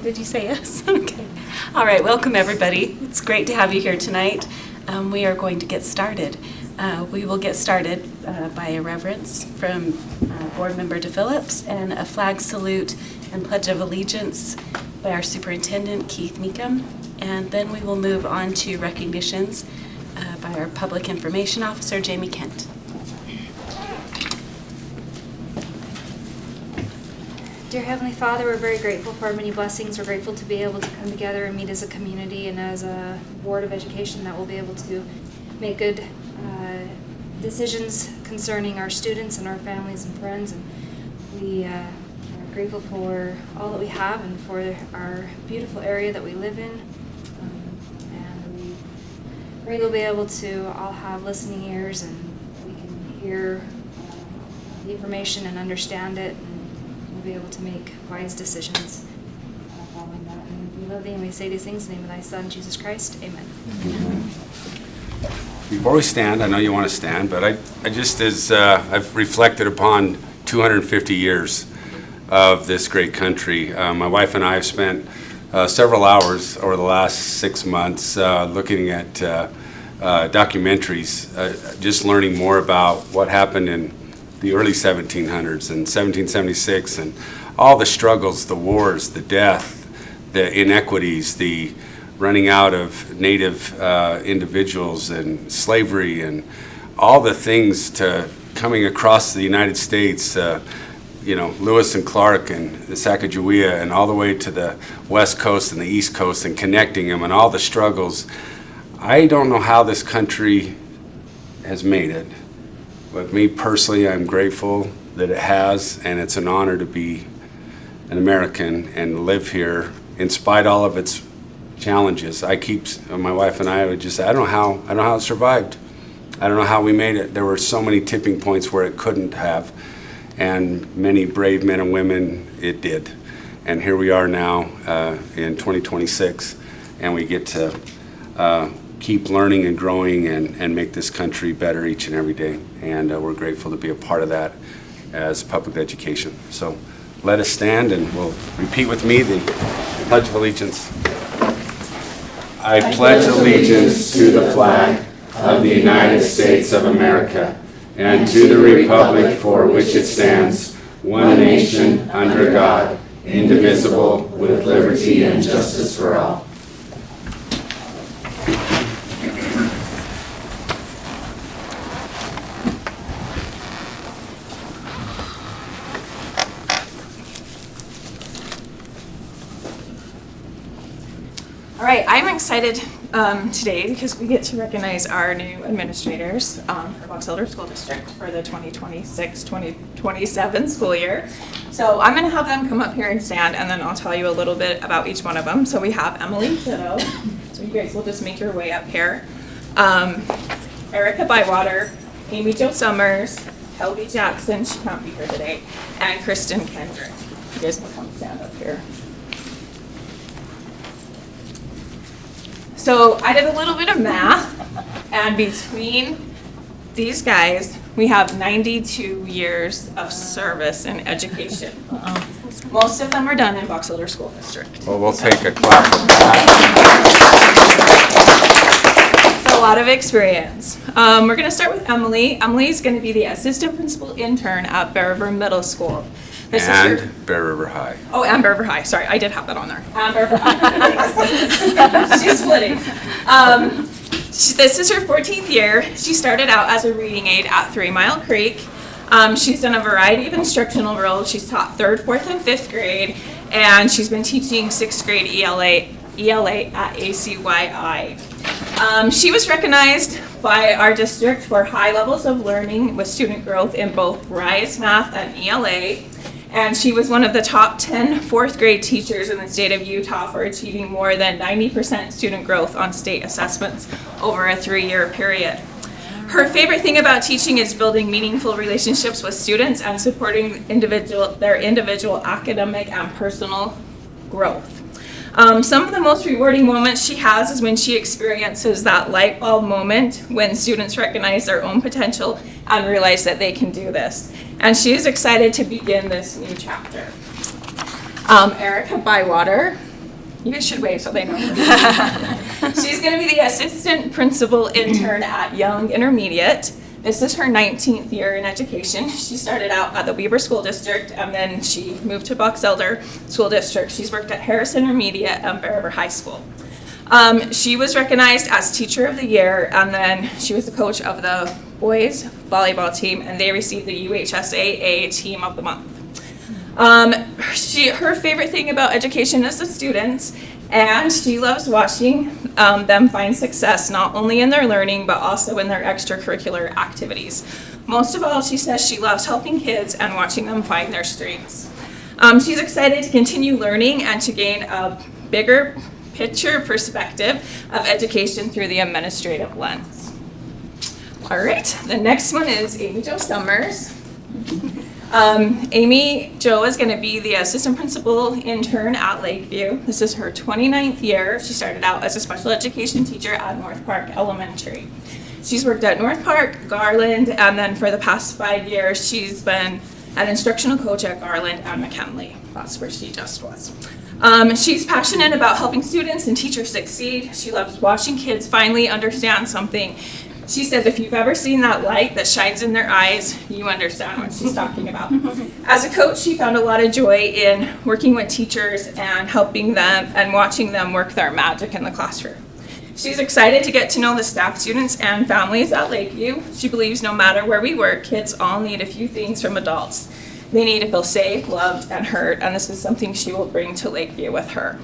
Did you say yes? Okay. All right, welcome everybody. It's great to have you here tonight. We are going to get started. We will get started by a reverence from Board Member DePhillips and a flag salute and Pledge of Allegiance by our Superintendent, Keith Meekum. And then we will move on to recognitions by our Public Information Officer, Jamie Kent. Dear Heavenly Father, we're very grateful for our many blessings. We're grateful to be able to come together and meet as a community and as a Board of Education that will be able to make good decisions concerning our students and our families and friends. And we are grateful for all that we have and for our beautiful area that we live in. And we pray we'll be able to all have listening ears and we can hear the information and understand it. Be able to make wise decisions following that. And we love thee and we say these things in the name of thy Son, Jesus Christ. Amen. Before we stand, I know you want to stand, but I just, as I've reflected upon 250 years of this great country, my wife and I have spent several hours over the last 6 months looking at documentaries, just learning more about what happened in the early 1700s and 1776 and all the struggles, the wars, the death, the inequities, the running out of native individuals and slavery and all the things to coming across the United States, Lewis and Clark and the Sacagawea and all the way to the West Coast and the East Coast and connecting them and all the struggles. I don't know how this country has made it. But me personally, I'm grateful that it has, and it's an honor to be an American and live here in spite of all of its challenges. My wife and I would just say, I don't know how it survived. I don't know how we made it. There were so many tipping points where it couldn't have, and many brave men and women, it did. And here we are now in 2026, and we get to keep learning and growing and make this country better each and every day. And we're grateful to be a part of that as public education. So let us stand and we'll repeat with me the Pledge of Allegiance. I pledge allegiance to the flag of the United States of America and to the republic for which it stands, one nation under God, indivisible, with liberty and justice for all. All right, I'm excited today because we get to recognize our new administrators for Box Elder School District for the 2026-2027 school year. So I'm going to have them come up here and stand, and then I'll tell you a little bit about each one of them. So we have Emily Kitto. So you guys will just make your way up here. Erica Bywater, Amy Jo Summers, Kelby Jackson, she can't be here today, and Kristen Kendrick. You guys will come stand up here. So I did a little bit of math, and between these guys, we have 92 years of service in education. Most of them are done in Box Elder School District. Well, we'll take a clap for that. It's a lot of experience. We're going to start with Emily. Emily's going to be the assistant principal intern at Bear River Middle School. And Bear River High. Oh, and Bear River High. Sorry, I did have that on there. And Bear River High. She's splitting. This is her 14th year. She started out as a reading aide at 3 Mile Creek. She's done a variety of instructional roles. She's taught 3rd, 4th, and 5th grade, and she's been teaching 6th grade ELA at ACYI. She was recognized by our district for high levels of learning with student growth in both RISE Math and ELA. And she was one of the top 10 4th grade teachers in the state of Utah for achieving more than 90% student growth on state assessments over a 3-year period. Her favorite thing about teaching is building meaningful relationships with students and supporting their individual academic and personal growth. Some of the most rewarding moments she has is when she experiences that light bulb moment when students recognize their own potential and realize that they can do this. And she is excited to begin this new chapter. Erica Bywater, You guys should wave so they know. She's going to be the assistant principal intern at Young Intermediate. This is her 19th year in education. She started out at the Weber School District, and then she moved to Box Elder School District. She's worked at Harris Intermediate and Bear River High School. She was recognized as Teacher of the Year, and then she was the coach of the boys volleyball team, and they received the UHSAA Team of the Month. Her favorite thing about education is the students, and she loves watching them find success not only in their learning but also in their extracurricular activities. Most of all, she says she loves helping kids and watching them find their strengths. She's excited to continue learning and to gain a bigger picture perspective of education through the administrative lens. All right, the next one is Amy Jo Summers. Amy Jo is going to be the assistant principal intern at Lakeview. This is her 29th year. She started out as a special education teacher at North Park Elementary. She's worked at North Park, Garland, and then for the past 5 years, she's been an instructional coach at Garland and McKinley. That's where she just was. She's passionate about helping students and teachers succeed. She loves watching kids finally understand something. She says if you've ever seen that light that shines in their eyes, you understand what she's talking about. As a coach, she found a lot of joy in working with teachers and helping them and watching them work their magic in the classroom. She's excited to get to know the staff, students, and families at Lakeview. She believes no matter where we work, kids all need a few things from adults. They need to feel safe, loved, and heard, and this is something she will bring to Lakeview with her.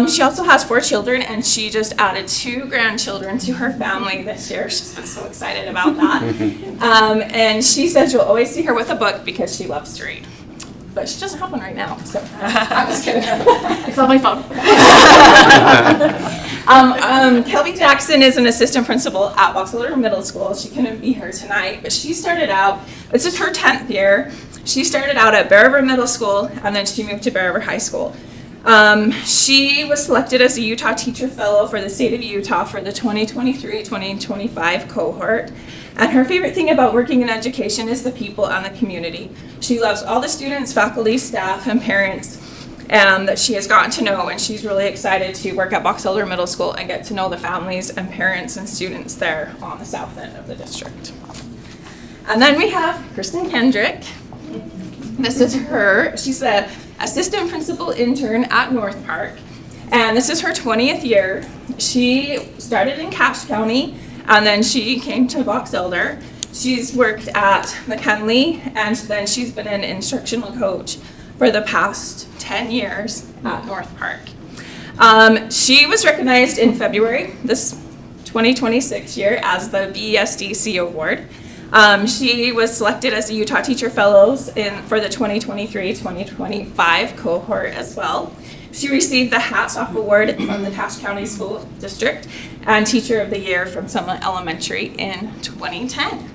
She also has 4 children, and she just added 2 grandchildren to her family this year. She's been so excited about that. And she says you'll always see her with a book because she loves to read. But she doesn't have one right now, so I'm just kidding. It's on my phone. Kelby Jackson is an assistant principal at Box Elder Middle School. She couldn't be here tonight, but she started out, this is her 10th year. She started out at Bear River Middle School, and then she moved to Bear River High School. She was selected as a Utah Teacher Fellow for the state of Utah for the 2023-2025 cohort. And her favorite thing about working in education is the people and the community. She loves all the students, faculty, staff, and parents that she has gotten to know, and she's really excited to work at Box Elder Middle School and get to know the families and parents and students there on the south end of the district. And then we have Kristen Kendrick. This is her. She's the assistant principal intern at North Park, and this is her 20th year. She started in Cache County, and then she came to Box Elder. She's worked at McKinley, and then she's been an instructional coach for the past 10 years at North Park. She was recognized in February, this 2026 year, as the BESD Award. She was selected as a Utah Teacher Fellows for the 2023-2025 cohort as well. She received the Hats Off Award from the Cache County School District and Teacher of the Year from Summit Elementary in 2010.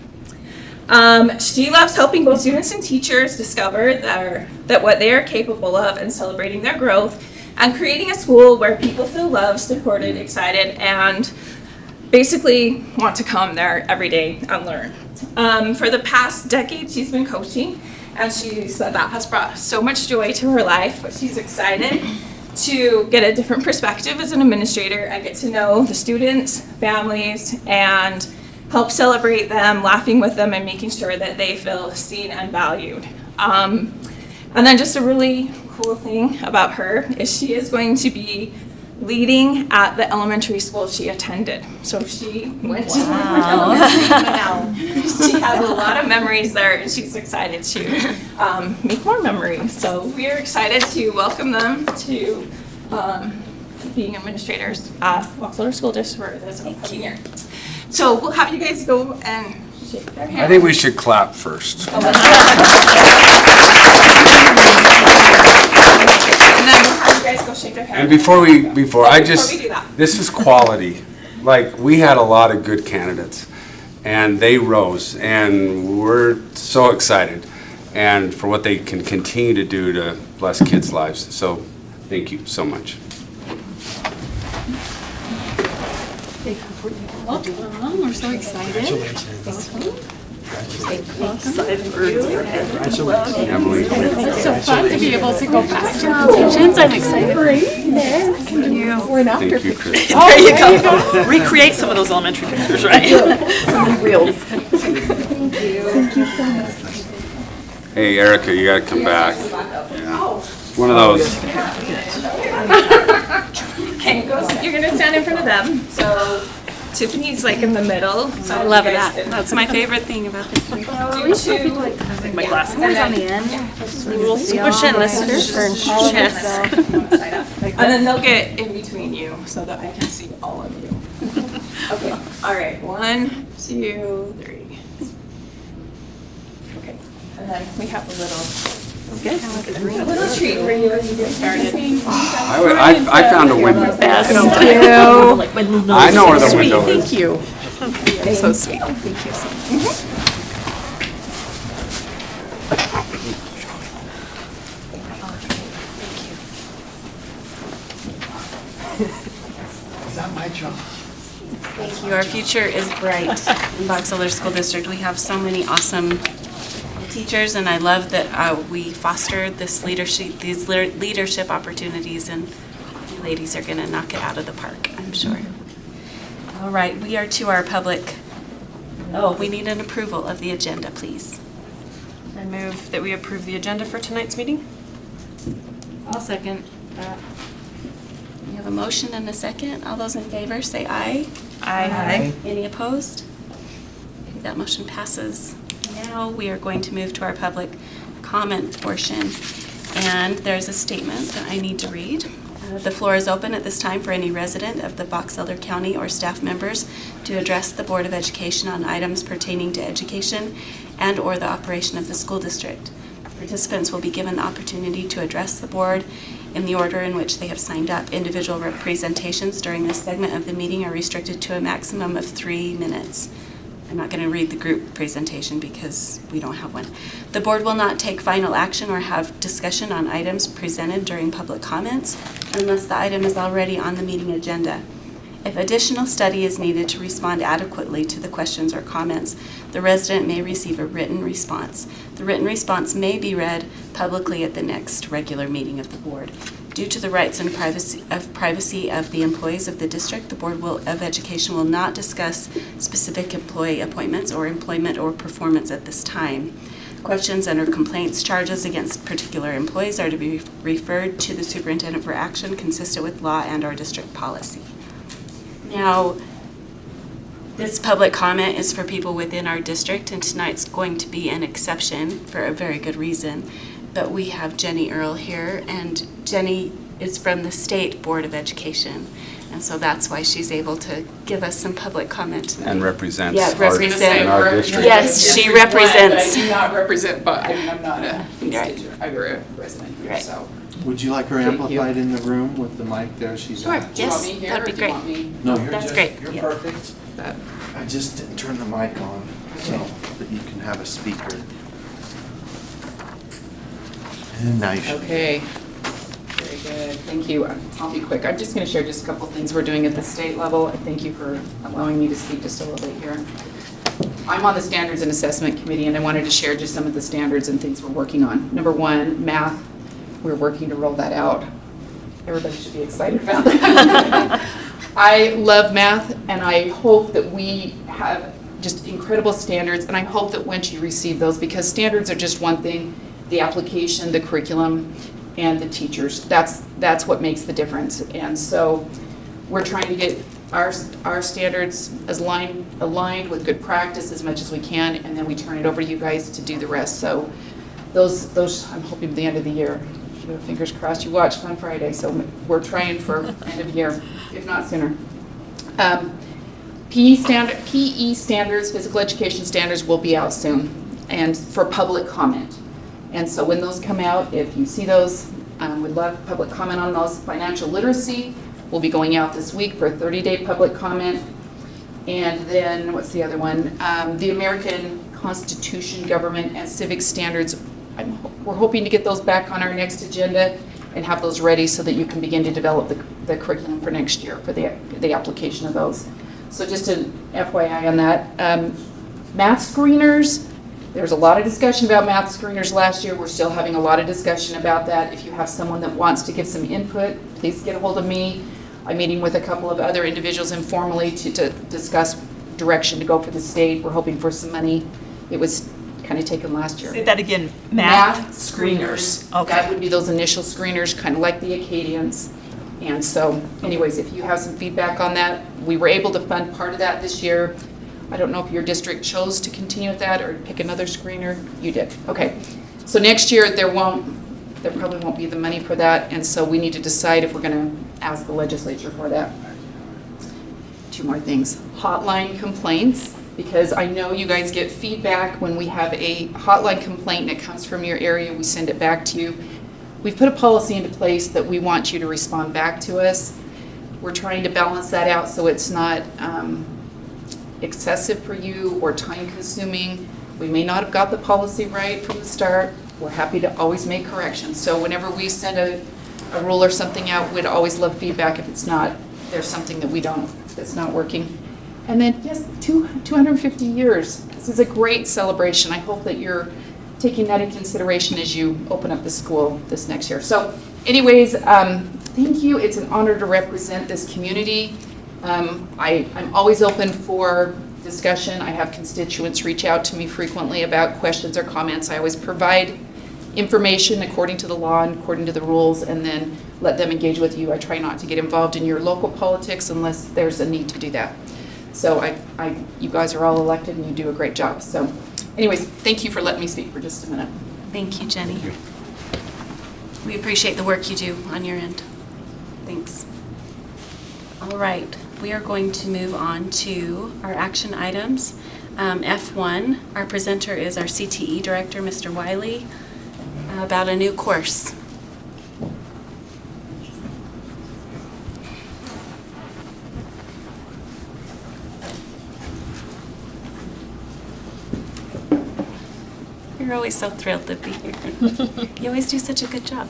She loves helping both students and teachers discover that what they are capable of and celebrating their growth and creating a school where people feel loved, supported, excited, and basically want to come there every day and learn. For the past decade, she's been coaching, and she said that has brought so much joy to her life, but she's excited to get a different perspective as an administrator and get to know the students, families, and help celebrate them, laughing with them, and making sure that they feel seen and valued. And then just a really cool thing about her is she is going to be leading at the elementary school she attended. So she went to elementary now. She has a lot of memories there, and she's excited to make more memories. So we are excited to welcome them to being administrators at Box Elder School District for this upcoming year. So we'll have you guys go and shake their hands. I think we should clap first. And then we'll have you guys go shake their hands. And before we do that, this is quality. Like, we had a lot of good candidates, and they rose, and we're so excited, and for what they can continue to do to bless kids' lives. So, thank you so much. Welcome. We're so excited. Welcome. Emily. So fun to be able to go back to competitions. I'm excited. Thank you, Chris. There you go. Recreate some of those elementary pictures, right? Some reels. Hey, Erica, you gotta come back. Yeah. One of those. Okay, you're gonna stand in front of them. So Tiffany's like in the middle. So I love you guys that. can That's my favorite thing about this. do two. My glasses. And then, We'll squish in this chest. and then they'll get in between you so that I can see all of you. Okay. All right. 1, 2, 3. Okay. And then we have a little treat for you as you get started. I found a window. Thank you. I know where the window is. Thank you. So sweet. Thank you so much. Thank you. Our future is bright in Box Elder School District. We have so many awesome teachers, and I love that we foster this leadership, these leadership opportunities, and you ladies are going to knock it out of the park, I'm sure. All right, we are to our public. Oh, we need an approval of the agenda, please. I move that we approve the agenda for tonight's meeting. I'll second that. We have a motion and a second. All those in favor say aye. Aye. Any opposed? Okay, that motion passes. Now we are going to move to our public comment portion. And there's a statement that I need to read. The floor is open at this time for any resident of the Box Elder County or staff members to address the Board of Education on items pertaining to education and/or the operation of the school district. Participants will be given the opportunity to address the board in the order in which they have signed up. Individual presentations during this segment of the meeting are restricted to a maximum of 3 minutes. I'm not going to read the group presentation because we don't have one. The board will not take final action or have discussion on items presented during public comments unless the item is already on the meeting agenda. If additional study is needed to respond adequately to the questions or comments, the resident may receive a written response. The written response may be read publicly at the next regular meeting of the board. Due to the rights and privacy of the employees of the district, the Board of Education will not discuss specific employee appointments or employment or performance at this time. Questions and/or complaints, charges against particular employees are to be referred to the superintendent for action consistent with law and/or district policy. Now, this public comment is for people within our district, and tonight's going to be an exception for a very good reason. But we have Jenny Earl here, and Jenny is from the State Board of Education, and so that's why she's able to give us some public comment tonight. And represents Yeah, represent- our district. Yes, she represents. I do not represent, but I mean, I'm not a Right. constituent, I'm a resident here, Right. so. Would you like her Thank you. amplified in the room with the mic there? She's Sure. at? Do you want Yes, me here, that'd or be do you great. want me? No, you're That's just, great, you're yeah. perfect. That- I just didn't turn the mic on so that you can have a speaker. And now you should. Okay, very good, thank you. I'll be quick. I'm just gonna share just a couple things we're doing at the state level. Thank you for allowing me to speak just a little bit here. I'm on the Standards and Assessment Committee, and I wanted to share just some of the standards and things we're working on. Number one, math. We're working to roll that out. Everybody should be excited about that. I love math, and I hope that we have just incredible standards, and I hope that once you receive those, because standards are just one thing, the application, the curriculum, and the teachers. That's what makes the difference. And so we're trying to get our standards as aligned with good practice as much as we can, and then we turn it over to you guys to do the rest. So those I'm hoping at the end of the year. Fingers crossed you watched on Friday, so we're trying for end of year, if not sooner. PE standards, physical education standards will be out soon, and for public comment. And so when those come out, if you see those, we'd love public comment on those. Financial literacy will be going out this week for a 30-day public comment. And then, what's the other one? The American Constitution, Government, and Civic Standards. We're hoping to get those back on our next agenda and have those ready so that you can begin to develop the curriculum for next year for the application of those. So just an FYI on that. Math screeners, there's a lot of discussion about math screeners last year. We're still having a lot of discussion about that. If you have someone that wants to give some input, please get a hold of me. I'm meeting with a couple of other individuals informally to discuss direction to go for the state. We're hoping for some money. It was kind of taken last year. Say that again. Math screeners. Okay. That would be those initial screeners, kind of like the Acadians. And so anyways, if you have some feedback on that, we were able to fund part of that this year. I don't know if your district chose to continue with that or pick another screener. You did. Okay. So next year there probably won't be the money for that. And so we need to decide if we're going to ask the legislature for that. Two more things. Hotline complaints, because I know you guys get feedback when we have a hotline complaint and it comes from your area, we send it back to you. We've put a policy into place that we want you to respond back to us. We're trying to balance that out so it's not excessive for you or time consuming. We may not have got the policy right from the start. We're happy to always make corrections. So whenever we send a rule or something out, we'd always love feedback if it's not, there's something that's not working. And then, yes, 250 years. This is a great celebration. I hope that you're taking that in consideration as you open up the school this next year. So anyways, thank you. It's an honor to represent this community. I'm always open for discussion. I have constituents reach out to me frequently about questions or comments. I always provide information according to the law and according to the rules, and then let them engage with you. I try not to get involved in your local politics unless there's a need to do that. So you guys are all elected and you do a great job. So anyways, thank you for letting me speak for just a minute. Thank you, Jenny. We appreciate the work you do on your end. Thanks. All right, we are going to move on to our action items. F1, our presenter is our CTE director, Mr. Wiley, about a new course. You're always so thrilled to be here. You always do such a good job.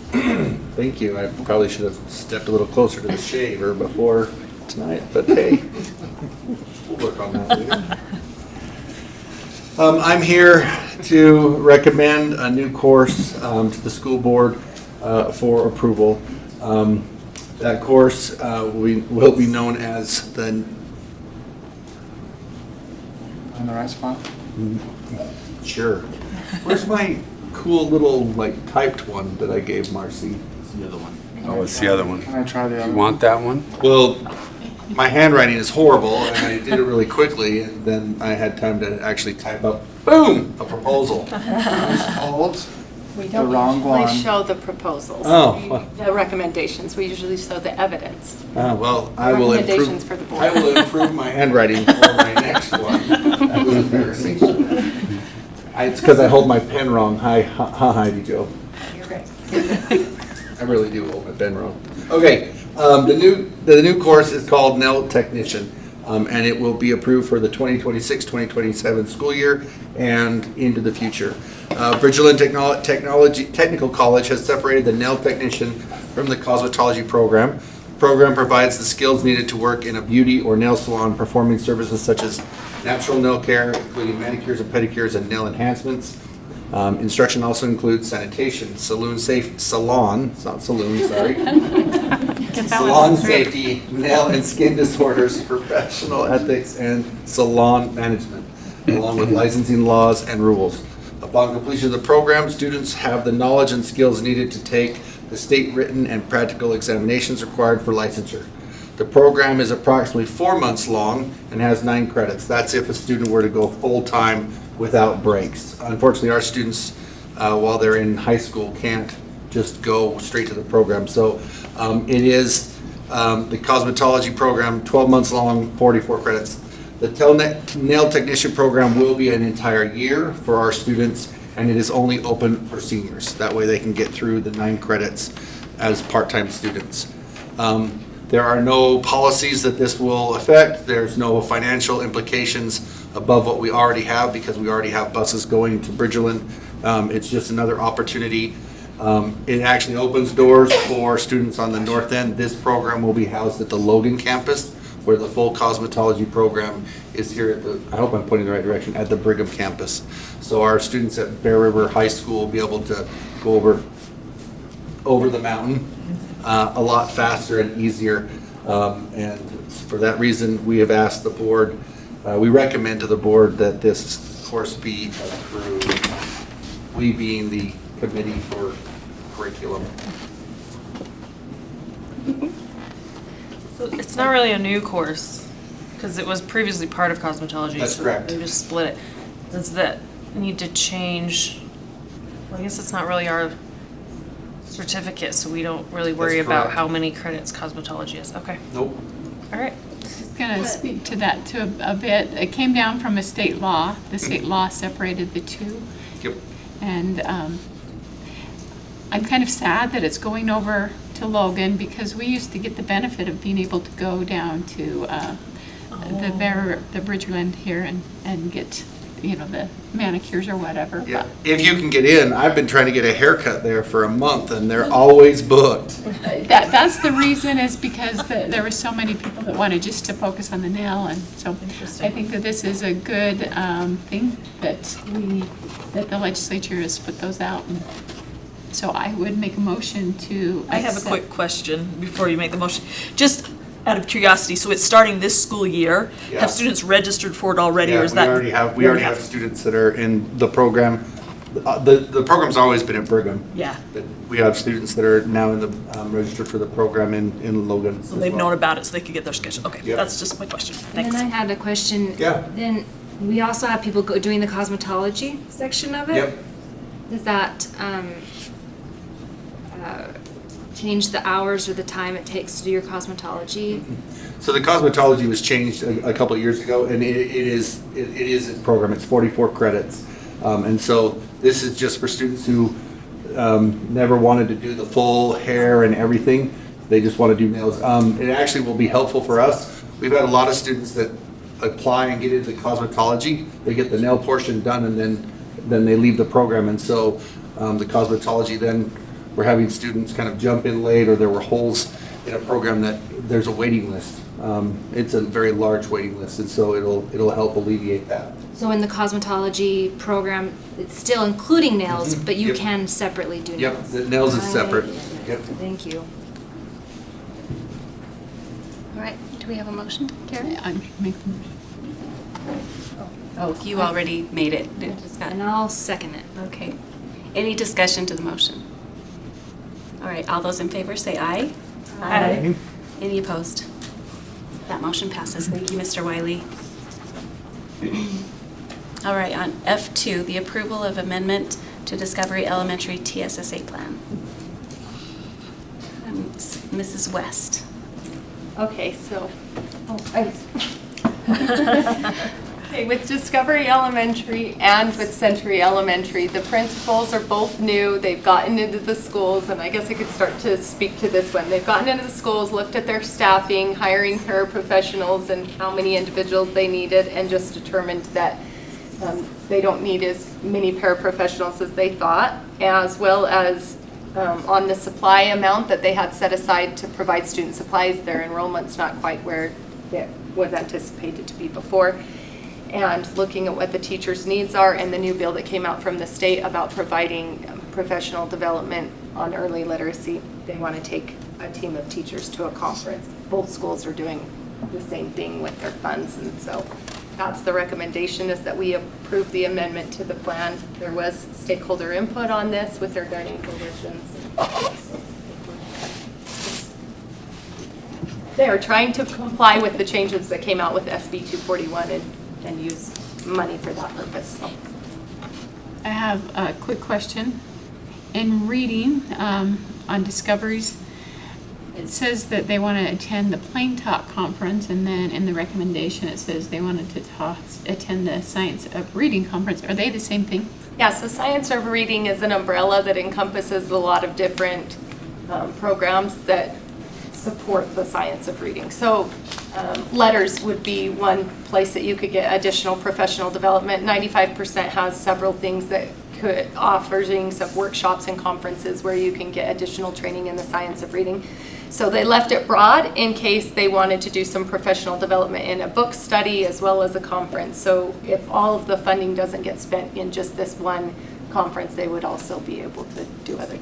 Thank you. I probably should have stepped a little closer to the shaver before tonight, but hey, we'll work on that later. I'm here to recommend a new course to the school board for approval. That course will be known as the... On the right spot? Sure. Where's my cool little typed one that I gave Marcy? It's the other one. Oh, it's the other one. Can I try the other You one? want that one? Well, my handwriting is horrible, and I did it really quickly, and then I had time to actually type up, boom, a proposal. Hold. We The don't wrong usually one. show the proposals. Oh. The recommendations. We usually show the evidence. Well, I will Recommendations improve. for the board. I will improve my handwriting for my next one. That was embarrassing. It's because I hold my pen wrong. Hi, Heidi Joe. You're right. I really do hold my pen wrong. Okay, the new course is called Nail Technician, and it will be approved for the 2026-2027 school year and into the future. Bridgeland Technical College has separated the nail technician from the cosmetology program. The program provides the skills needed to work in a beauty or nail salon, performing services such as natural nail care, including manicures and pedicures and nail enhancements. Instruction also includes sanitation, salon, salon safety, nail and skin disorders, professional ethics, and salon management, along with licensing laws and rules. Upon completion of the program, students have the knowledge and skills needed to take the state written and practical examinations required for licensure. The program is approximately 4 months long and has 9 credits. That's if a student were to go full-time without breaks. Unfortunately, our students, while they're in high school, can't just go straight to the program. So it is the cosmetology program, 12 months long, 44 credits. The nail technician program will be an entire year for our students, and it is only open for seniors. That way they can get through the 9 credits as part-time students. There are no policies that this will affect. There's no financial implications above what we already have because we already have buses going to Bridgeland. It's just another opportunity. It actually opens doors for students on the north end. This program will be housed at the Logan campus, where the full cosmetology program is here at the, I hope I'm pointing in the right direction, at the Brigham campus. So our students at Bear River High School will be able to go over the mountain a lot faster and easier. And for that reason, we have asked the board, we recommend to the board that this course be approved. We being the committee for curriculum. So it's not really a new course, because it was previously part of cosmetology. That's so correct. They just split it. Does that need to change? Well, I guess it's not really our certificate, so we don't really worry That's about correct. how many credits cosmetology is. Okay, Nope. all right. Going to speak to that too a bit. It came down from a state law. The state law separated the two. Yep. And I'm kind of sad that it's going over to Logan because we used to get the benefit of being able to go down to the Bridgeland here and get, you know, the manicures or whatever. Yeah. If you can get in, I've been trying to get a haircut there for a month and they're always booked. That's the reason, is because there were so many people that wanted just to focus on the nail, and so I think that this is a good thing that the legislature has put those out. And so I would make a motion to I have a accept. quick question before you make the motion. Just out of curiosity, so it's starting this school year. Yeah. Have students registered for it already, Yeah, or is that? we already have students that are in the program. The program's always been at Brigham. Yeah. But we have students that are now in the registered for the program in Logan. So they've known about it, so they could get their schedule. Okay, Yep. that's just my question. And Thanks. then I had a question. Yeah. Then we also have people doing the cosmetology section of it. Yep. Does that change the hours or the time it takes to do your cosmetology? So the cosmetology was changed a couple of years ago, and it is its program. It's 44 credits, and so this is just for students who never wanted to do the full hair and everything. They just want to do nails. It actually will be helpful for us. We've had a lot of students that apply and get into cosmetology. They get the nail portion done, and then they leave the program. And so the cosmetology, then we're having students kind of jump in late, or there were holes in a program that there's a waiting list. It's a very large waiting list, and so it'll help alleviate that. So in the cosmetology program, it's still including nails, but you Yep. can separately do Yep, nails? the nails is separate. Yep. Thank you. All right, do we have a motion, Karen? I make the motion. Oh, you already made it. It just got- And I'll second it. Okay. Any discussion to the motion? All right, all those in favor say aye. Aye. Any opposed? That motion passes. Thank you, Mr. Wiley. All right, on F2, the approval of amendment to Discovery Elementary TSSA plan. Mrs. West. Okay, so, okay, with Discovery Elementary and with Century Elementary, the principals are both new. They've gotten into the schools, and I guess I could start to speak to this one. They've gotten into the schools, looked at their staffing, hiring paraprofessionals, and how many individuals they needed, and just determined that they don't need as many paraprofessionals as they thought, as well as on the supply amount that they had set aside to provide student supplies. Their enrollment's not quite where it was anticipated to be before. And looking at what the teachers' needs are and the new bill that came out from the state about providing professional development on early literacy, they want to take a team of teachers to a conference. Both schools are doing the same thing with their funds, and so that's the recommendation, is that we approve the amendment to the plan. There was stakeholder input on this with their learning coalitions. They are trying to comply with the changes that came out with SB 241 and use money for that purpose. So. I have a quick question. In reading on Discoveries, it says that they want to attend the Plain Talk Conference, and then in the recommendation it says they wanted to attend the Science of Reading Conference. Are they the same thing? Yeah, so Science of Reading is an umbrella that encompasses a lot of different programs that support the science of reading. So letters would be one place that you could get additional professional development. 95% has several things that offering some workshops and conferences where you can get additional training in the science of reading. So they left it broad in case they wanted to do some professional development in a book study as well as a conference. So if all of the funding doesn't get spent in just this one conference, they would also be able to do other.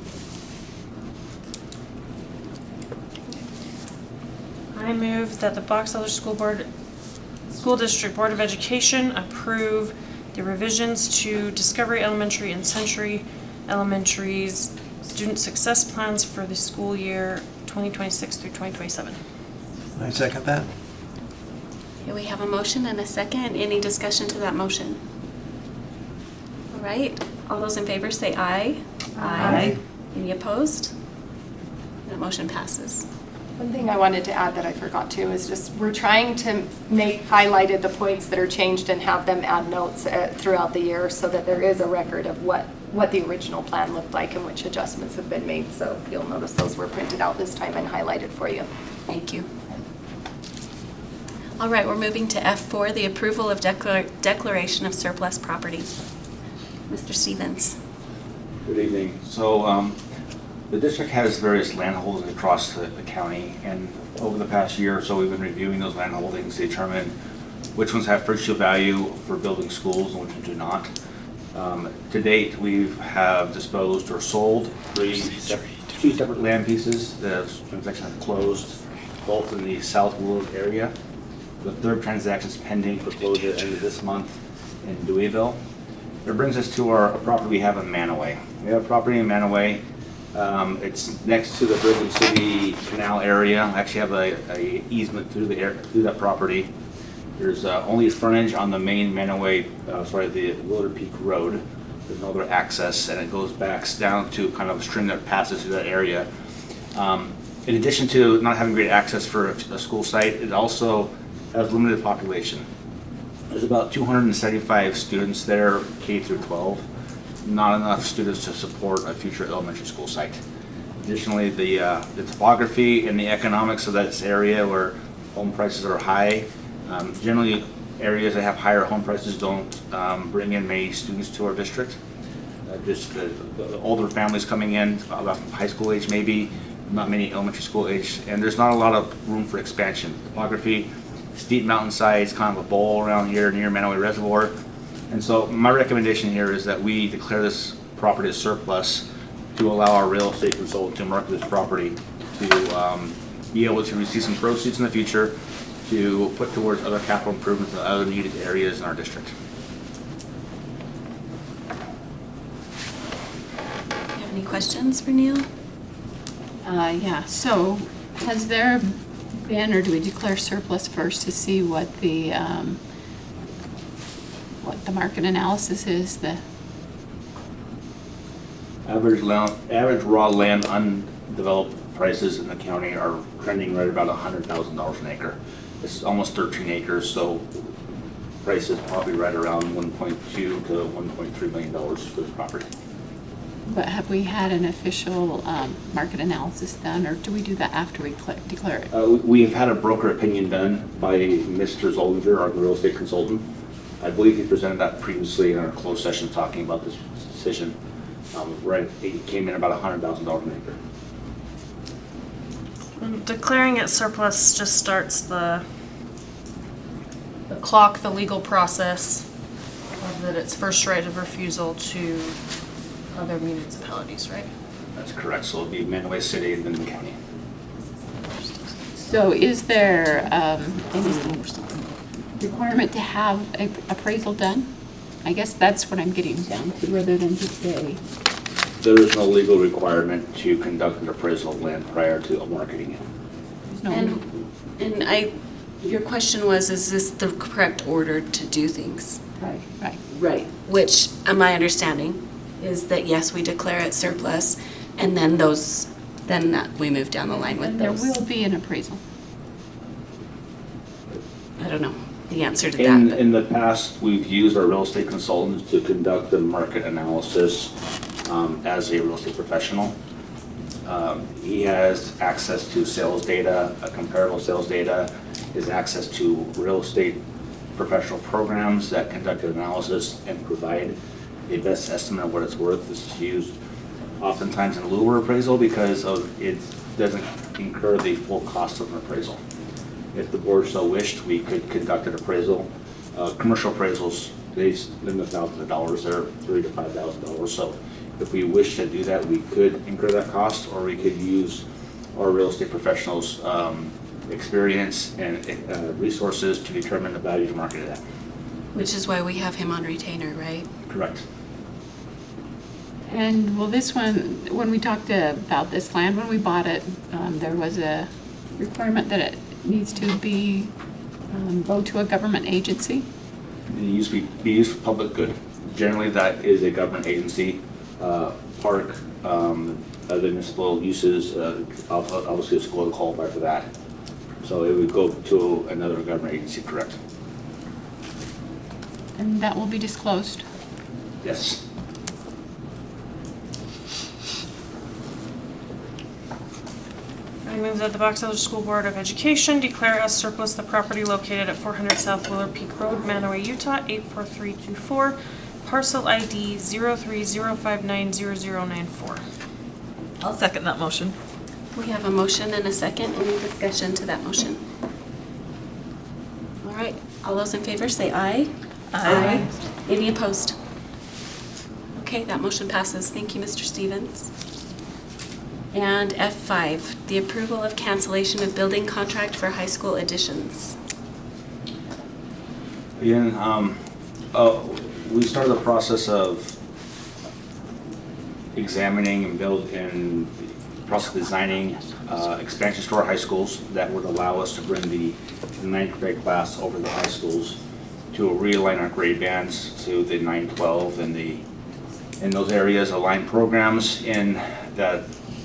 I move that the Box Elder School District Board of Education approve the revisions to Discovery Elementary and Century Elementary's student success plans for the school year 2026 through 2027. I second that. Okay, we have a motion and a second. Any discussion to that motion? All right, all those in favor say aye. Aye. Any opposed? That motion passes. One thing I wanted to add that I forgot to is just we're trying to make highlighted the points that are changed and have them add notes throughout the year so that there is a record of what the original plan looked like and which adjustments have been made. So you'll notice those were printed out this time and highlighted for you. Thank you. All right, we're moving to F4, the approval of declaration of surplus property. Mr. Stevens. Good evening. So the district has various land holdings across the county, and over the past year or so we've been reviewing those land holdings to determine which ones have first yield value for building schools and which ones do not. To date, we have disposed or sold two separate land pieces. The transactions have closed, both in the South Willard area. The third transaction is pending for closure at the end of this month in Deweyville. It brings us to our property we have in Manaway. We have a property in Manaway. It's next to the Brigham City Canal area. I actually have a easement through that property. There's only frontage on the main Manaway, the Willard Peak Road. There's no other access, and it goes back down to kind of a stream that passes through that area. In addition to not having great access for a school site, it also has limited population. There's about 275 students there, K through 12. Not enough students to support a future elementary school site. Additionally, the topography and the economics of that area where home prices are high, generally areas that have higher home prices don't bring in many students to our district. Just the older families coming in, about high school age maybe, not many elementary school age, and there's not a lot of room for expansion. Topography, steep mountainsides, kind of a bowl around here near Manaway Reservoir. And so my recommendation here is that we declare this property as surplus to allow our real estate consultant to market this property to be able to receive some proceeds in the future to put towards other capital improvements and other needed areas in our district. Do you have any questions for Neil? Yeah, so has there been, or do we declare surplus first to see what the market analysis is? The Average raw land undeveloped prices in the county are trending right about $100,000 an acre. It's almost 13 acres, so price is probably right around $1.2 to $1.3 million for this property. But have we had an official market analysis done, or do we do that after we declare it? We have had a broker opinion done by Mr. Zollinger, our real estate consultant. I believe he presented that previously in our closed session talking about this decision. It came in about $100,000 an acre. Declaring it surplus just starts the clock, the legal process of that it's first right of refusal to other municipalities, right? That's correct. So it'll be Manaway City and then the county. So is there any requirement to have an appraisal done? I guess that's what I'm getting down to, rather than just say. There is no legal requirement to conduct an appraisal of land prior to marketing it. No. And your question was, is this the correct order to do things? Right. Right. Which, my understanding is that yes, we declare it surplus, and then we move down the line with And those. there will be an appraisal. I don't know the answer to that. But In the past, we've used our real estate consultants to conduct the market analysis as a real estate professional. He has access to sales data, comparable sales data, his access to real estate professional programs that conduct an analysis and provide a best estimate of what it's worth. This is used oftentimes in lieu of appraisal because it doesn't incur the full cost of an appraisal. If the board so wished, we could conduct an appraisal. Commercial appraisals, they limit thousands of dollars. They're $3,000 to $5,000. So if we wish to do that, we could incur that cost, or we could use our real estate professionals' experience and resources to determine the value to market it at. Which is why we have him on retainer, right? Correct. And well, this one, when we talked about this land, when we bought it, there was a requirement that it needs to be, go to a government agency. It used to be used for public good. Generally, that is a government agency, park, other municipal uses, obviously a school would qualify for that. So it would go to another government agency, correct? And that will be disclosed. Yes. I move that the Box Elder School Board of Education declare as surplus the property located at 400 South Willow Peak Road, Manaway, Utah, 84324, parcel ID 0305900094. I'll second that motion. We have a motion and a second. Any discussion to that motion? All right, all those in favor say aye. Aye. Any opposed? Okay, that motion passes. Thank you, Mr. Stevens. And F5, the approval of cancellation of building contract for high school additions. Again, we started the process of examining and designing expansions to our high schools that would allow us to bring the ninth grade class over the high schools to realign our grade bands to the 9-12 and in those areas, align programs in that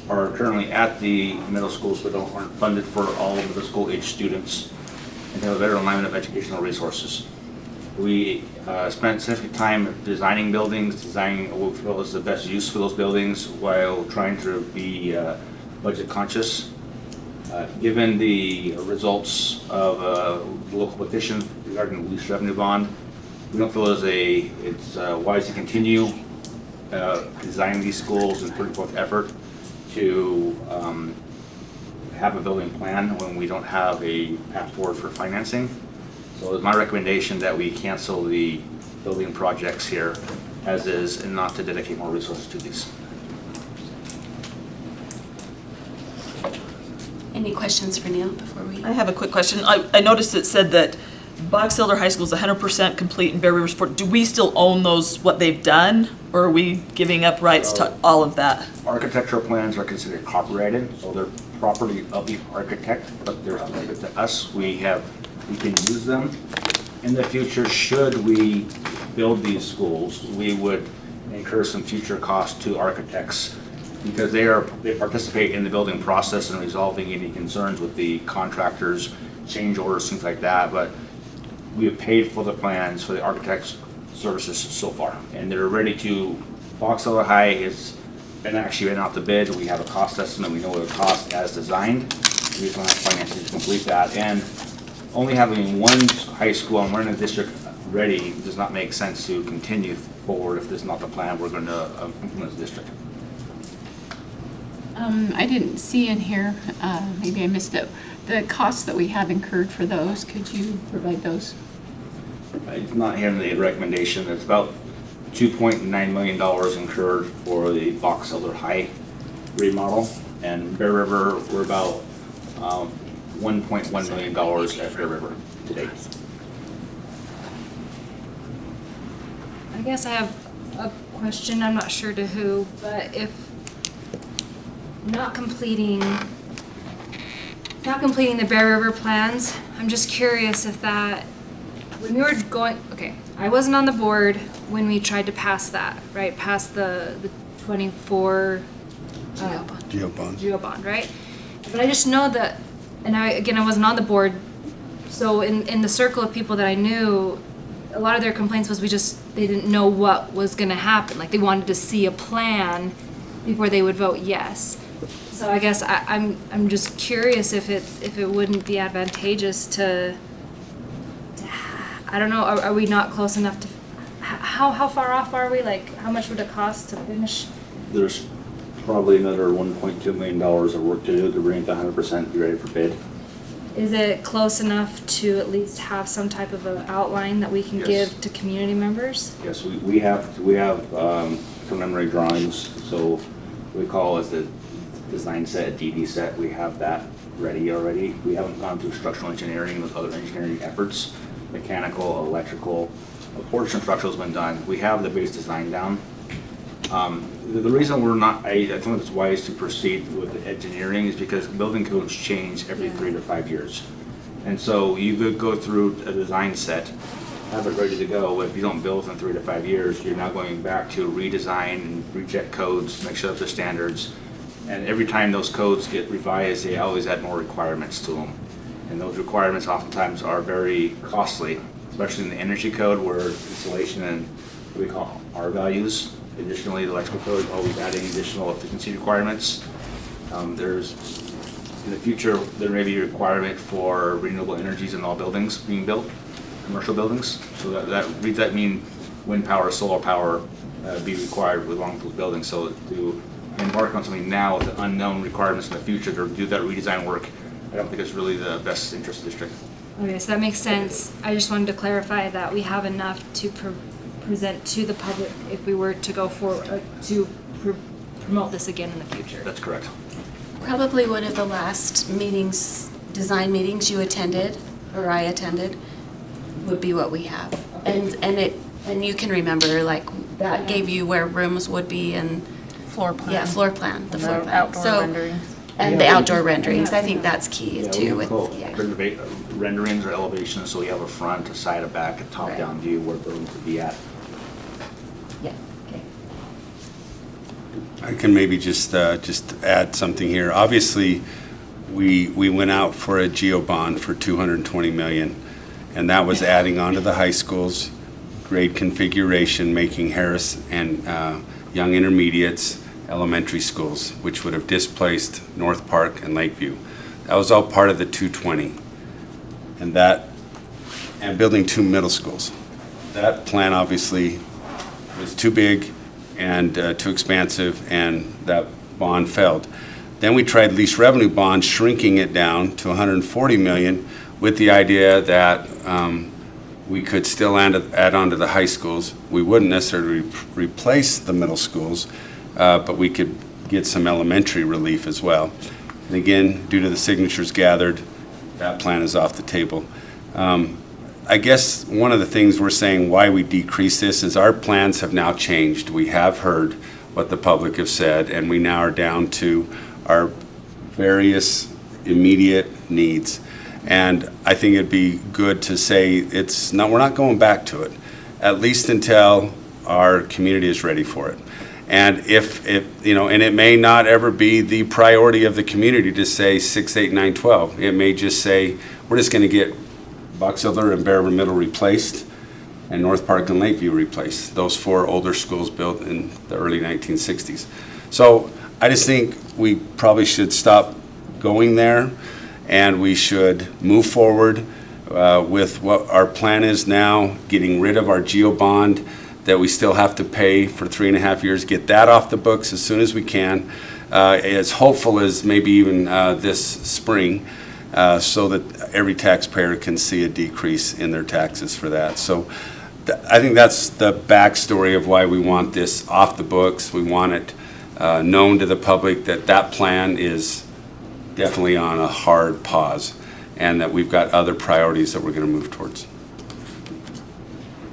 are currently at the middle schools but aren't funded for all of the school age students, and have a better alignment of educational resources. We spent significant time designing buildings, designing what we feel is the best use for those buildings while trying to be budget conscious. Given the results of the local petition regarding the lease revenue bond, we don't feel it's wise to continue designing these schools and putting forth effort to have a building plan when we don't have a path forward for financing. So it's my recommendation that we cancel the building projects here as is and not to dedicate more resources to these. Any questions for Neil before we? I have a quick question. I noticed it said that Box Elder High School is 100% complete and Bear River's 40. Do we still own what they've done, or are we giving up rights to all of that? Architectural plans are considered copyrighted, so they're property of the architect, but they're related to us. We can use them. In the future, should we build these schools, we would incur some future costs to architects because they participate in the building process and resolving any concerns with the contractors, change orders, things like that. But we have paid for the plans for the architect's services so far, and they're ready to. Box Elder High has been out the bid. We have a cost estimate. We know what it costs as designed. We just don't have financing to complete that, and only having one high school and one in the district ready does not make sense to continue forward if this is not the plan we're going to implement as a district. I didn't see in here, maybe I missed it, the costs that we have incurred for those. Could you provide those? It's not here in the recommendation. It's about $2.9 million incurred for the Box Elder High remodel, and Bear River we're about $1.1 million at Bear River to date. I guess I have a question, I'm not sure to who, but if not completing the Bear River plans, I'm just curious if that, when we were going, okay, I wasn't on the board when we tried to pass that, right? Pass the 24 Geo bond, right? But I just know that, and I wasn't on the board, so in the circle of people that I knew, a lot of their complaints was they didn't know what was gonna happen. Like they wanted to see a plan before they would vote yes. So I guess I'm just curious if it wouldn't be advantageous to I don't know, are we not close enough to, how far off are we? Like, how much would it cost to finish? There's probably another $1.2 million of work to do to bring it to 100%, be ready for bid. Is it close enough to at least have some type of an outline that we can Yes. give to community members? Yes, we have preliminary drawings, so we call it the design set, a DD set. We have that ready already. We haven't gone through structural engineering with other engineering efforts, mechanical, electrical. A portion of structural has been done. We have the base design down. The reason we're not, I think it's wise to proceed with the engineering is because building codes change every 3 to 5 years. And so you could go through a design set, have it ready to go. If you don't build in 3 to 5 years, you're now going back to redesign and recheck codes, make sure up to standards. And every time those codes get revised, they always add more requirements to them. And those requirements oftentimes are very costly, especially in the energy code where installation and what we call R values. Additionally, the electrical code is always adding additional efficiency requirements. There's, in the future, there may be a requirement for renewable energies in all buildings being built, commercial buildings. So that mean wind power, solar power be required along those buildings. So to embark on something now with the unknown requirements in the future to do that redesign work, I don't think it's really the best interest of the district. Okay, so that makes sense. I just wanted to clarify that we have enough to present to the public if we were to go forward to promote this again in the future. That's correct. Probably one of the last meetings, design meetings you attended, or I attended, would be what we have. And you can remember, like, that gave you where rooms would be and. Floor plan. Yeah, floor plan, the floor plan. Outdoor So- renderings. And the outdoor renderings, I think that's key too with, yeah. Renderings or elevations, so we have a front, a side, a back, a top-down view where buildings would be at. Yeah, okay. I can maybe just add something here. Obviously, we went out for a geo bond for $220 million, and that was adding on to the high schools, grade configuration, making Harris and Young Intermediates elementary schools, which would have displaced North Park and Lakeview. That was all part of the 220. And building 2 middle schools. That plan obviously was too big and too expansive, and that bond failed. Then we tried lease revenue bonds, shrinking it down to $140 million with the idea that we could still add on to the high schools. We wouldn't necessarily replace the middle schools, but we could get some elementary relief as well. And again, due to the signatures gathered, that plan is off the table. I guess one of the things we're saying why we decrease this is our plans have now changed. We have heard what the public have said, and we now are down to our various immediate needs. And I think it'd be good to say we're not going back to it, at least until our community is ready for it. And and it may not ever be the priority of the community to say 6, 8, 9, 12. It may just say, we're just going to get Box Elder and Bear River Middle replaced and North Park and Lakeview replaced. Those 4 older schools built in the early 1960s. So I just think we probably should stop going there, and we should move forward with what our plan is now, getting rid of our geo bond that we still have to pay for 3.5 years, get that off the books as soon as we can, as hopeful as maybe even this spring, so that every taxpayer can see a decrease in their taxes for that. So I think that's the backstory of why we want this off the books. We want it known to the public that that plan is definitely on a hard pause, and that we've got other priorities that we're going to move towards.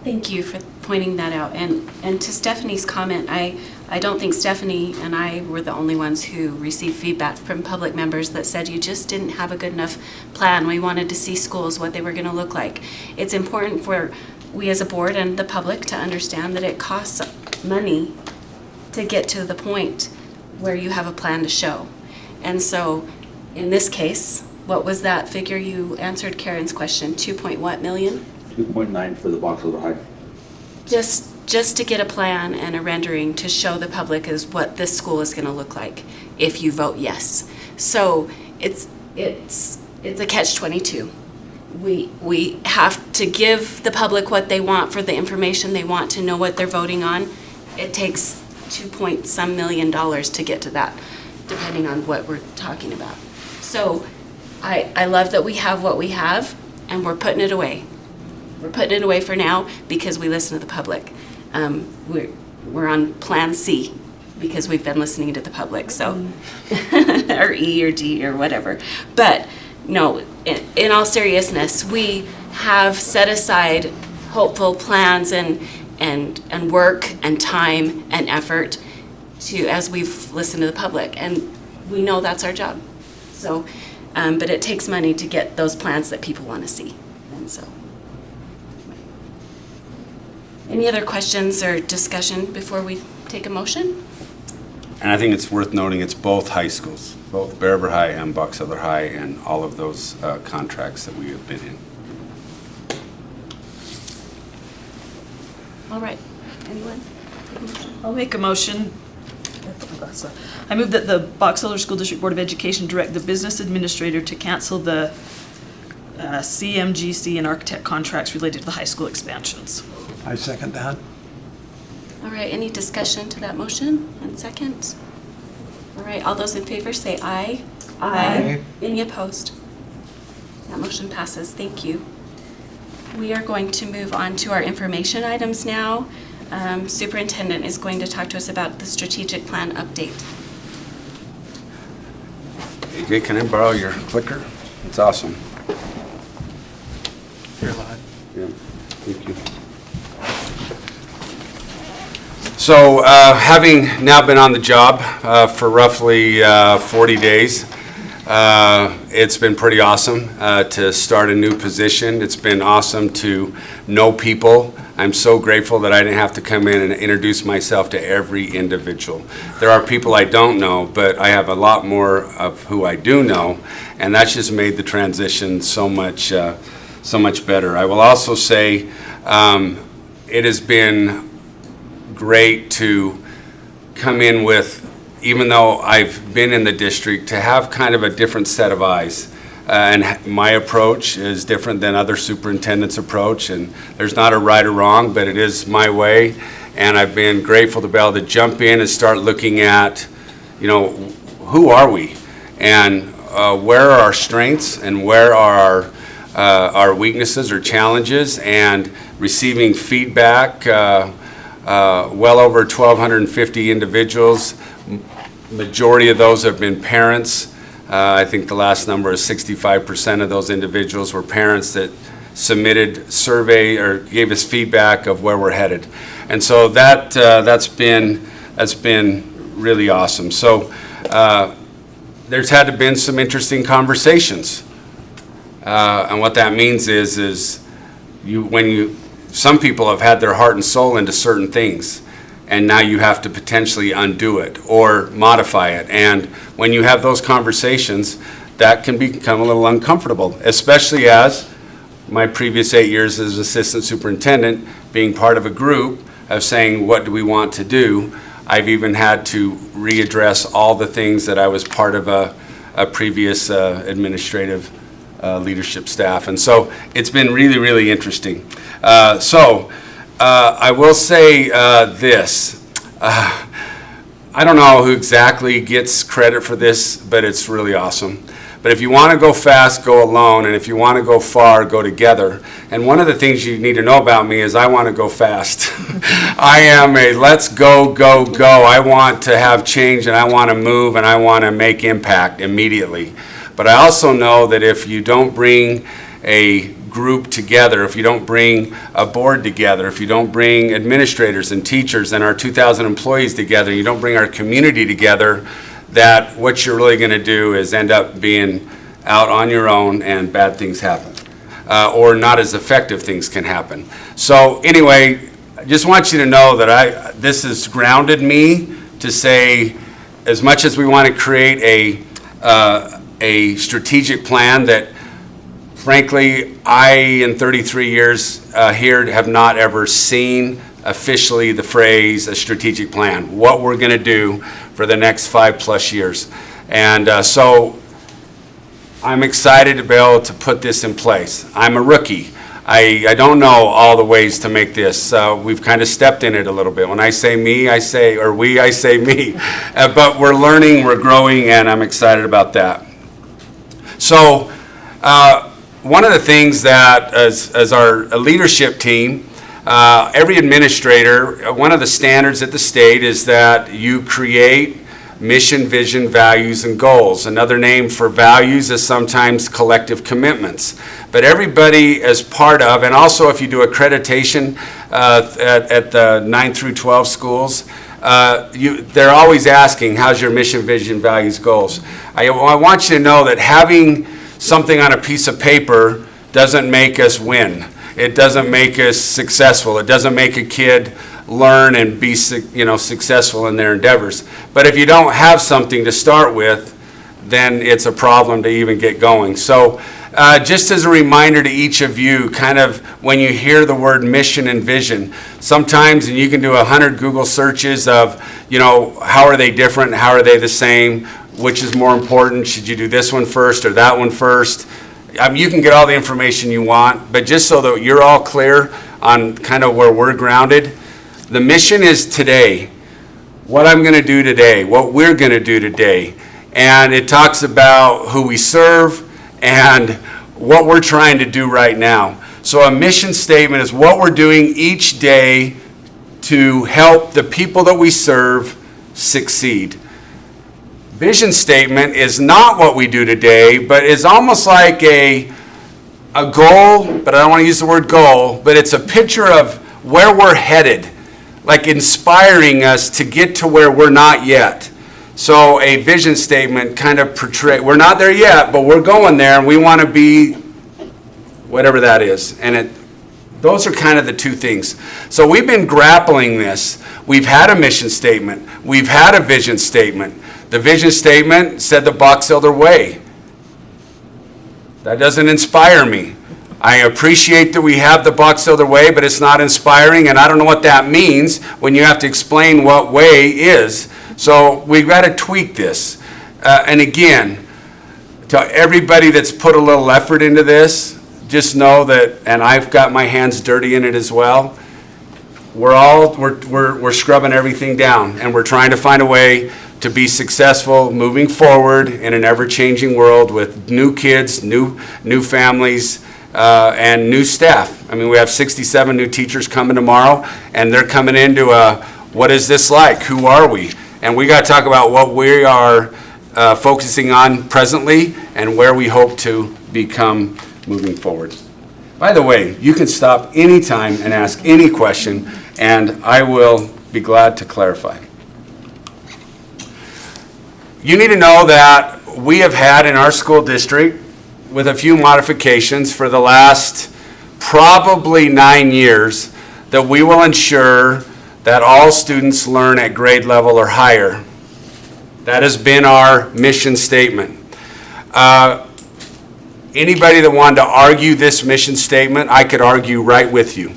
Thank you for pointing that out. And to Stephanie's comment, I don't think Stephanie and I were the only ones who received feedback from public members that said you just didn't have a good enough plan. We wanted to see schools, what they were going to look like. It's important for we as a board and the public to understand that it costs money to get to the point where you have a plan to show. And so in this case, what was that figure you answered Karen's question? 2.what million? 2.9 for the Box Elder High. Just to get a plan and a rendering to show the public is what this school is going to look like if you vote yes. So it's a catch-22. we have to give the public what they want for the information they want to know what they're voting on. It takes $2 million to get to that, depending on what we're talking about. So I love that we have what we have, and we're putting it away. We're putting it away for now because we listen to the public. We're on Plan C because we've been listening to the public, so, or E or D or whatever. But no, in all seriousness, we have set aside hopeful plans and work and time and effort to, as we've listened to the public, and we know that's our job. So, but it takes money to get those plans that people want to see, and so. Any other questions or discussion before we take a motion? And I think it's worth noting it's both high schools, both Bear River High and Box Elder High, and all of those contracts that we have been in. All right. Anyone? Take a motion? I'll make a motion. I move that the Box Elder School District Board of Education direct the business administrator to cancel the CMGC and architect contracts related to the high school expansions. I second that. All right, any discussion to that motion? And second? All right, all those in favor say aye. Aye. Any opposed? That motion passes. Thank you. We are going to move on to our information items now. Superintendent is going to talk to us about the strategic plan update. AJ, can I borrow your clicker? It's awesome. You're live. Yeah, thank you. So, having now been on the job for roughly 40 days, it's been pretty awesome to start a new position. It's been awesome to know people. I'm so grateful that I didn't have to come in and introduce myself to every individual. There are people I don't know, but I have a lot more of who I do know, and that's just made the transition so much better. I will also say it has been great to come in with, even though I've been in the district, to have kind of a different set of eyes. And my approach is different than other superintendents' approach, and there's not a right or wrong, but it is my way. And I've been grateful to be able to jump in and start looking at, who are we? And where are our strengths and where are our weaknesses or challenges, and receiving feedback. Well over 1,250 individuals. Majority of those have been parents. I think the last number is 65% of those individuals were parents that submitted survey or gave us feedback of where we're headed. And so that's been really awesome. So there's had to been some interesting conversations. And what that means is some people have had their heart and soul into certain things, and now you have to potentially undo it or modify it. And when you have those conversations, that can become a little uncomfortable, especially as my previous 8 years as assistant superintendent, being part of a group of saying, what do we want to do? I've even had to readdress all the things that I was part of a previous administrative leadership staff. And so it's been really, really interesting. I will say this. I don't know who exactly gets credit for this, but it's really awesome. But if you want to go fast, go alone. And if you want to go far, go together. And one of the things you need to know about me is I want to go fast. I am a let's go, go, go. I want to have change, and I want to move, and I want to make impact immediately. But I also know that if you don't bring a group together, if you don't bring a board together, if you don't bring administrators and teachers and our 2,000 employees together, you don't bring our community together, that what you're really going to do is end up being out on your own and bad things happen. Or not as effective things can happen. So anyway, I just want you to know that this has grounded me to say, as much as we want to create a strategic plan that, frankly, I, in 33 years here, have not ever seen officially the phrase a strategic plan, what we're going to do for the next 5+ years. And so I'm excited to be able to put this in place. I'm a rookie. I don't know all the ways to make this. We've kind of stepped in it a little bit. When I say me, I say, or we, I say me. But we're learning, we're growing, and I'm excited about that. So one of the things that as our leadership team, every administrator, one of the standards at the state is that you create mission, vision, values, and goals. Another name for values is sometimes collective commitments. But everybody is part of, and also if you do accreditation at the 9 through 12 schools, they're always asking, how's your mission, vision, values, goals? I want you to know that having something on a piece of paper doesn't make us win. It doesn't make us successful. It doesn't make a kid learn and be successful in their endeavors. But if you don't have something to start with, then it's a problem to even get going. So just as a reminder to each of you, kind of when you hear the word mission and vision, sometimes, and you can do 100 Google searches of, how are they different, how are they the same, which is more important, should you do this one first or that one first? You can get all the information you want, but just so that you're all clear on kind of where we're grounded, the mission is today, what I'm going to do today, what we're going to do today. And it talks about who we serve and what we're trying to do right now. So a mission statement is what we're doing each day to help the people that we serve succeed. Vision statement is not what we do today, but is almost like a goal, but I don't want to use the word goal, but it's a picture of where we're headed, like inspiring us to get to where we're not yet. So a vision statement kind of portrays, we're not there yet, but we're going there, and we want to be whatever that is. And those are kind of the two things. So we've been grappling this. We've had a mission statement. We've had a vision statement. The vision statement said the Box Elder way. That doesn't inspire me. I appreciate that we have the Box Elder way, but it's not inspiring, and I don't know what that means when you have to explain what way is. So we've got to tweak this. And again, to everybody that's put a little effort into this, just know that, and I've got my hands dirty in it as well, we're scrubbing everything down, and we're trying to find a way to be successful moving forward in an ever-changing world with new kids, new families, and new staff. I mean, we have 67 new teachers coming tomorrow, and they're coming into what is this like? Who are we? And we got to talk about what we are focusing on presently and where we hope to become moving forward. By the way, you can stop anytime and ask any question, and I will be glad to clarify. You need to know that we have had in our school district, with a few modifications for the last probably 9 years, that we will ensure that all students learn at grade level or higher. That has been our mission statement. Anybody that wanted to argue this mission statement, I could argue right with you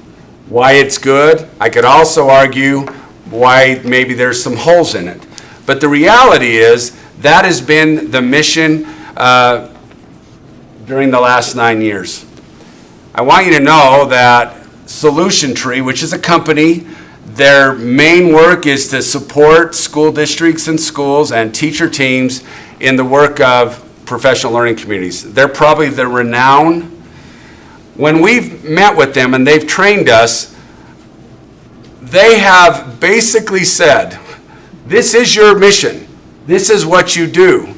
why it's good. I could also argue why maybe there's some holes in it. But the reality is that has been the mission during the last 9 years. I want you to know that Solution Tree, which is a company, their main work is to support school districts and schools and teacher teams in the work of professional learning communities. They're probably the renown. When we've met with them and they've trained us, they have basically said, this is your mission. This is what you do.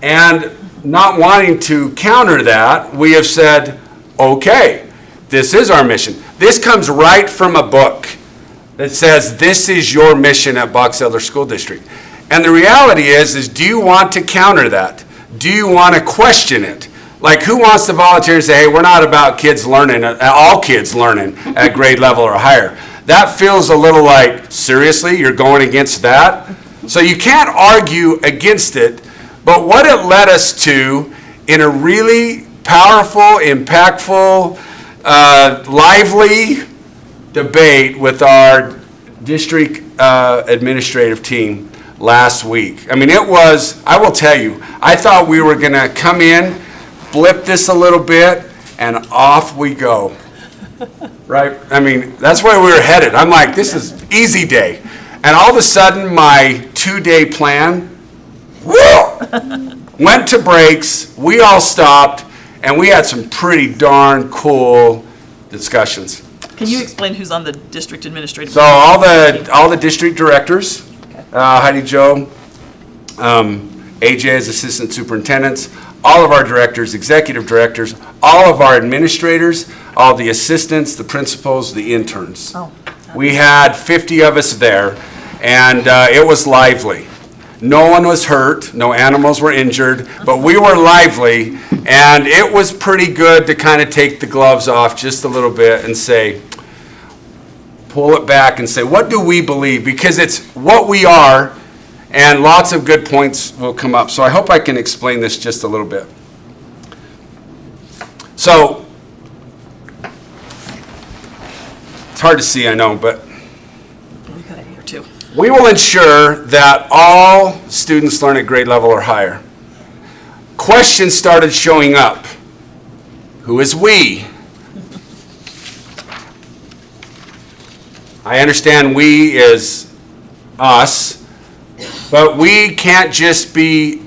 And not wanting to counter that, we have said, okay, this is our mission. This comes right from a book that says this is your mission at Box Elder School District. And the reality is do you want to counter that? Do you want to question it? Like, who wants to volunteer and say, hey, we're not about kids learning, all kids learning at grade level or higher? That feels a little like, seriously, you're going against that? So you can't argue against it, but what it led us to in a really powerful, impactful, lively debate with our district administrative team last week. I mean, it was, I will tell you, I thought we were going to come in, blip this a little bit, and off we go. Right? I mean, that's where we were headed. I'm like, this is easy day. And all of a sudden, my 2-day plan, went to breaks, we all stopped, and we had some pretty darn cool discussions. Can you explain who's on the district administrative? So all the district directors, Heidi Jo, AJ as assistant superintendents, all of our directors, executive directors, all of our administrators, all the assistants, the principals, the interns. We had 50 of us there, and it was lively. No one was hurt, no animals were injured, but we were lively, and it was pretty good to kind of take the gloves off just a little bit and say, pull it back and say, what do we believe? Because it's what we are, and lots of good points will come up. So I hope I can explain this just a little bit. So, it's hard to see, I know, but We got it here too. we will ensure that all students learn at grade level or higher. Questions started showing up. Who is we? I understand we is us, but we can't just be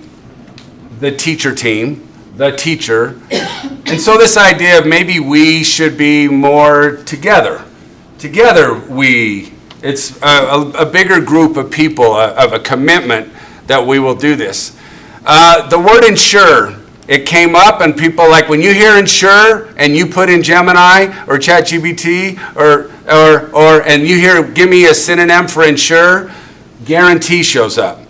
the teacher team, the teacher. And so this idea of maybe we should be more together. Together we. It's a bigger group of people, of a commitment that we will do this. The word ensure, it came up and people like, when you hear ensure and you put in Gemini or ChatGPT and you hear, give me a synonym for ensure, guarantee shows up.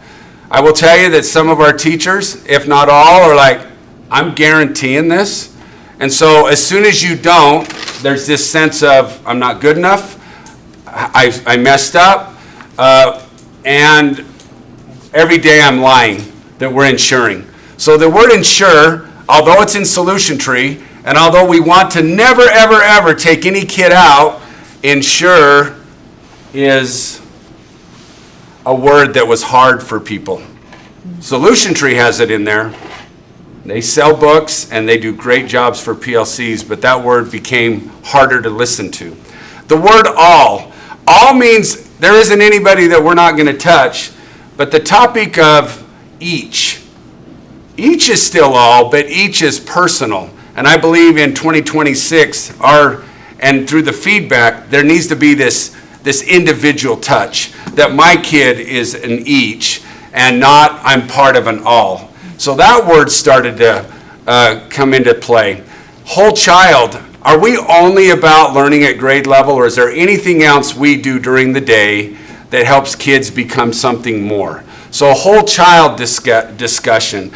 I will tell you that some of our teachers, if not all, are like, I'm guaranteeing this. And so as soon as you don't, there's this sense of, I'm not good enough, I messed up, and every day I'm lying that we're ensuring. So the word ensure, although it's in solution tree, and although we want to never, ever, ever take any kid out, ensure is a word that was hard for people. Solution tree has it in there. They sell books and they do great jobs for PLCs, but that word became harder to listen to. The word all means there isn't anybody that we're not going to touch, but the topic of each is still all, but each is personal. And I believe in 2026, and through the feedback, there needs to be this individual touch, that my kid is an each and not I'm part of an all. So that word started to come into play. Whole child, are we only about learning at grade level, or is there anything else we do during the day that helps kids become something more? So a whole child discussion,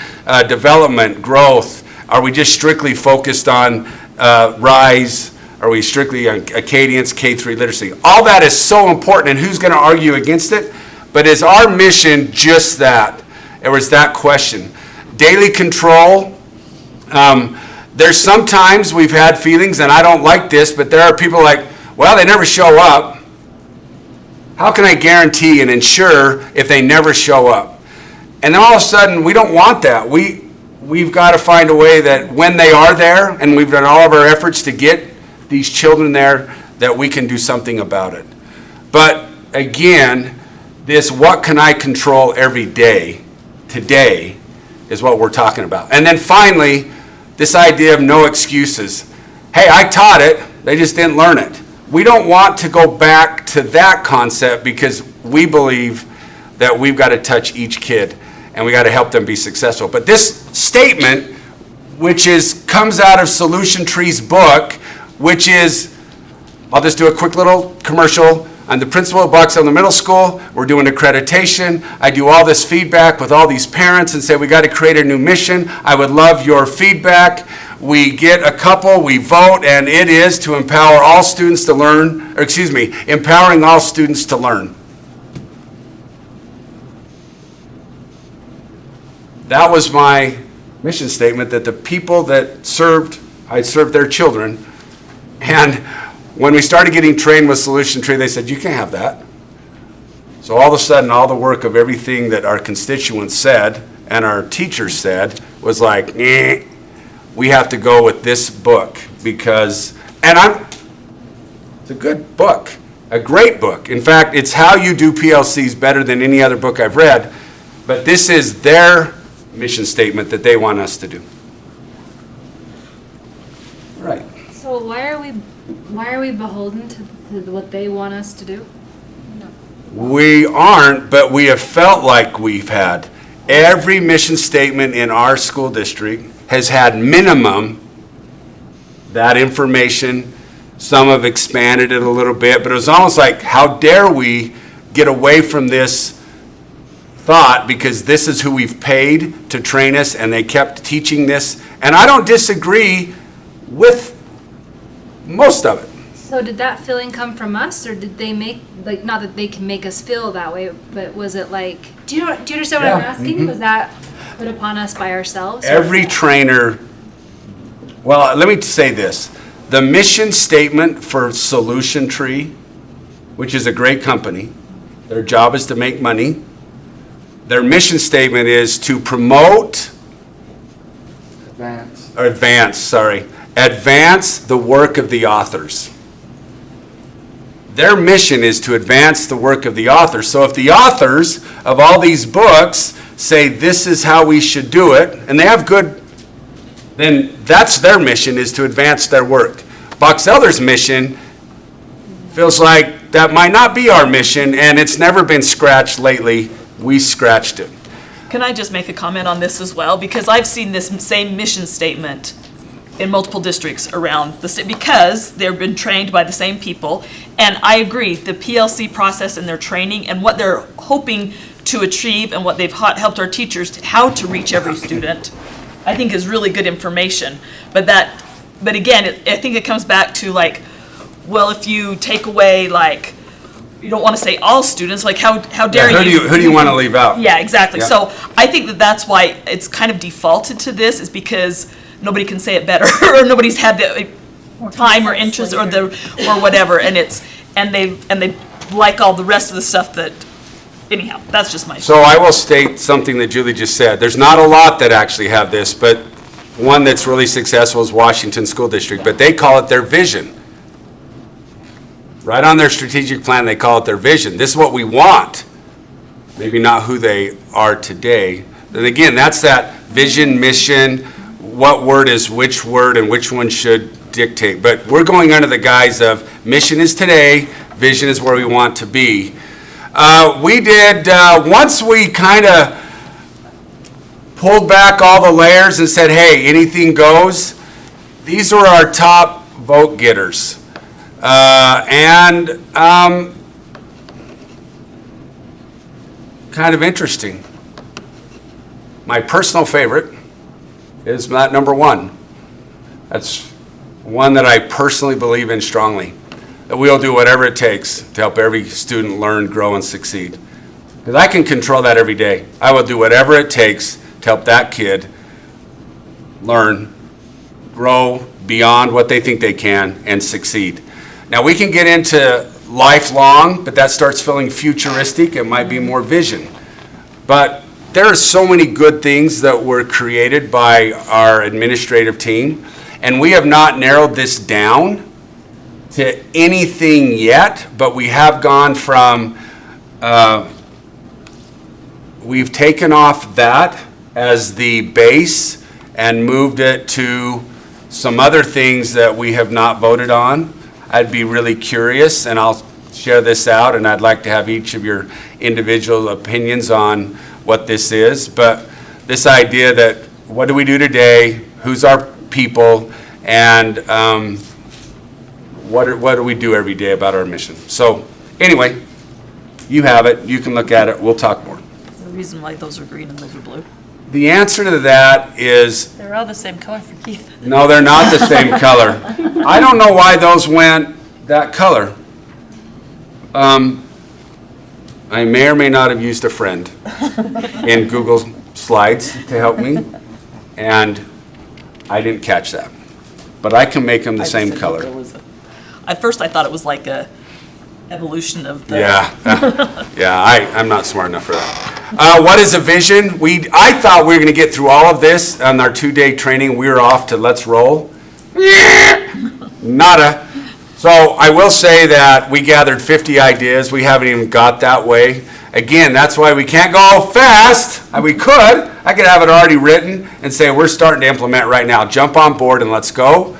development, growth. Are we just strictly focused on RISE? Are we strictly on Acadians, K-3 literacy? All that is so important, and who's going to argue against it? But is our mission just that? Or is that question? Daily control. There's sometimes we've had feelings, and I don't like this, but there are people like, well, they never show up. How can I guarantee and ensure if they never show up? And then all of a sudden, we don't want that. We've got to find a way that when they are there, and we've done all of our efforts to get these children there, that we can do something about it. But again, this what can I control every day, today, is what we're talking about. And then finally, this idea of no excuses. Hey, I taught it, they just didn't learn it. We don't want to go back to that concept because we believe that we've got to touch each kid and we got to help them be successful. But this statement, which comes out of Solution Tree's book, which is, I'll just do a quick little commercial. I'm the principal of Box Elder Middle School. We're doing accreditation. I do all this feedback with all these parents and say we got to create a new mission. I would love your feedback. We get a couple, we vote, and it is to empower all students to learn, empowering all students to learn. That was my mission statement, that the people that I served their children. And when we started getting trained with Solution Tree, they said, you can't have that. So all of a sudden, all the work of everything that our constituents said and our teachers said was like, we have to go with this book because, it's a good book, a great book. In fact, it's how you do PLCs better than any other book I've read, but this is their mission statement that they want us to do. Right. So why are we beholden to what they want us to do? We aren't, but we have felt like we've had. Every mission statement in our school district has had minimum that information. Some have expanded it a little bit, but it was almost like, how dare we get away from this thought because this is who we've paid to train us and they kept teaching this. And I don't disagree with most of it. So did that feeling come from us, or did they make, like, not that they can make us feel that way, but was it like, do you understand what I'm asking? Was that put upon us by ourselves? Every trainer, well, let me say this. The mission statement for Solution Tree, which is a great company, their job is to make money. Their mission statement is to promote, advance the work of the authors. Their mission is to advance the work of the authors. So if the authors of all these books say this is how we should do it, and they have good, then that's their mission, is to advance their work. Box Elder's mission feels like that might not be our mission, and it's never been scratched lately. We scratched it. Can I just make a comment on this as well? Because I've seen this same mission statement in multiple districts around the state because they've been trained by the same people. And I agree, the PLC process and their training and what they're hoping to achieve and what they've helped our teachers how to reach every student, I think is really good information. But again, I think it comes back to like, well, if you take away like, you don't want to say all students, like how dare you? Who do you want to leave out? Yeah, exactly. Yeah. So I think that's why it's kind of defaulted to this, is because nobody can say it better or nobody's had the time or interest or whatever, and they like all the rest of the stuff that, anyhow, that's just my. So I will state something that Julie just said. There's not a lot that actually have this, but one that's really successful is Washington School District, but they call it their vision. Right on their strategic plan, they call it their vision. This is what we want. Maybe not who they are today. And again, that's that vision, mission, what word is which word and which one should dictate. But we're going under the guise of mission is today, vision is where we want to be. We did, once we kind of pulled back all the layers and said, hey, anything goes, these are our top vote getters. Kind of interesting. My personal favorite is that number one. That's one that I personally believe in strongly. That we'll do whatever it takes to help every student learn, grow, and succeed. Because I can control that every day. I will do whatever it takes to help that kid learn, grow beyond what they think they can, and succeed. Now, we can get into lifelong, but that starts feeling futuristic. It might be more vision. But there are so many good things that were created by our administrative team, and we have not narrowed this down to anything yet, but we have gone from, we've taken off that as the base and moved it to some other things that we have not voted on. I'd be really curious, and I'll share this out, and I'd like to have each of your individual opinions on what this is. But this idea that what do we do today, who's our people, and what do we do every day about our mission. So anyway, you have it. You can look at it. We'll talk more. There's a reason why those are green and those are blue. The answer to that is... They're all the same color for Keith. No, they're not the same color. I don't know why those went that color. I may or may not have used a friend in Google Slides to help me, and I didn't catch that. But I can make them the same color. At first I thought it was like evolution of the. Yeah, I'm not smart enough for that. What is a vision? I thought we were going to get through all of this on our 2-day training. We were off to let's roll. Nada. So I will say that we gathered 50 ideas. We haven't even got that way. Again, that's why we can't go fast. We could. I could have it already written and say we're starting to implement right now. Jump on board and let's go.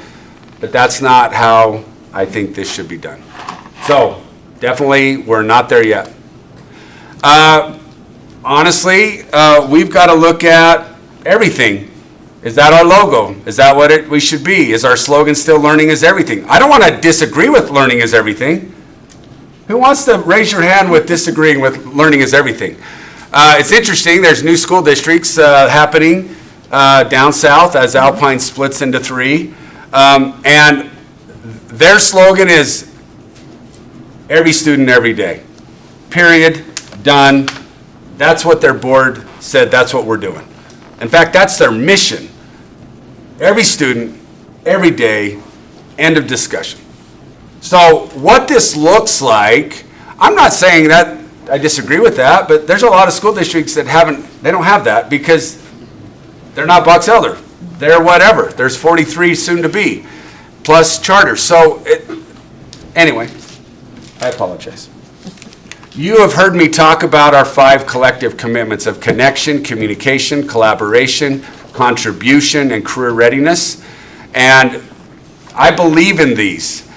But that's not how I think this should be done. So definitely, we're not there yet. Honestly, we've got to look at everything. Is that our logo? Is that what we should be? Is our slogan still learning is everything? I don't want to disagree with learning is everything. Who wants to raise your hand with disagreeing with learning is everything? It's interesting, there's new school districts happening down south as Alpine splits into 3. And their slogan is every student, every day. Period. Done. That's what their board said, that's what we're doing. In fact, that's their mission. Every student, every day, end of discussion. So what this looks like, I'm not saying that I disagree with that, but there's a lot of school districts that they don't have that because they're not Box Elder. They're whatever. There's 43 soon to be, plus charters. So anyway, I apologize. You have heard me talk about our 5 collective commitments of connection, communication, collaboration, contribution, and career readiness. And I believe in these.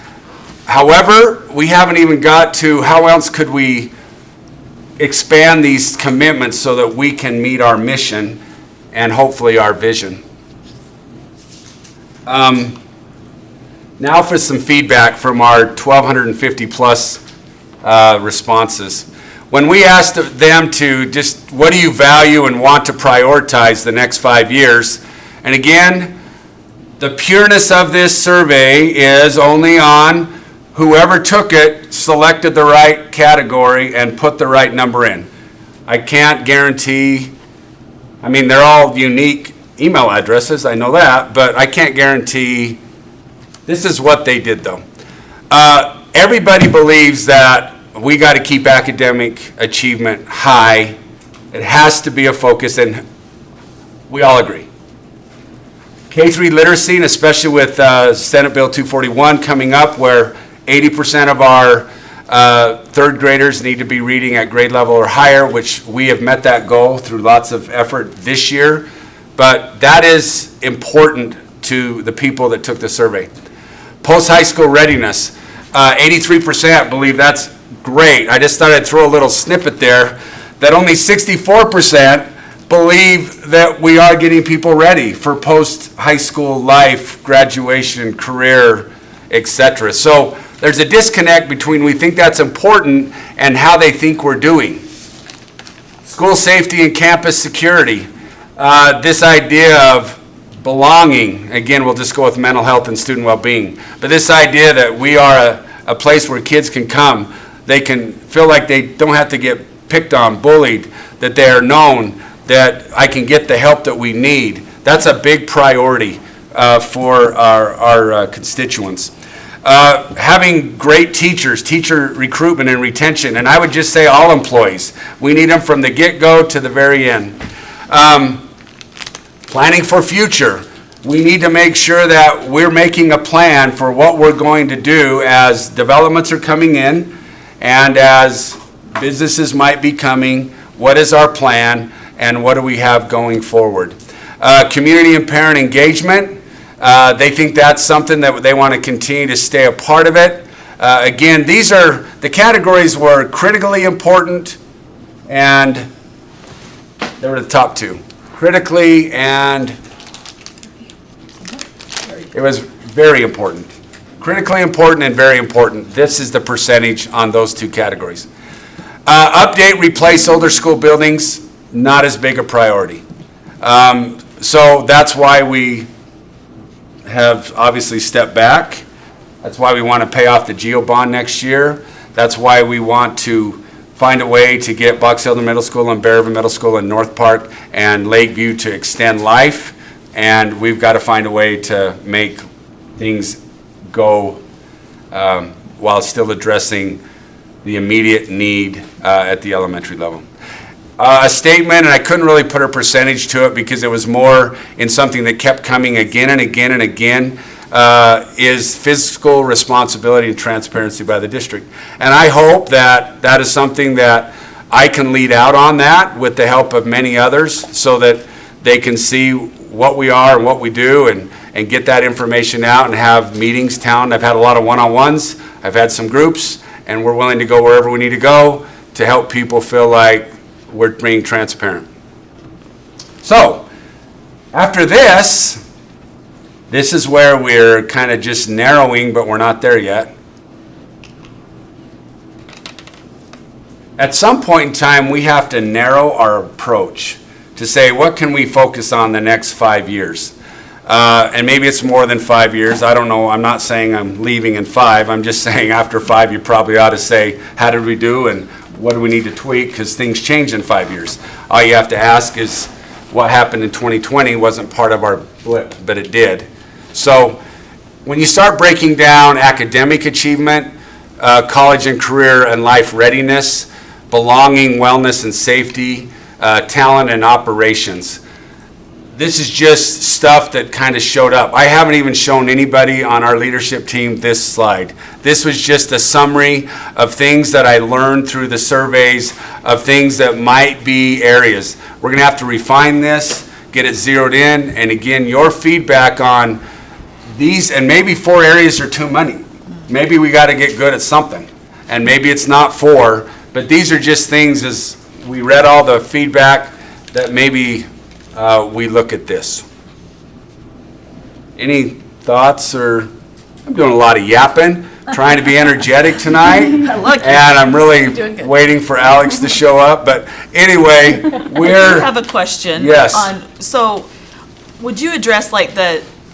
However, we haven't even got to how else could we expand these commitments so that we can meet our mission and hopefully our vision. Now for some feedback from our 1,250 plus responses. When we asked them to just, what do you value and want to prioritize the next 5 years? And again, the pureness of this survey is only on whoever took it, selected the right category and put the right number in. I can't guarantee, I mean, they're all unique email addresses, I know that, but I can't guarantee, this is what they did though. Everybody believes that we got to keep academic achievement high. It has to be a focus, and we all agree. K-3 literacy, and especially with Senate Bill 241 coming up, where 80% of our third graders need to be reading at grade level or higher, which we have met that goal through lots of effort this year. But that is important to the people that took the survey. Post-high school readiness, 83% believe that's great. I just thought I'd throw a little snippet there that only 64% believe that we are getting people ready for post-high school life, graduation, career, etc. So there's a disconnect between we think that's important and how they think we're doing. School safety and campus security. This idea of belonging, again, we'll just go with mental health and student well-being, but this idea that we are a place where kids can come, they can feel like they don't have to get picked on, bullied, that they are known, that I can get the help that we need. That's a big priority for our constituents. Having great teachers, teacher recruitment and retention, and I would just say all employees. We need them from the get-go to the very end. Planning for future. We need to make sure that we're making a plan for what we're going to do as developments are coming in and as businesses might be coming. What is our plan and what do we have going forward? Community and parent engagement. They think that's something that they want to continue to stay a part of it. Again, these are, the categories were critically important and they were the top 2. Critically and it was very important. Critically important and very important. This is the percentage on those 2 categories. Update, replace older school buildings, not as big a priority. So that's why we have obviously stepped back. That's why we want to pay off the GEO bond next year. That's why we want to find a way to get Box Elder Middle School and Bearville Middle School and North Park and Lakeview to extend life. And we've got to find a way to make things go while still addressing the immediate need at the elementary level. A statement, and I couldn't really put a percentage to it because it was more in something that kept coming again and again and again, is fiscal responsibility and transparency by the district. And I hope that that is something that I can lead out on that with the help of many others so that they can see what we are and what we do and get that information out and have meetings town. I've had a lot of one-on-ones. I've had some groups, and we're willing to go wherever we need to go to help people feel like we're being transparent. So, after this is where we're kind of just narrowing, but we're not there yet. At some point in time, we have to narrow our approach to say, what can we focus on the next 5 years? And maybe it's more than 5 years. I don't know. I'm not saying I'm leaving in 5. I'm just saying after 5, you probably ought to say, how did we do and what do we need to tweak? Because things change in 5 years. All you have to ask is what happened in 2020 wasn't part of our blip, but it did. So when you start breaking down academic achievement, college and career and life readiness, belonging, wellness and safety, talent and operations, this is just stuff that kind of showed up. I haven't even shown anybody on our leadership team this slide. This was just a summary of things that I learned through the surveys of things that might be areas. We're going to have to refine this, get it zeroed in, and again, your feedback on these, and maybe 4 areas are too many. Maybe we got to get good at something, and maybe it's not 4, but these are just things as we read all the feedback that maybe we look at this. Any thoughts? Or I'm doing a lot of yapping, trying to be energetic tonight, and I'm really waiting for Alex to show up. But anyway, I have a question. Yes. So, would you address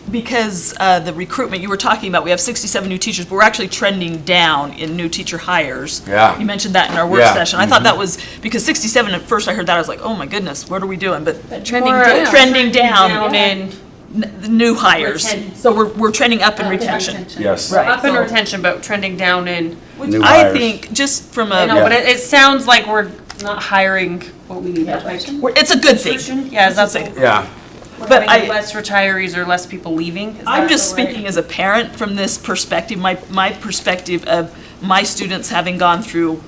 because the recruitment you were talking about, we have 67 new teachers, but we're actually trending down in new teacher hires. Yeah. You mentioned that in our work session. I thought that was, because 67, at first I heard that, I was like, oh my goodness, what are we doing? But trending down in new hires. So we're trending up in retention. Yes. Right. Up in retention, but trending down in. New I hires. think just from a, No, but it sounds like we're not hiring what we need. it's a good thing. Yeah, that's it. Yeah. But Less retirees or less people leaving? Is I'm that just the right- speaking as a parent from this perspective, my perspective of my students having gone through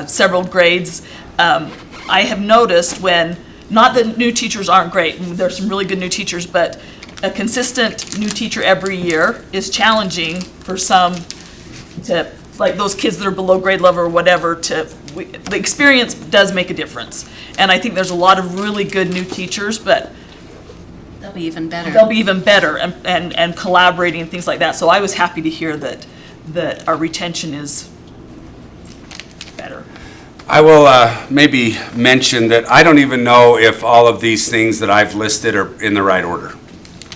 several grades. I have noticed when, not that new teachers aren't great, and there's some really good new teachers, but a consistent new teacher every year is challenging for some to, like those kids that are below grade level or whatever, the experience does make a difference. And I think there's a lot of really good new teachers, but They'll be even better. they'll be even better and collaborating and things like that. So I was happy to hear that our retention is better. I will maybe mention that I don't even know if all of these things that I've listed are in the right order.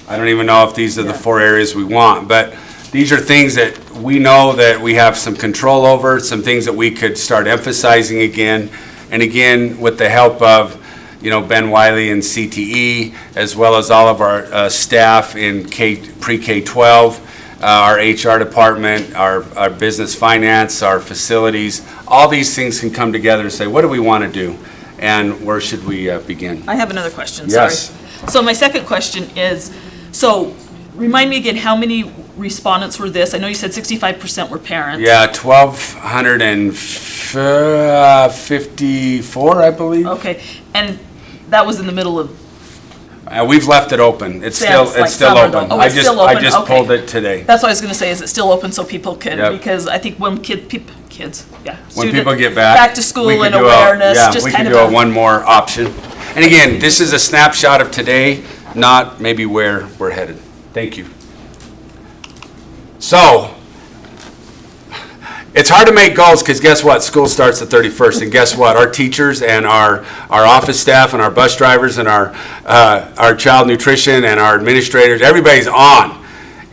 I don't even know if these are the 4 areas we want, but these are things that we know that we have some control over, some things that we could start emphasizing again. And again, with the help of, Ben Wiley and CTE, as well as all of our staff in pre-K-12, our HR department, our business finance, our facilities, all these things can come together and say, what do we want to do? And where should we begin? I have another question, sorry. Yes. So my second question is, remind me again, how many respondents were this? I know you said 65% were parents. Yeah, 1,254, I believe. Okay, and that was in the middle of, We've left it open. It's still like still summer, open. though. Oh, it's still I open? just Okay. pulled it today. that's what I was gonna say, is it still open so people can, Yep. because I think when kids, When people get back. back to school we could and do awareness, Yeah, just we kind could of do one more option. And again, this is a snapshot of today, not maybe where we're headed. Thank you. So, it's hard to make goals because guess what? School starts the 31st, and guess what? Our teachers and our office staff and our bus drivers and our child nutrition and our administrators, everybody's on.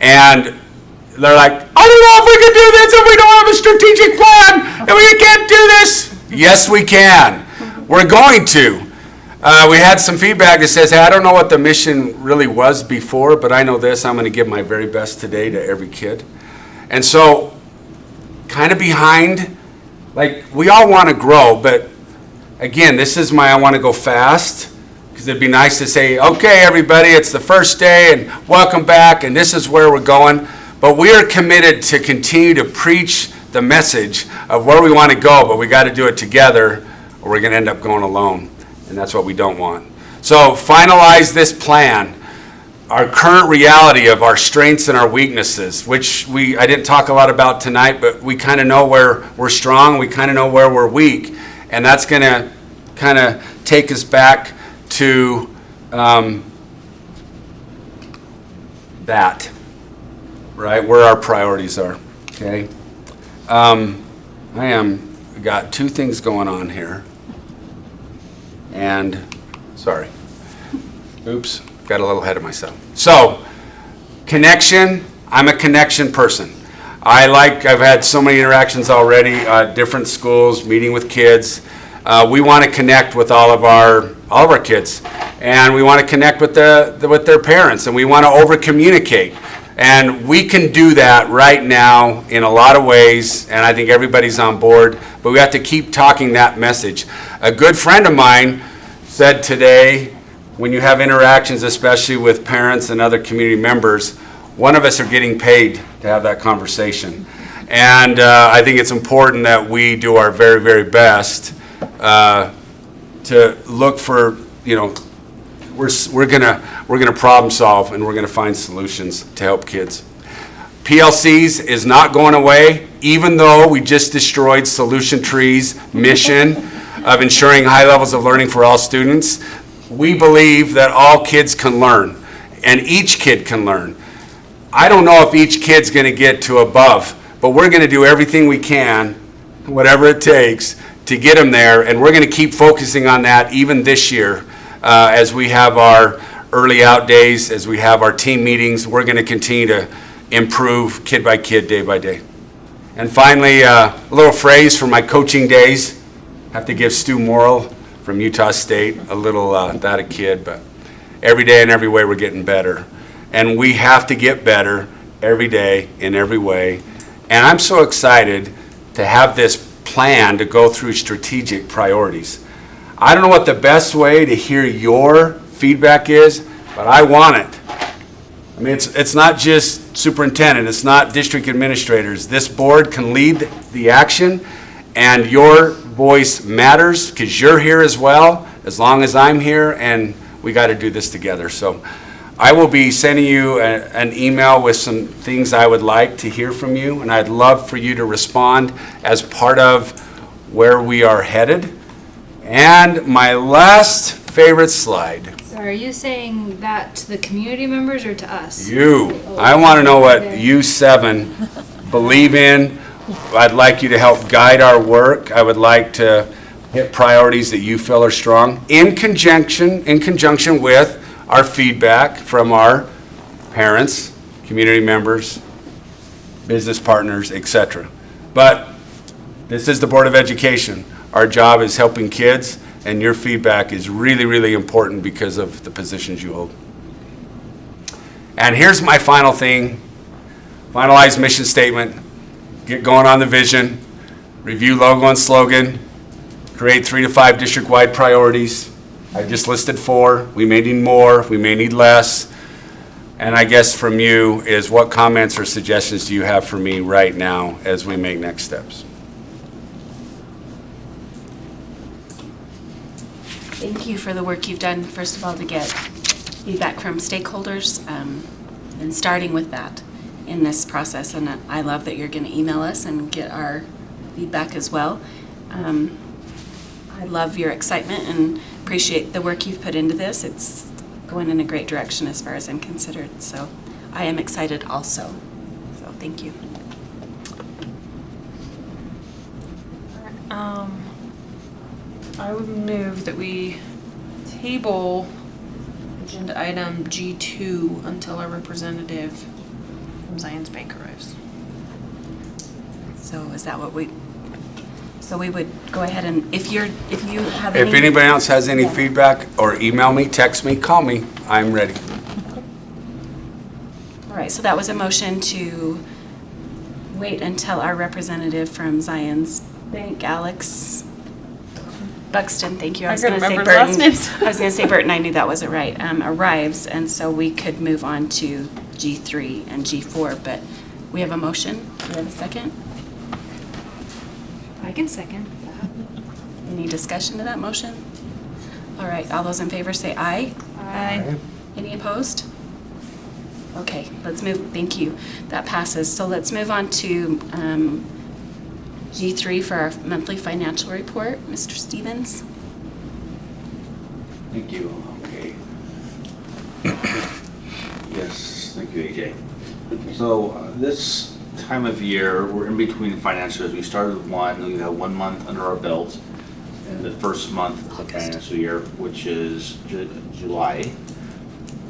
And they're like, I don't know if we can do this if we don't have a strategic plan, and we can't do this. Yes, we can. We're going to. We had some feedback that says, hey, I don't know what the mission really was before, but I know this. I'm going to give my very best today to every kid. And so, kind of behind, like, we all want to grow, but again, this is I want to go fast, because it'd be nice to say, okay, everybody, it's the first day, and welcome back, and this is where we're going. But we are committed to continue to preach the message of where we want to go, but we got to do it together, or we're going to end up going alone, and that's what we don't want. So finalize this plan, our current reality of our strengths and our weaknesses, which I didn't talk a lot about tonight, but we kind of know where we're strong, we kind of know where we're weak, and that's going to kind of take us back to that, right, where our priorities are, okay? Got two things going on here, and, sorry, oops, got a little ahead of myself. So, connection, I'm a connection person. I've had so many interactions already, different schools, meeting with kids. We want to connect with all of our kids, and we want to connect with with their parents, and we want to over-communicate. And we can do that right now in a lot of ways, and I think everybody's on board, but we have to keep talking that message. A good friend of mine said today, when you have interactions, especially with parents and other community members, one of us are getting paid to have that conversation. And I think it's important that we do our very, very best to look for, we're gonna problem solve, and we're gonna find solutions to help kids. PLCs is not going away, even though we just destroyed Solution Tree's mission of ensuring high levels of learning for all students. We believe that all kids can learn, and each kid can learn. I don't know if each kid's gonna get to above, but we're gonna do everything we can, whatever it takes, to get them there, and we're gonna keep focusing on that even this year. As we have our early out days, as we have our team meetings, we're going to continue to improve kid by kid, day by day. And finally, a little phrase from my coaching days. I have to give Stu Morrill from Utah State a little, that a kid, but every day and every way we're getting better. And we have to get better every day in every way. And I'm so excited to have this plan to go through strategic priorities. I don't know what the best way to hear your feedback is, but I want it. I mean, it's not just superintendent, it's not district administrators. This board can lead the action, and your voice matters because you're here as well, as long as I'm here, and we got to do this together. So I will be sending you an email with some things I would like to hear from you, and I'd love for you to respond as part of where we are headed. And my last favorite slide. So are you saying that to the community members or to us? You. I want to know what you 7 believe in. I'd like you to help guide our work. I would like to hit priorities that you feel are strong in conjunction with our feedback from our parents, community members, business partners, etc. But this is the Board of Education. Our job is helping kids, and your feedback is really, really important because of the positions you hold. And here's my final thing. Finalize mission statement, get going on the vision, review logo and slogan, create 3 to 5 district-wide priorities. I just listed 4. We may need more, we may need less. And I guess from you is what comments or suggestions do you have for me right now as we make next steps? Thank you for the work you've done, first of all, to get feedback from stakeholders, and starting with that in this process. And I love that you're going to email us and get our feedback as well. I love your excitement and appreciate the work you've put into this. It's going in a great direction as far as I'm considered. So I am excited also. So thank you. I would move that we table agenda item G2 until our representative from Zions Bank arrives. So is that what so we would go ahead and, if you have any. If anybody else has any Yeah. feedback, or email me, text me, call me, I'm ready. All right, so that was a motion to wait until our representative from Zion's Bank, Alex Buxton, thank you. I was couldn't gonna say remember his last Burton. names. I was going to say Burton, I knew that wasn't right, arrives, and so we could move on to G3 and G4, but we have a motion. Do we have a second? I can second. Any discussion to that motion? All right, all those in favor say aye. Aye. Any opposed? Okay, let's move, thank you. That passes. So let's move on to G3 for our monthly financial report. Mr. Stevens? Thank you. Okay. Yes, thank you, AJ. So this time of year, we're in between financials. We started we have 1 month under our belt in the first month of the financial year, which is July.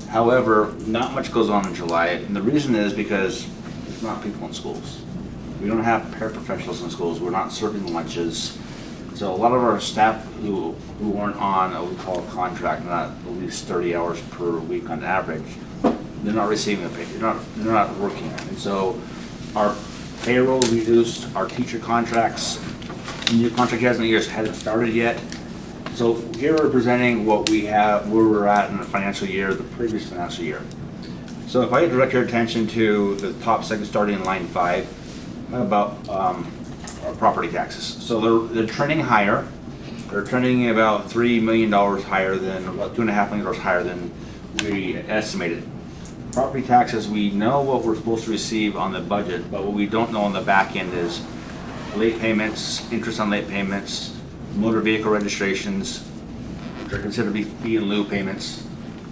However, not much goes on in July, and the reason is because there's not people in schools. We don't have paraprofessionals in schools. We're not serving lunches. So a lot of our staff who aren't on what we call a contract, not at least 30 hours per week on average, they're not receiving the pay. They're not working. And so our payroll reduced, our teacher contracts, new contract hasn't started yet. So here we're presenting what we have, where we're at in the financial year, the previous financial year. So if I direct your attention to the top section starting in line 5, about our property taxes. So they're trending higher. They're trending about $3 million higher than, about $2.5 million higher than we estimated. Property taxes, we know what we're supposed to receive on the budget, but what we don't know on the back end is late payments, interest on late payments, motor vehicle registrations, which are considered to be fee in lieu payments.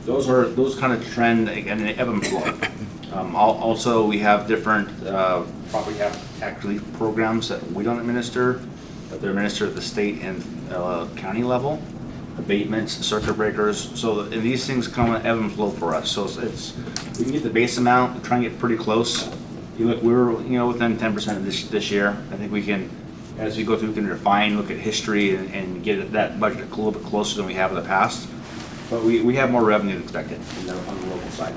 Those kind of trend and they ebb and flow. Also, we have different property tax relief programs that we don't administer, but they're administered at the state and county level. Abatements, circuit breakers. So these things come ebb and flow for us. So we can get the base amount, try and get pretty close. You look, we're within 10% of this year. I think we can, as we go through, we can refine, look at history, and get that budget a little bit closer than we have in the past. But we have more revenue than expected on the local side.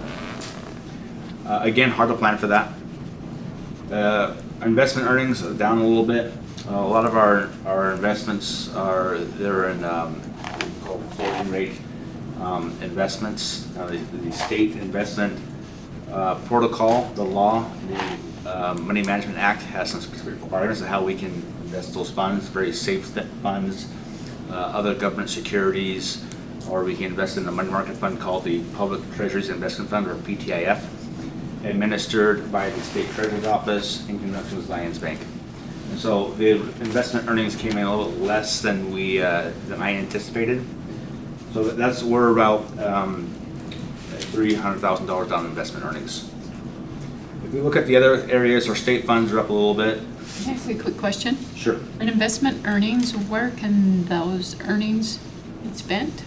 Again, hard to plan for that. Investment earnings are down a little bit. A lot of our investments they're in what we call floating rate investments. The state investment protocol, the law, the Money Management Act has some specific requirements of how we can invest those funds, very safe funds, other government securities, or we can invest in a money market fund called the Public Treasuries Investment Fund, or PTIF, administered by the State Treasurer's Office in conjunction with Zion's Bank. And so the investment earnings came in a little less than I anticipated. So we're about $300,000 down in investment earnings. If we look at the other areas, our state funds are up a little bit. Can I ask you a quick question? Sure. On investment earnings, where can those earnings be spent?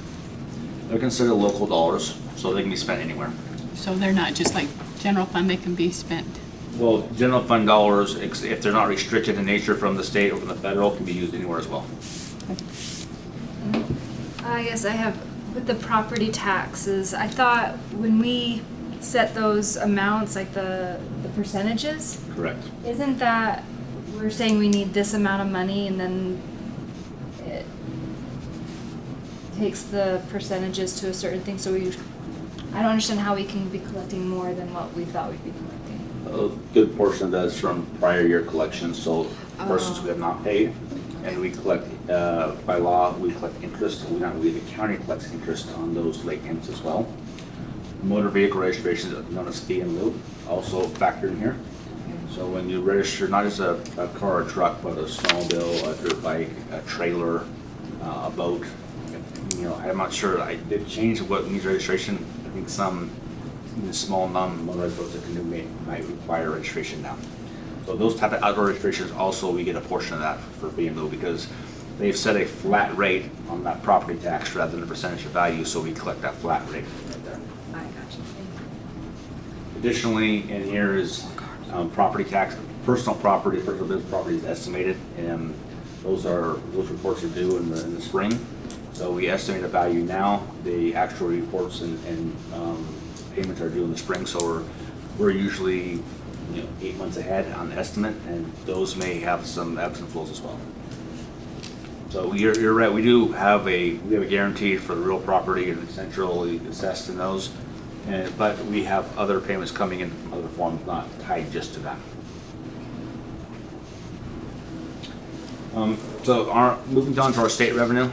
They're considered local dollars, so they can be spent anywhere. So they're not just like general fund, they can be spent? Well, general fund dollars, if they're not restricted in nature from the state or from the federal, can be used anywhere as well. I guess I have, with the property taxes, I thought when we set those amounts, like the percentages, Correct. isn't that, we're saying we need this amount of money and then it takes the percentages to a certain thing, so I don't understand how we can be collecting more than what we thought we'd be collecting. A good portion of that is from prior year collections, so persons who have not paid, and we collect, by law, we collect interest, the county collects interest on those late payments as well. Motor vehicle registrations, known as fee in lieu, also factored in here. So when you register, not just a car or truck, but a snowmobile, a dirt bike, a trailer, a boat, I'm not sure, I did change what needs registration. I think some small non-motorized boats that can do might require registration now. So those type of outdoor registrations also, we get a portion of that for fee in lieu because they've set a flat rate on that property tax rather than a percentage of value, so we collect that flat rate right there. I got you. Additionally, in here is property tax, personal business property is estimated, and those reports are due in the spring. So we estimate a value now. The actual reports and payments are due in the spring, so we're usually 8 months ahead on the estimate, and those may have some ebbs and flows as well. So you're right, we have a guarantee for the real property and centrally assessed in those, but we have other payments coming in from other forms, not tied just to that. So moving on to our state revenue,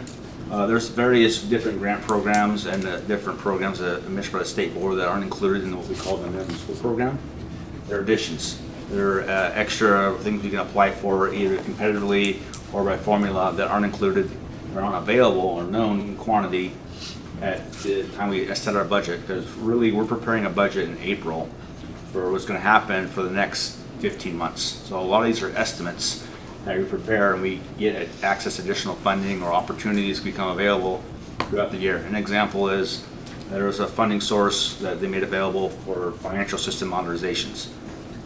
there's various different grant programs and different programs administered by the state board that aren't included in what we call the minimum school program. They're additions. They're extra things we can apply for either competitively or by formula that aren't included or aren't available or known in quantity at the time we set our budget, because really we're preparing a budget in April for what's going to happen for the next 15 months. So a lot of these are estimates that we prepare and we get access to additional funding or opportunities become available throughout the year. An example is there was a funding source that they made available for financial system modernizations.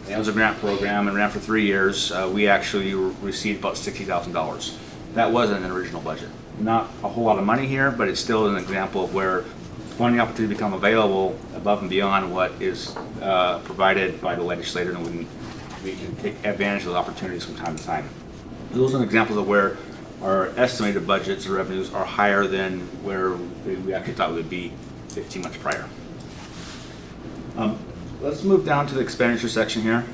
That was a grant program and ran for 3 years. We actually received about $60,000. That wasn't an original budget. Not a whole lot of money here, but it's still an example of where funding opportunities become available above and beyond what is provided by the legislator, and we can take advantage of those opportunities from time to time. Those are examples of where our estimated budgets or revenues are higher than where we actually thought we would be 15 months prior. Let's move down to the expenditure section here.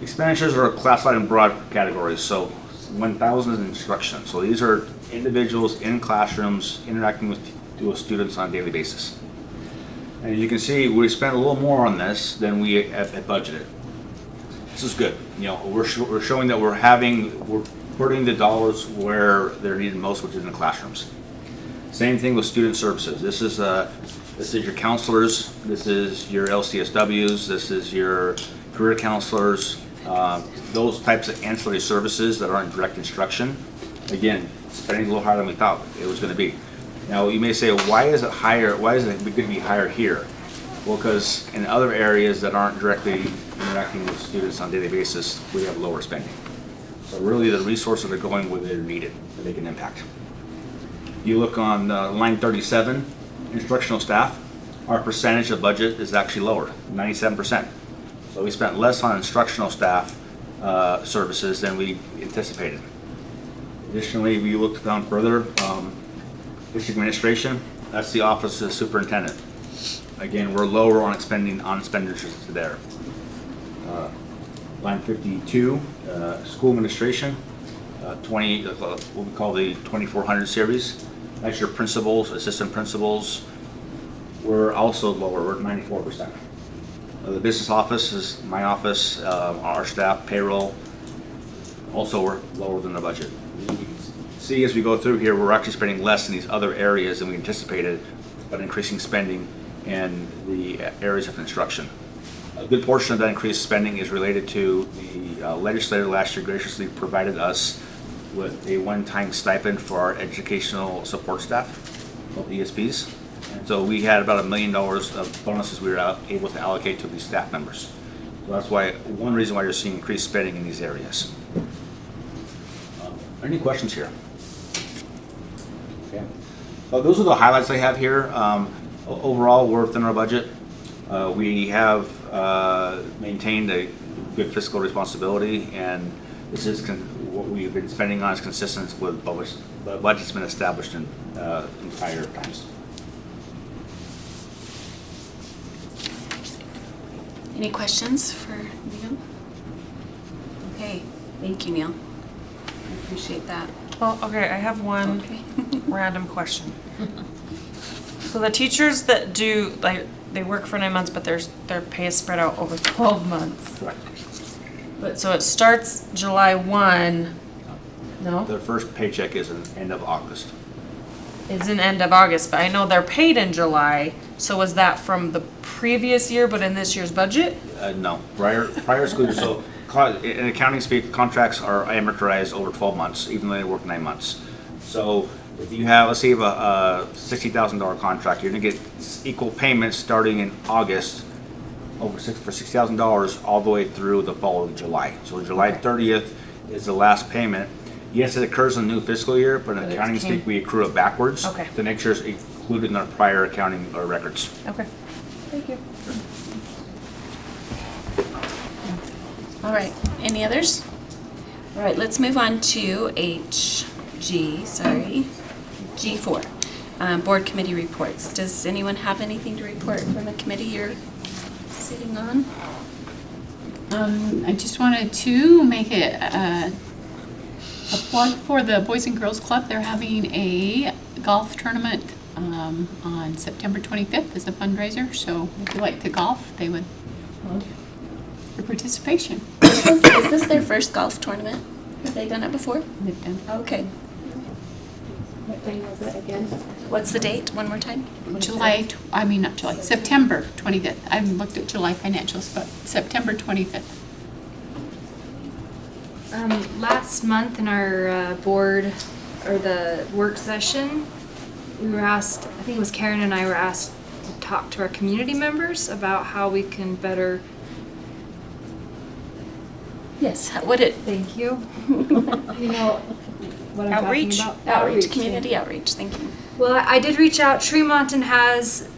Expenditures are classified in broad categories. So 1,000 is instruction. So these are individuals in classrooms interacting with students on a daily basis. And as you can see, we spent a little more on this than we had budgeted. This is good. We're showing that we're putting the dollars where they're needed most, which is in the classrooms. Same thing with student services. This is your counselors, this is your LCSWs, this is your career counselors, those types of ancillary services that aren't direct instruction. Again, spending a little higher than we thought it was going to be. Now you may say, why is it higher? Why is it going to be higher here? Well, because in other areas that aren't directly interacting with students on a daily basis, we have lower spending. So really the resources are going where they're needed to make an impact. You look on line 37, instructional staff, our percentage of budget is actually lower, 97%. So we spent less on instructional staff services than we anticipated. Additionally, we looked down further, district administration, that's the office of the superintendent. Again, we're lower on expenditures there. Line 52, school administration, what we call the 2400 series. That's your principals, assistant principals. We're also lower, we're at 94%. The business office is my office, our staff, payroll. Also, we're lower than the budget. You can see as we go through here, we're actually spending less in these other areas than we anticipated, but increasing spending in the areas of instruction. A good portion of that increased spending is related to the legislator last year graciously provided us with a one-time stipend for our educational support staff, called ESPs. And so we had about $1 million of bonuses we were able to allocate to these staff members. So that's one reason why you're seeing increased spending in these areas. Any questions here? Okay. Those are the highlights I have here. Overall, we're within our budget. We have maintained a good fiscal responsibility, and this is what we've been spending on is consistent with the budget's been established in prior times. Any questions for Neil? Okay, thank you, Neil. I appreciate that. Well, okay, I have one Okay. random question. So the teachers that do, they work for 9 months, but their pay is spread out over 12 months. Correct. But so it starts July 1, no? Their first paycheck is at the end of August. It's in end of August, but I know they're paid in July. So was that from the previous year, but in this year's budget? No, prior school year. So in accounting speak, contracts are amortized over 12 months, even though they work 9 months. So if you have, let's say you have a $60,000 contract, you're gonna get equal payments starting in August for $60,000 all the way through the following July. So July 30th is the last payment. Yes, it occurs in the new fiscal year, but in accounting speak, we accrue it backwards to make sure it's included in our prior accounting records. Okay, thank you. All right, any others? All right, let's move on to G4, board committee reports. Does anyone have anything to report from a committee you're sitting on? I just wanted to make it a plug for the Boys and Girls Club. They're having a golf tournament on September 25th as a fundraiser. So if you like to golf, they would love your participation. Is this their first golf tournament? Have they done it before? They've done Okay. What day was it again? What's the date? One more time? September 25th. I haven't looked at July financials, but September 25th. Last month in our board, or the work session, we were asked, I think it was Karen and I were asked to talk to our community members about how we can better. Yes. What it? Thank you. You know what I'm Outreach? talking about? Outreach, community outreach. Thank you. Well, I did reach out. Tremonton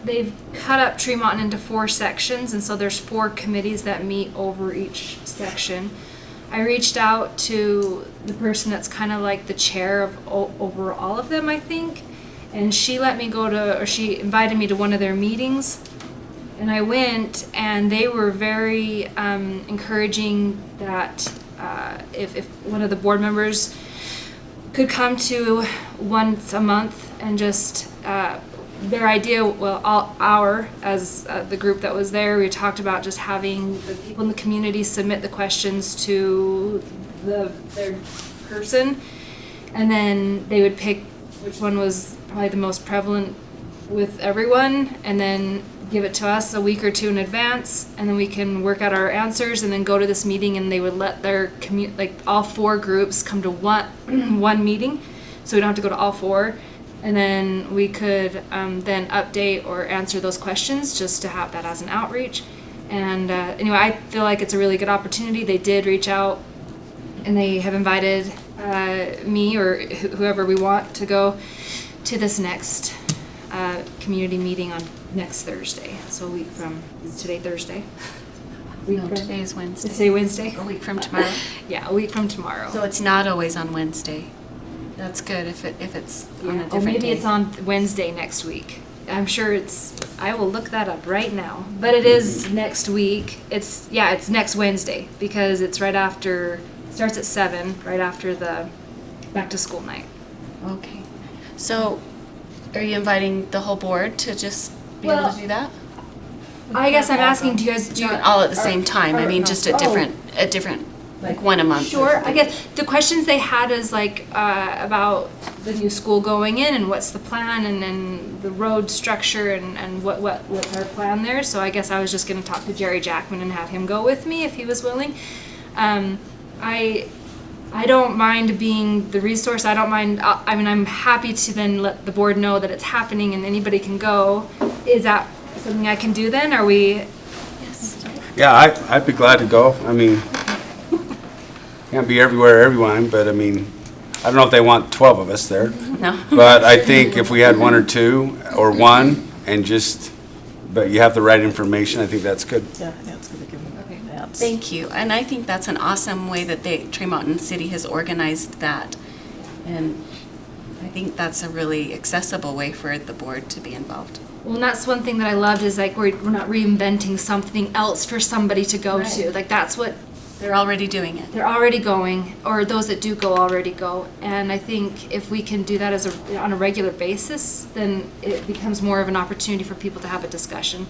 they've cut up Tremonton into 4 sections, and so there's 4 committees that meet over each section. I reached out to the person that's kind of like the chair of over all of them, I think, and she let me she invited me to one of their meetings, and I went, and they were very encouraging that if one of the board members could come to once a month and just their idea, as the group that was there, we talked about just having the people in the community submit the questions to their person, and then they would pick which one was probably the most prevalent with everyone, and then give it to us a week or 2 in advance, and then we can work out our answers and then go to this meeting, and they would let their all 4 groups come to one meeting, so we don't have to go to all 4, and then we could then update or answer those questions just to have that as an outreach. And anyway, I feel like it's a really good opportunity. They did reach out, and they have invited me or whoever we want to go to this next community meeting on next Thursday. So a week from, is today Thursday? Today is Wednesday. Is today Wednesday? A week from tomorrow. Yeah, a week from tomorrow. So it's not always on Wednesday. That's good if it's on a different Or maybe day. it's on Wednesday next week. I'm sure I will look that up right now. But it is next week. It's next Wednesday because it's right after, starts at 7, right after the back to school night. Okay. So are you inviting the whole board to just be able to do that? I guess I'm asking, do you guys do Not all at the same time. I mean, just at different, like one a month. Sure. I guess the questions they had is like about the new school going in and what's the plan and then the road structure and what's our plan there. So I guess I was just going to talk to Jerry Jackman and have him go with me if he was willing. I don't mind being the resource. I don't mind. I mean, I'm happy to then let the board know that it's happening and anybody can go. Is that something I can do then? Are we? Yes. Yeah, I'd be glad to go. I mean, can't be everywhere, everyone, but I mean, I don't know if they want 12 of us there. No. But I think if we had 1 or 2 or 1 and but you have the right information, I think that's good. Yeah, that's going to give them that. Thank you. And I think that's an awesome way that Tremonton City has organized that. And I think that's a really accessible way for the board to be involved. Well, and that's one thing that I loved is like we're not reinventing something else for somebody to go to. Right. Like that's what They're already doing it. they're already going, or those that do go already go. And I think if we can do that on a regular basis, then it becomes more of an opportunity for people to have a discussion.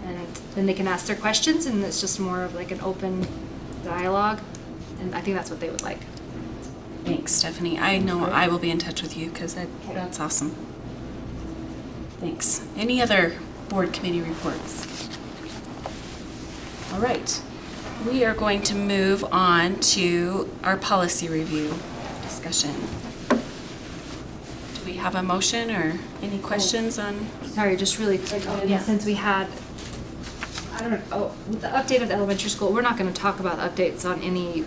And then they can ask their questions, and it's just more of like an open dialogue. And I think that's what they would like. Thanks, Stephanie. I know I will be in touch with you because that's awesome. Thanks. Any other board committee reports? All right. We are going to move on to our policy review discussion. Do we have a motion or any questions on? Sorry, just really quick. Yeah. Since we had, with the update of the elementary school, we're not going to talk about updates on any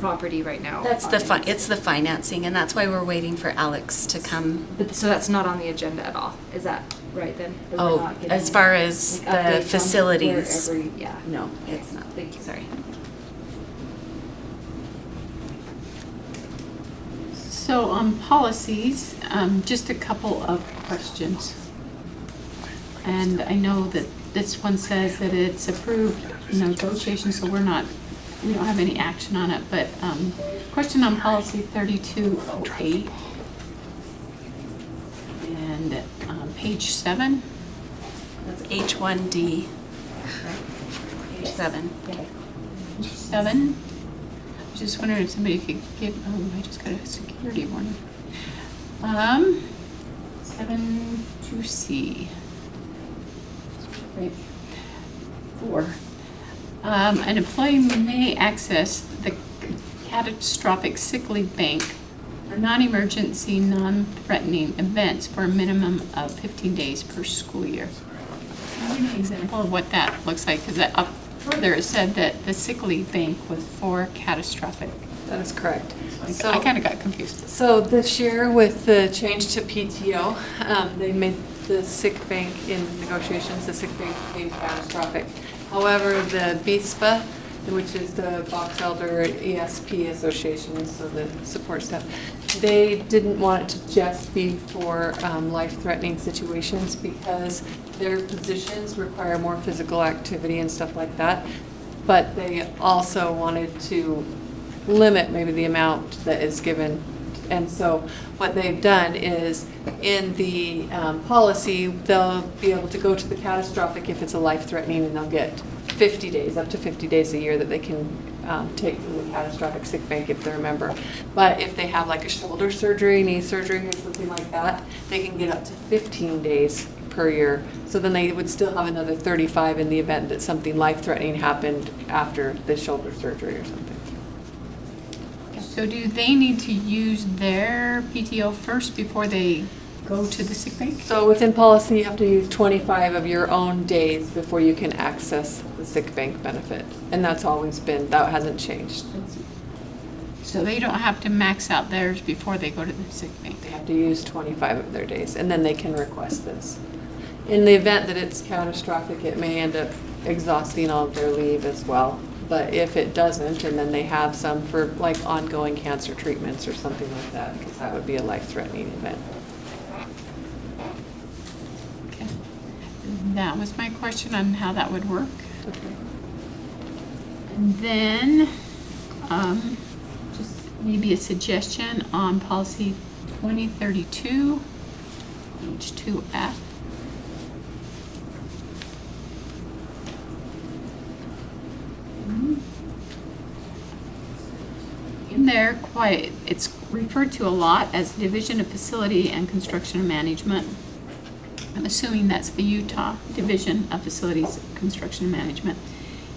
property right now. It's the financing, and that's why we're waiting for Alex to come. But so that's not on the agenda at all. Is that right then? That we're Oh, not getting, as far as like, updates the on facilities. where yeah. No, it's not. Thank you. Sorry. So on policies, just a couple of questions. And I know that this one says that it's approved negotiation, so we don't have any action on it, but question on policy 3208 and page 7. That's H1D. Page 7. Okay. 7. I was just wondering if somebody could give, I just got a security warning. 7-2C. Right. 4. An employee may access the catastrophic sick leave bank for non-emergency, non-threatening events for a minimum of 15 days per school year. Give me an example of what that looks like, because up further it said that the sick leave bank was for catastrophic. That is correct. I kind of got confused. So this year with the change to PTO, they made the sick bank in negotiations, the sick bank became catastrophic. However, the BESD, which is the Box Elder ESP Association, so the support staff, they didn't want it to just be for life-threatening situations because their positions require more physical activity and stuff like that. But they also wanted to limit maybe the amount that is given. And so what they've done is in the policy, they'll be able to go to the catastrophic if it's a life-threatening, and they'll get 50 days, up to 50 days a year that they can take from the catastrophic sick bank if they're a member. But if they have like a shoulder surgery, knee surgery, or something like that, they can get up to 15 days per year. So then they would still have another 35 in the event that something life-threatening happened after the shoulder surgery or something. So do they need to use their PTO first before they go to the sick bank? So within policy, you have to use 25 of your own days before you can access the sick bank benefit. And that's always been, that hasn't changed. So they don't have to max out theirs before they go to the sick bank? They have to use 25 of their days, and then they can request this. In the event that it's catastrophic, it may end up exhausting all of their leave as well. But if it doesn't, and then they have some for like ongoing cancer treatments or something like that, because that would be a life-threatening event. Okay. That was my question on how that would work. Okay. And then, just maybe a suggestion on policy 2032, page 2F. In there, it's referred to a lot as Division of Facility and Construction and Management. I'm assuming that's the Utah Division of Facilities, Construction and Management.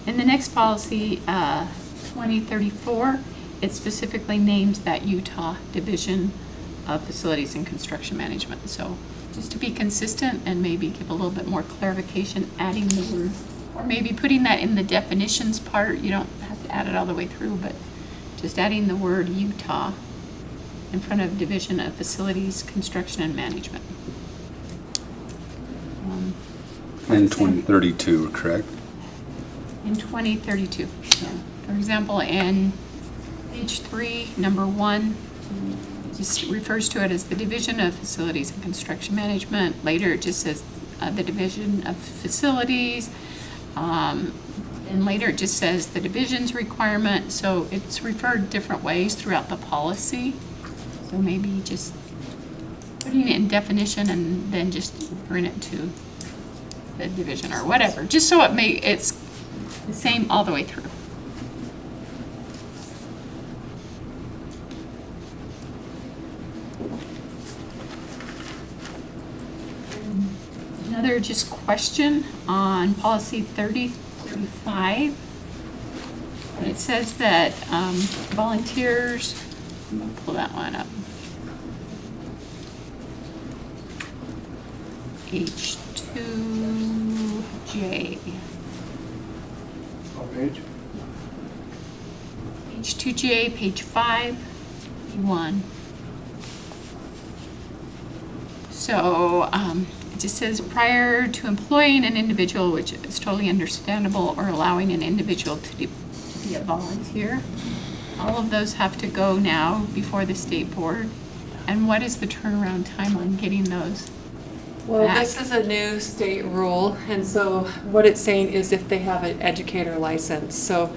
In the next policy, 2034, it specifically names that Utah Division of Facilities and Construction Management. So just to be consistent and maybe give a little bit more clarification, adding the word, or maybe putting that in the definitions part. You don't have to add it all the way through, but just adding the word Utah in front of Division of Facilities, Construction and Management. In 2032, correct? In 2032. Yeah. For example, in page 3, number 1, it just refers to it as the Division of Facilities and Construction Management. Later it just says the Division of Facilities. And later it just says the division's requirement. So it's referred different ways throughout the policy. So maybe just putting it in definition and then just bring it to the division or whatever, just so it's the same all the way through. Another just question on policy 3035. It says that volunteers, I'm going to pull that one up. H2J. What page? H2J, page 5, 1. So it just says prior to employing an individual, which is totally understandable, or allowing an individual to be a volunteer, all of those have to go now before the state board. And what is the turnaround time on getting those? Well, back? this is a new state rule, and so what it's saying is if they have an educator license. So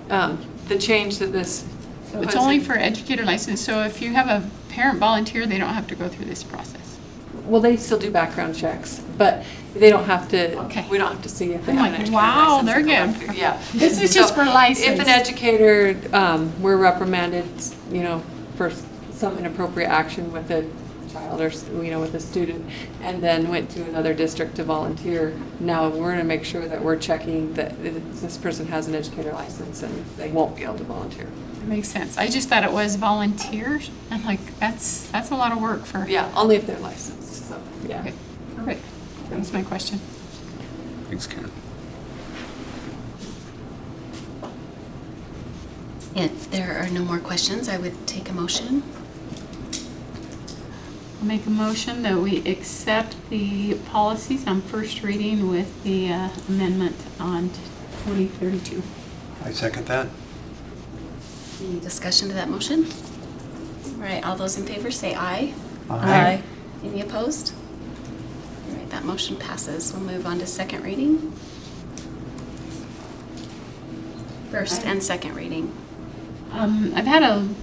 the change that this. So it's only for educator license, so if you have a parent volunteer, they don't have to go through this process. Well, they still do background checks, but they don't have to, Okay. we don't have to see if they I'm have an like, educator wow, license. they're to go good. through. Yeah. This is just So for license. If an educator were reprimanded, for some inappropriate action with a child or, with a student, and then went to another district to volunteer, now we're gonna make sure that we're checking that this person has an educator license and they won't be able to volunteer. That makes sense. I just thought it was volunteers. I'm like, that's a lot of work for. Yeah, only if they're licensed, so, yeah. Okay, perfect. That was my question. Thanks, Karen. If there are no more questions, I would take a motion. I'll make a motion that we accept the policies on first reading with the amendment on 2032. I second that. Any discussion to that motion? All right, all those in favor say aye. Aye. Any opposed? All right, that motion passes. We'll move on to second reading. First and second reading. I've had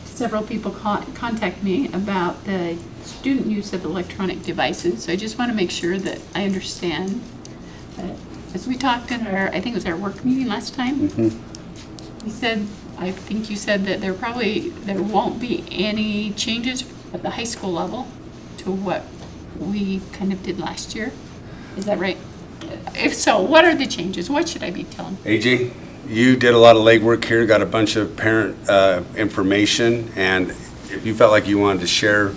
several people contact me about the student use of electronic devices. So I just want to make sure that I understand that as we talked in our, I think it was our work meeting last time, you said, I think you said that there won't be any changes at the high school level to what we kind of did last year. Is that right? If so, what are the changes? What should I be telling? AJ, you did a lot of legwork here, got a bunch of parent information, and if you felt like you wanted to share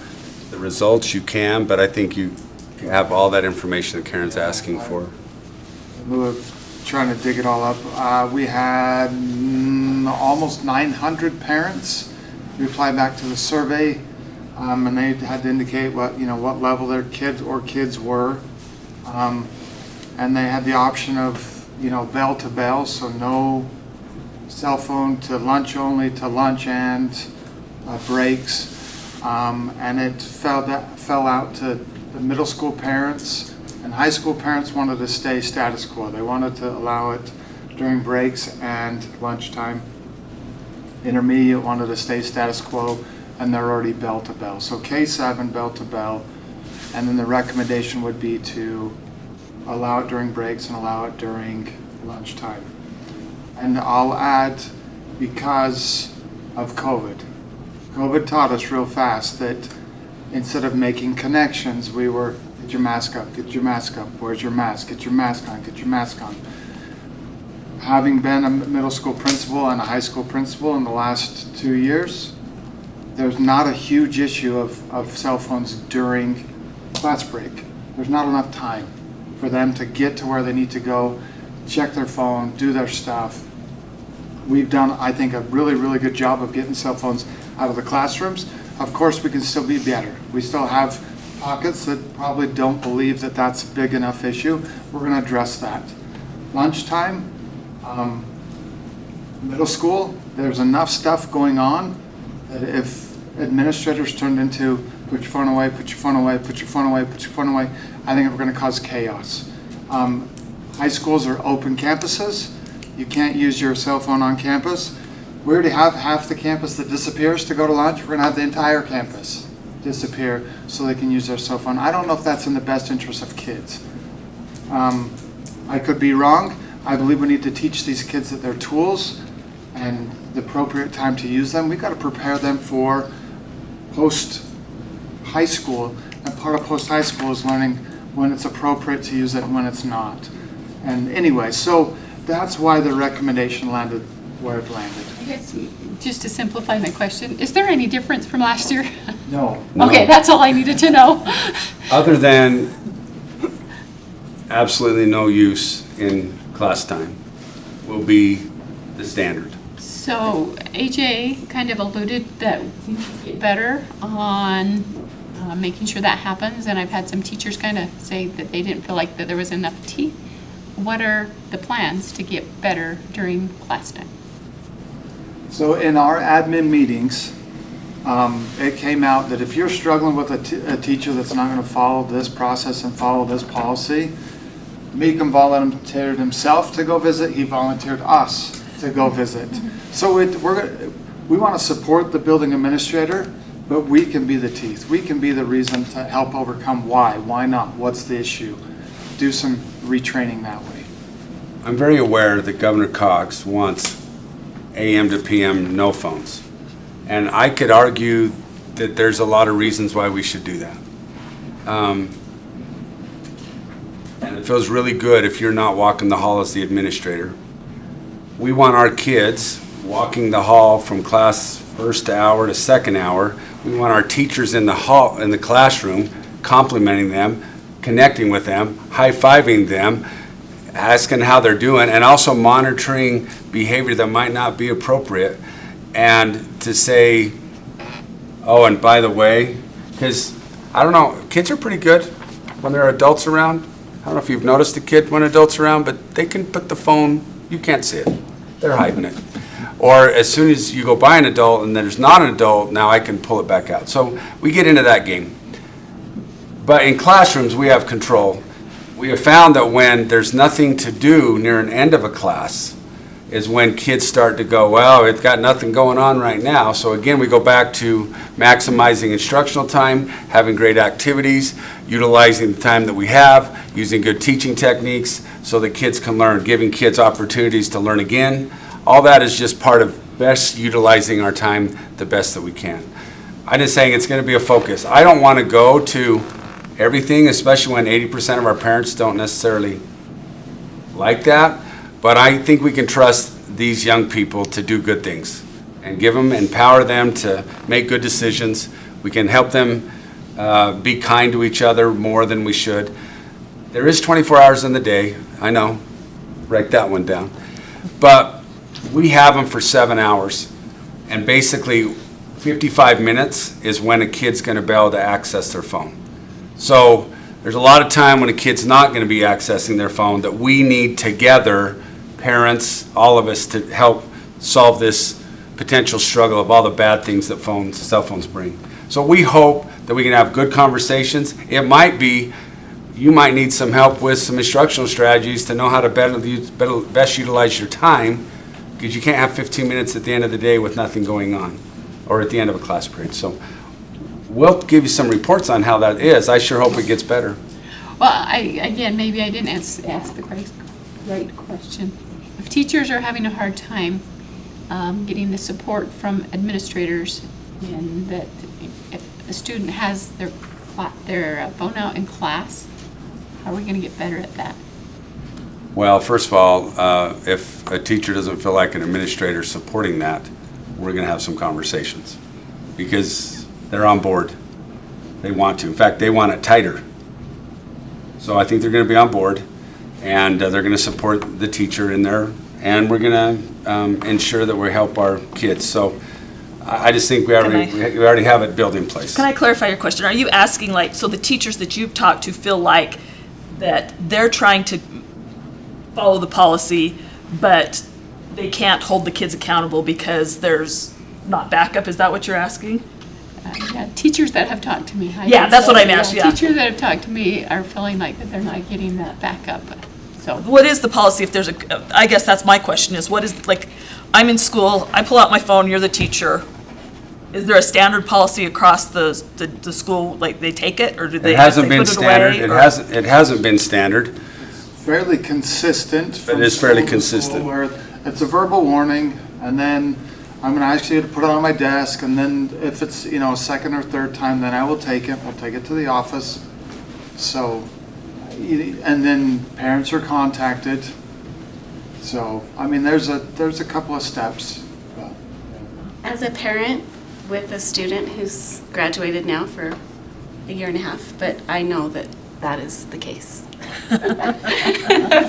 the results, you can, but I think you have all that information that Karen's asking for. We were trying to dig it all up. We had almost 900 parents reply back to the survey, and they had to indicate what level their kids were, and they had the option of bell to bell, so no cell phone, to lunch only, to lunch and breaks, and it fell out to the middle school parents. And high school parents wanted to stay status quo. They wanted to allow it during breaks and lunchtime. Intermediate wanted to stay status quo, and they're already bell to bell. So K7 bell to bell, and then the recommendation would be to allow it during breaks and allow it during lunchtime. And I'll add, because of COVID taught us real fast that instead of making connections, we were, get your mask up, where's your mask, get your mask on, get your mask on. Having been a middle school principal and a high school principal in the last 2 years, there's not a huge issue of cell phones during class break. There's not enough time for them to get to where they need to go, check their phone, do their stuff. We've done, I think, a really, really good job of getting cell phones out of the classrooms. Of course, we can still be better. We still have pockets that probably don't believe that that's a big enough issue. We're going to address that. Lunchtime, middle school, there's enough stuff going on that if administrators turned into put your phone away, put your phone away, put your phone away, put your phone away, I think we're going to cause chaos. High schools are open campuses. You can't use your cell phone on campus. We already have half the campus that disappears to go to lunch. We're going to have the entire campus disappear so they can use their cell phone. I don't know if that's in the best interest of kids. I could be wrong. I believe we need to teach these kids that they're tools and the appropriate time to use them. We've got to prepare them for post-high school, and part of post-high school is learning when it's appropriate to use it and when it's not. And anyway, so that's why the recommendation landed where it landed. I guess, just to simplify my question, is there any difference from last year? No. Okay, that's all I needed to know. Other than absolutely no use in class time will be the standard. So AJ kind of alluded that we should get better on making sure that happens, and I've had some teachers kind of say that they didn't feel like that there was enough teeth. What are the plans to get better during class time? So in our admin meetings, it came out that if you're struggling with a teacher that's not going to follow this process and follow this policy, Meekum volunteered himself to go visit. He volunteered us to go visit. So we want to support the building administrator, but we can be the teeth. We can be the reason to help overcome why not, what's the issue. Do some retraining that way. I'm very aware that Governor Cox wants AM to PM no phones. And I could argue that there's a lot of reasons why we should do that. And it feels really good if you're not walking the hall as the administrator. We want our kids walking the hall from class first hour to second hour. We want our teachers in the hall, in the classroom, complimenting them, connecting with them, high-fiving them, asking how they're doing, and also monitoring behavior that might not be appropriate. And to say, oh, and by the way, because I don't know, kids are pretty good when there are adults around. I don't know if you've noticed a kid when adults around, but they can put the phone, you can't see it. They're hiding it. Or as soon as you go by an adult and there's not an adult, now I can pull it back out. So we get into that game. But in classrooms, we have control. We have found that when there's nothing to do near an end of a class is when kids start to go, well, it's got nothing going on right now. So again, we go back to maximizing instructional time, having great activities, utilizing the time that we have, using good teaching techniques so that kids can learn, giving kids opportunities to learn again. All that is just part of best utilizing our time the best that we can. I'm just saying it's going to be a focus. I don't want to go to everything, especially when 80% of our parents don't necessarily like that. But I think we can trust these young people to do good things and give them, empower them to make good decisions. We can help them be kind to each other more than we should. There is 24 hours in the day. I know, write that one down. But we have them for 7 hours. And basically 55 minutes is when a kid's going to be able to access their phone. So there's a lot of time when a kid's not going to be accessing their phone that we need together, parents, all of us, to help solve this potential struggle of all the bad things that cell phones bring. So we hope that we can have good conversations. It might be, you might need some help with some instructional strategies to know how to best utilize your time, because you can't have 15 minutes at the end of the day with nothing going on, or at the end of a class period. So we'll give you some reports on how that is. I sure hope it gets better. Well, maybe I didn't ask the right question. If teachers are having a hard time getting the support from administrators, and that if a student has their phone out in class, how are we going to get better at that? Well, first of all, if a teacher doesn't feel like an administrator supporting that, we're going to have some conversations, because they're on board. They want to. In fact, they want it tighter. So I think they're going to be on board, and they're going to support the teacher in there, and we're going to ensure that we help our kids. So I just think we already have it built in place. Can I clarify your question? Are you asking, like, so the teachers that you've talked to feel like that they're trying to follow the policy, but they can't hold the kids accountable because there's not backup? Is that what you're asking? Yeah, teachers that have talked to me. Yeah, that's what I'm asking. Yeah. Teachers that have talked to me are feeling like that they're not getting that backup. So what is the policy if there's I guess that's my question, is what is, like, I'm in school, I pull out my phone, you're the teacher. Is there a standard policy across the school, like they take it, or do they? It hasn't been put it standard. away, It hasn't been standard. Fairly consistent. It is fairly consistent. Where it's a verbal warning, and then I'm going to ask you to put it on my desk, and then if it's, a second or third time, then I will take it. We'll take it to the office. So, and then parents are contacted. So, I mean, there's a couple of steps. But, As a parent with a student who's graduated now for a year and a half, but I know that that is the case.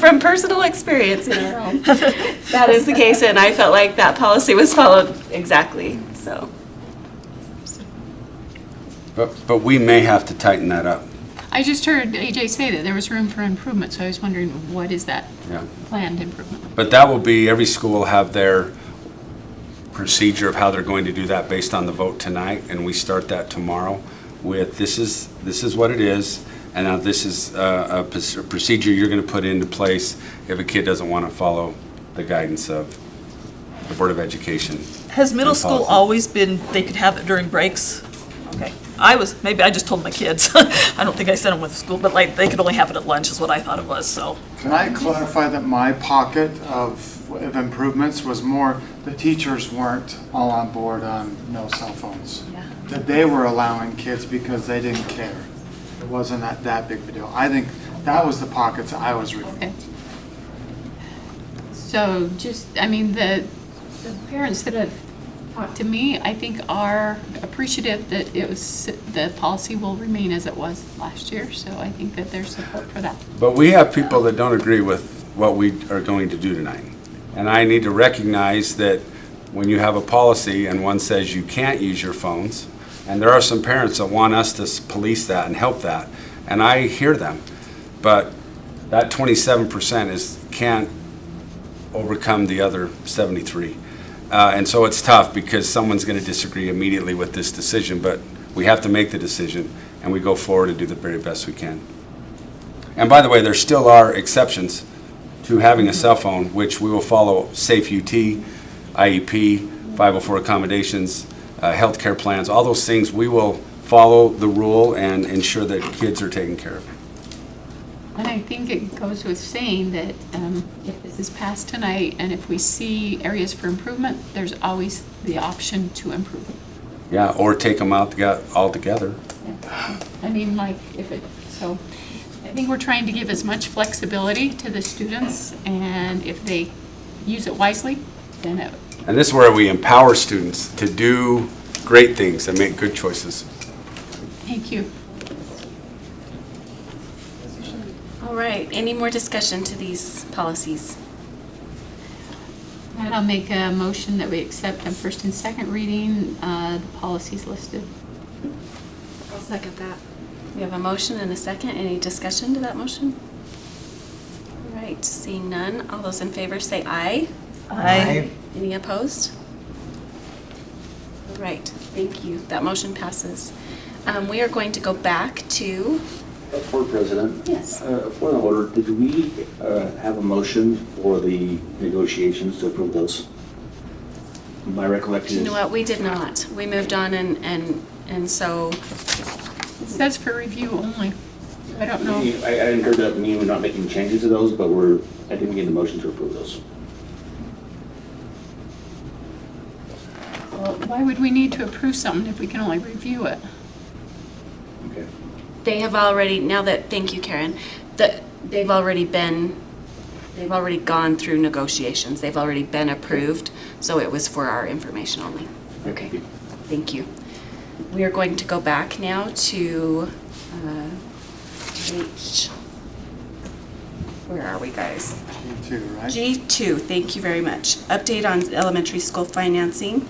From personal experience, that is the case, and I felt like that policy was followed exactly. So, But we may have to tighten that up. I just heard AJ say that there was room for improvement, so I was wondering, what is that Yeah. planned improvement? But that will be, every school will have their procedure of how they're going to do that based on the vote tonight, and we start that tomorrow with this is what it is, and now this is a procedure you're going to put into place if a kid doesn't want to follow the guidance of the Board of Education. Has middle and school policy. always been, they could have it during breaks? Okay. Maybe I just told my kids. I don't think I sent them with school, but like, they could only have it at lunch is what I thought it was, so. Can I clarify that my pocket of improvements was more, the teachers weren't all on board on no cell phones. Yeah. That they were allowing kids because they didn't care. It wasn't that big of a deal. I think that was the pockets I was reading. Okay. So just, I mean, the parents that have talked to me, I think are appreciative that the policy will remain as it was last year. So I think that there's support for that. But we have people that don't agree with what we are going to do tonight. And I need to recognize that when you have a policy and one says you can't use your phones, and there are some parents that want us to police that and help that, and I hear them, but that 27% can't overcome the other 73. And so it's tough because someone's going to disagree immediately with this decision, but we have to make the decision and we go forward and do the very best we can. And by the way, there still are exceptions to having a cell phone, which we will follow Safe UT, IEP, 504 accommodations, healthcare plans, all those things. We will follow the rule and ensure that kids are taken care of. And I think it goes with saying that if this is passed tonight and if we see areas for improvement, there's always the option to improve. Yeah, or take them out altogether. Yeah. I mean, like, so I think we're trying to give as much flexibility to the students, and if they use it wisely, then it. And this is where we empower students to do great things and make good choices. Thank you. All right, any more discussion to these policies? And I'll make a motion that we accept on first and second reading the policies listed. I'll second that. We have a motion and a second. Any discussion to that motion? All right, seeing none, all those in favor say aye. Aye. Any opposed? All right, thank you. That motion passes. We are going to go back to, Board President, yes. for the order, did we have a motion for the negotiations to approve those? My recollection You is. know what, we did not. We moved on and so, It says for review only. I don't know. I didn't hear that mean we're not making changes to those, but I think we need a motion to approve those. Well, why would we need to approve something if we can only review it? Okay. they have already, thank you, Karen, they've already gone through negotiations. They've already been approved, so it was for our information only. Okay, thank you. We are going to go back now to where are we, guys? G2, right? G2, thank you very much. Update on elementary school financing.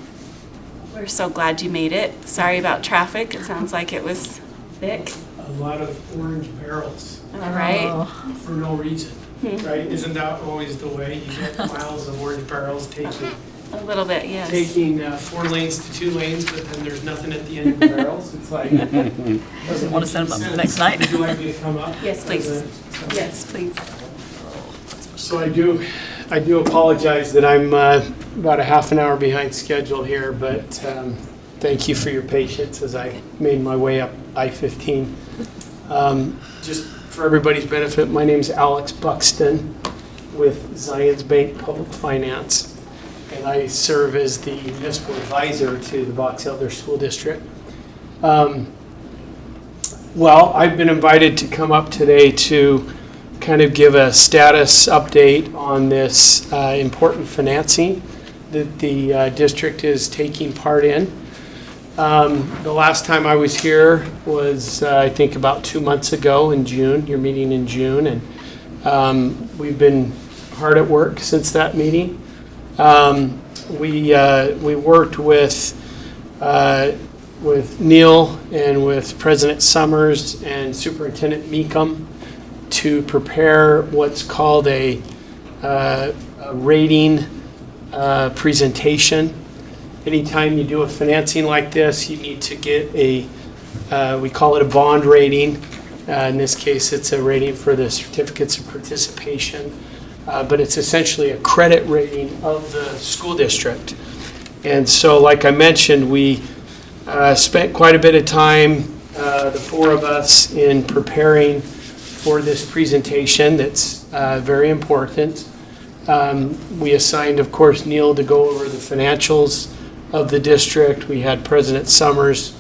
We're so glad you made it. Sorry about traffic. It sounds like it was thick. A lot of orange barrels. All right. For no reason, right? Isn't that always the way? You get miles of orange barrels taking A little bit, yes. 4 lanes to 2 lanes, but then there's nothing at the end of the barrels. It's like, doesn't Want to make send them up any the next sense. night? Would you like me to come up? Yes, please. Yes, please. So I do apologize that I'm about a half an hour behind schedule here, but thank you for your patience as I made my way up I-15. Just for everybody's benefit, my name's Alex Buxton with Zions Bank Public Finance, and I serve as the municipal advisor to the Box Elder School District. Well, I've been invited to come up today to kind of give a status update on this important financing that the district is taking part in. The last time I was here was, I think, about 2 months ago in June, your meeting in June, and we've been hard at work since that meeting. We worked with Neil and with President Summers and Superintendent Meekum to prepare what's called a rating presentation anytime you do a financing like this, you need to get we call it a bond rating. In this case, it's a rating for the certificates of participation, but it's essentially a credit rating of the school district. And so, like I mentioned, we spent quite a bit of time, the four of us, in preparing for this presentation that's very important. We assigned, of course, Neil to go over the financials of the district. We had President Summers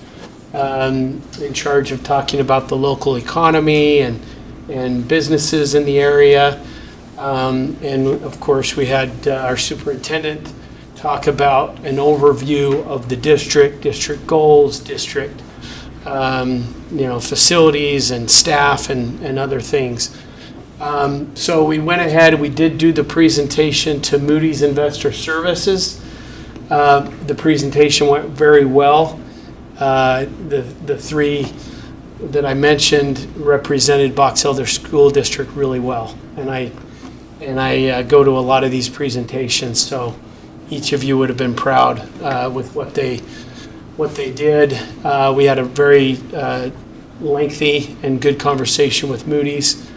in charge of talking about the local economy and businesses in the area. And of course, we had our superintendent talk about an overview of the district goals, district facilities and staff and other things. So we went ahead, we did do the presentation to Moody's Investor Services. The presentation went very well. The three that I mentioned represented Box Elder School District really well. And I go to a lot of these presentations, so each of you would have been proud with what they did. We had a very lengthy and good conversation with Moody's.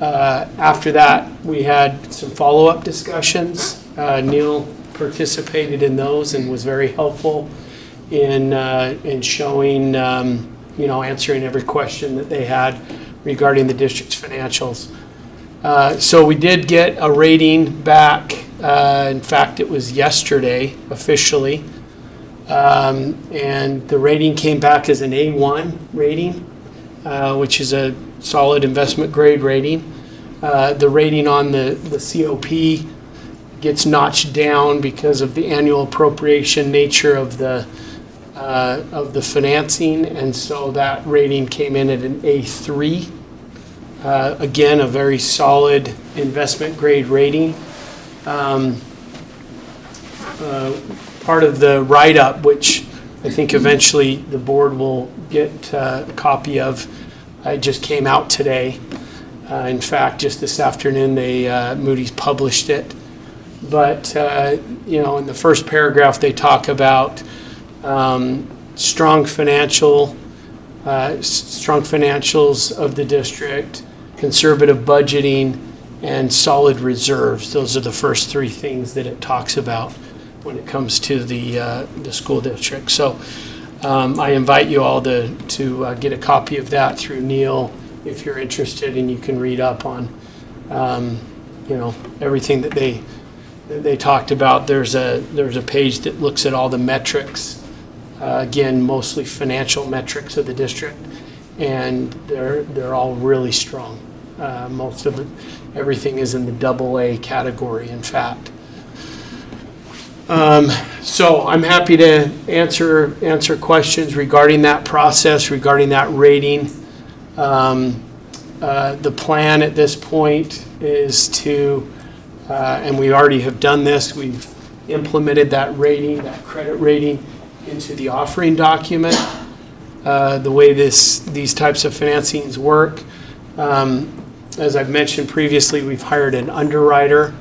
After that, we had some follow-up discussions. Neil participated in those and was very helpful in showing, answering every question that they had regarding the district's financials. So we did get a rating back. In fact, it was yesterday officially. And the rating came back as an A1 rating, which is a solid investment grade rating. The rating on the COP gets notched down because of the annual appropriation nature of the financing, and so that rating came in at an A3. Again, a very solid investment grade rating. Part of the write-up, which I think eventually the board will get a copy of, it just came out today. In fact, just this afternoon, Moody's published it. But in the first paragraph, they talk about strong financials of the district, conservative budgeting, and solid reserves. Those are the first three things that it talks about when it comes to the school district. So I invite you all to get a copy of that through Neil if you're interested, and you can read up on everything that they talked about. There's a page that looks at all the metrics, again, mostly financial metrics of the district, and they're all really strong. Most of it, everything is in the AA category, in fact. So I'm happy to answer questions regarding that process, regarding that rating. The plan at this point is to, and we already have done this, we've implemented that rating, that credit rating, into the offering document. The way these types of financings work, as I've mentioned previously, we've hired an underwriter.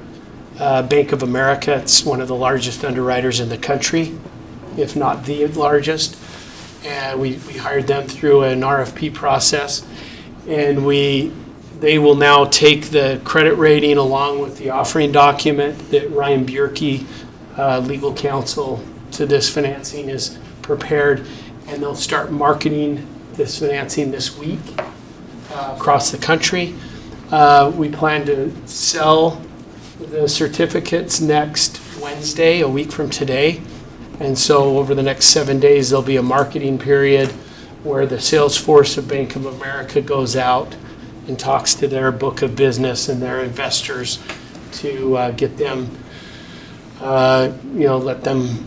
Bank of America, it's one of the largest underwriters in the country, if not the largest. And we hired them through an RFP process. And they will now take the credit rating along with the offering document that Ryan Bierke, legal counsel to this financing, is prepared. And they'll start marketing this financing this week across the country. We plan to sell the certificates next Wednesday, a week from today. And so over the next 7 days, there'll be a marketing period where the sales force of Bank of America goes out and talks to their book of business and their investors to get them, let them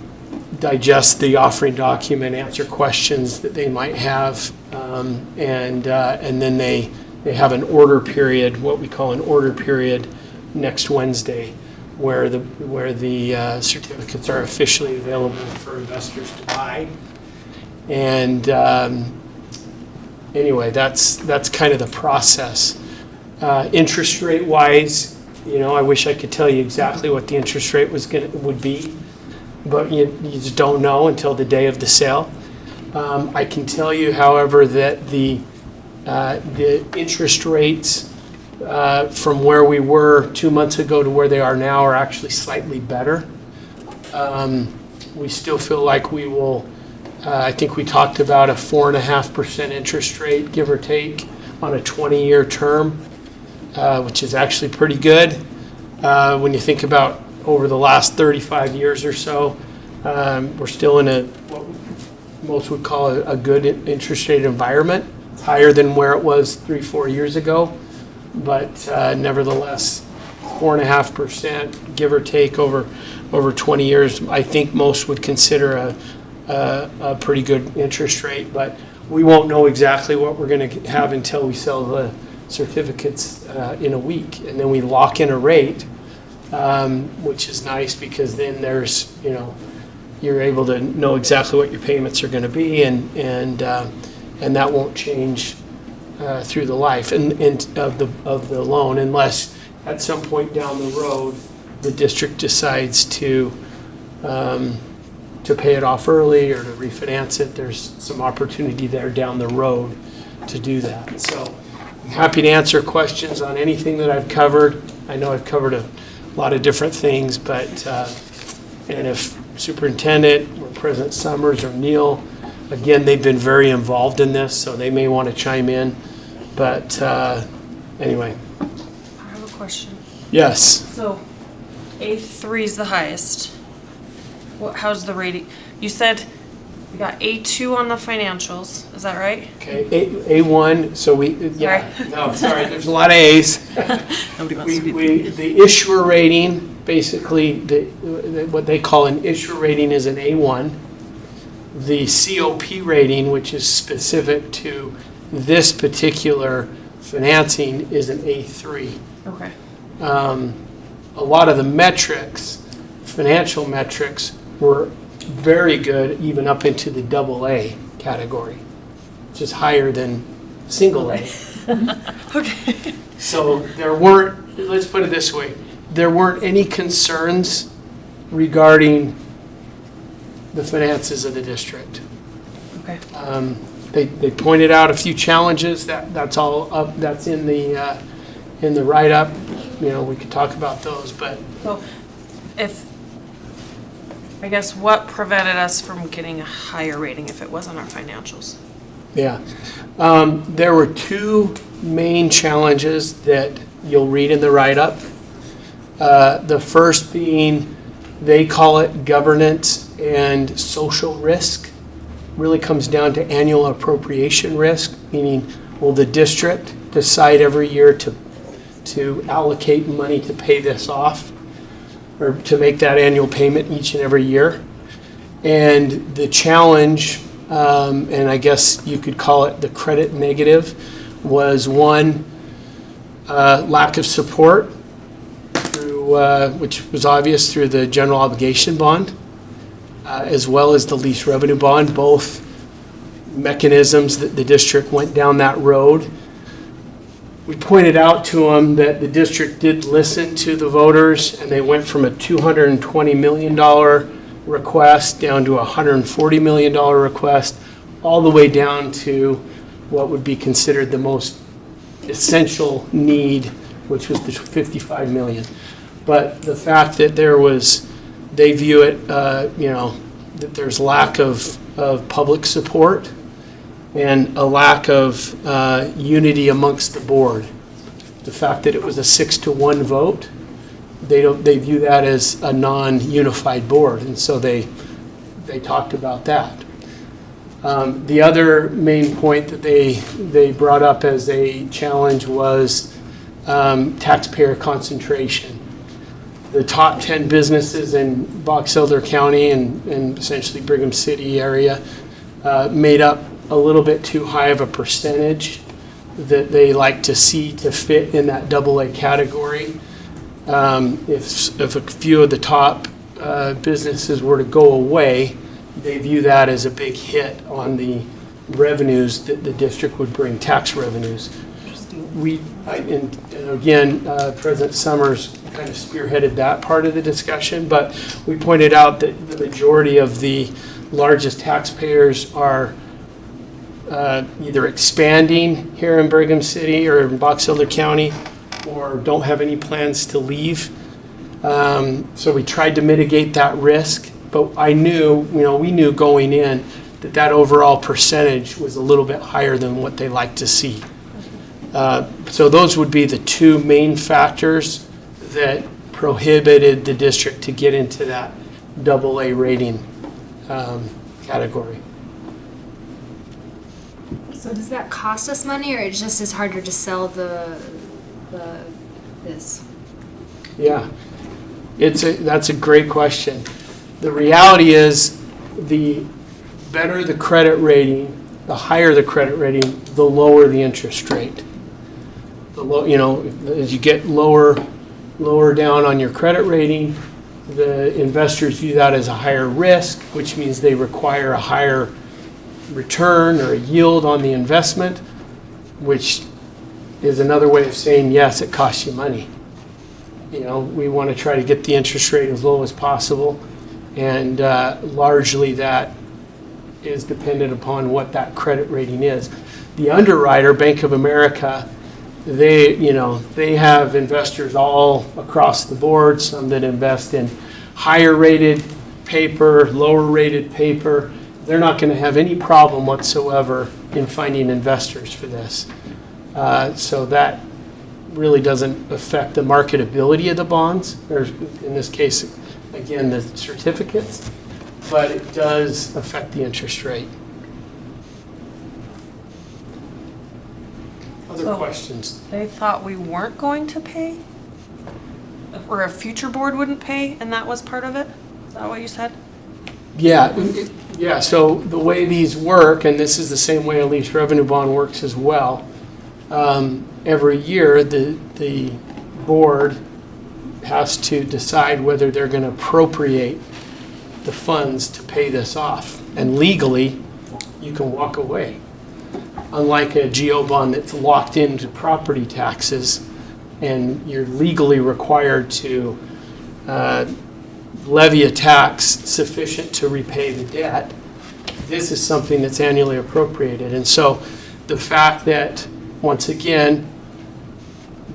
digest the offering document, answer questions that they might have, and then they have an order period, what we call an order period, next Wednesday, where the certificates are officially available for investors to buy. And anyway, that's kind of the process. Interest rate wise, I wish I could tell you exactly what the interest rate would be. but you just don't know until the day of the sale. I can tell you, however, that the interest rates from where we were 2 months ago to where they are now are actually slightly better. We still feel like we will, I think we talked about a 4.5% interest rate, give or take, on a 20-year term, which is actually pretty good. When you think about over the last 35 years or so, we're still in what most would call a good interest rate environment. It's higher than where it was 3-4 years ago, but nevertheless, 4.5%, give or take, over 20 years, I think most would consider a pretty good interest rate. But we won't know exactly what we're going to have until we sell the certificates in a week, and then we lock in a rate, which is nice because then there's, you're able to know exactly what your payments are going to be, and that won't change through the life of the loan, unless at some point down the road the district decides to pay it off early or to refinance it. There's some opportunity there down the road to do that. So I'm happy to answer questions on anything that I've covered. I know I've covered a lot of different things, but and if Superintendent or President Summers or Neil, again, they've been very involved in this, so they may want to chime in. But anyway. I have a question. Yes. So, A3 is the highest. How's the rating? You said we got A2 on the financials. Is that right? Okay, A1. So sorry. There's a lot of A's. Nobody wants to be. The issuer rating, basically, what they call an issuer rating is an A1. The COP rating, which is specific to this particular financing, is an A3. Okay. A lot of the metrics, financial metrics, were very good, even up into the AA category, which is higher than single A. Okay. So there weren't, let's put it this way, there weren't any concerns regarding the finances of the district. Okay. They pointed out a few challenges. That's all up. That's in the write-up. We could talk about those, but So, I guess what prevented us from getting a higher rating if it wasn't our financials? yeah, there were two main challenges that you'll read in the write-up. The first being, they call it governance and social risk. Really comes down to annual appropriation risk, meaning will the district decide every year to allocate money to pay this off, or to make that annual payment each and every year. And the challenge, and I guess you could call it the credit negative, was one, lack of support through, which was obvious through the general obligation bond, as well as the lease revenue bond, both mechanisms that the district went down that road. We pointed out to them that the district did listen to the voters, and they went from a $220 million request down to a $140 million request, all the way down to what would be considered the most essential need, which was the $55 million. But the fact that they view it, that there's lack of public support and a lack of unity amongst the board. The fact that it was a 6-1 vote, they view that as a non-unified board, and so they talked about that. The other main point that they brought up as a challenge was taxpayer concentration. The top 10 businesses in Box Elder County and essentially Brigham City area made up a little bit too high of a percentage that they like to see to fit in that AA category. If a few of the top businesses were to go away, they view that as a big hit on the revenues that the district would bring, tax revenues. and again, President Summers kind of spearheaded that part of the discussion, but we pointed out that the majority of the largest taxpayers are either expanding here in Brigham City or in Box Elder County, or don't have any plans to leave. So we tried to mitigate that risk, but we knew going in that overall percentage was a little bit higher than what they like to see. So those would be the two main factors that prohibited the district to get into that AA rating category. So does that cost us money, or it just is harder to sell this? Yeah, that's a great question. The reality is, the better the credit rating, the higher the credit rating, the lower the interest rate. As you get lower down on your credit rating, the investors view that as a higher risk, which means they require a higher return or a yield on the investment, which is another way of saying, yes, it costs you money. We want to try to get the interest rate as low as possible, and largely that is dependent upon what that credit rating is. The underwriter, Bank of America, they have investors all across the board, some that invest in higher rated paper, lower rated paper. They're not going to have any problem whatsoever in finding investors for this. So that really doesn't affect the marketability of the bonds, or in this case, again, the certificates, but it does affect the interest rate. Other questions? They thought we weren't going to pay? Or a future board wouldn't pay, and that was part of it? Is that what you said? Yeah, so the way these work, and this is the same way a lease revenue bond works as well, every year the board has to decide whether they're going to appropriate the funds to pay this off. And legally, you can walk away. Unlike a GO bond that's locked into property taxes, and you're legally required to levy a tax sufficient to repay the debt, this is something that's annually appropriated. And so the fact that, once again,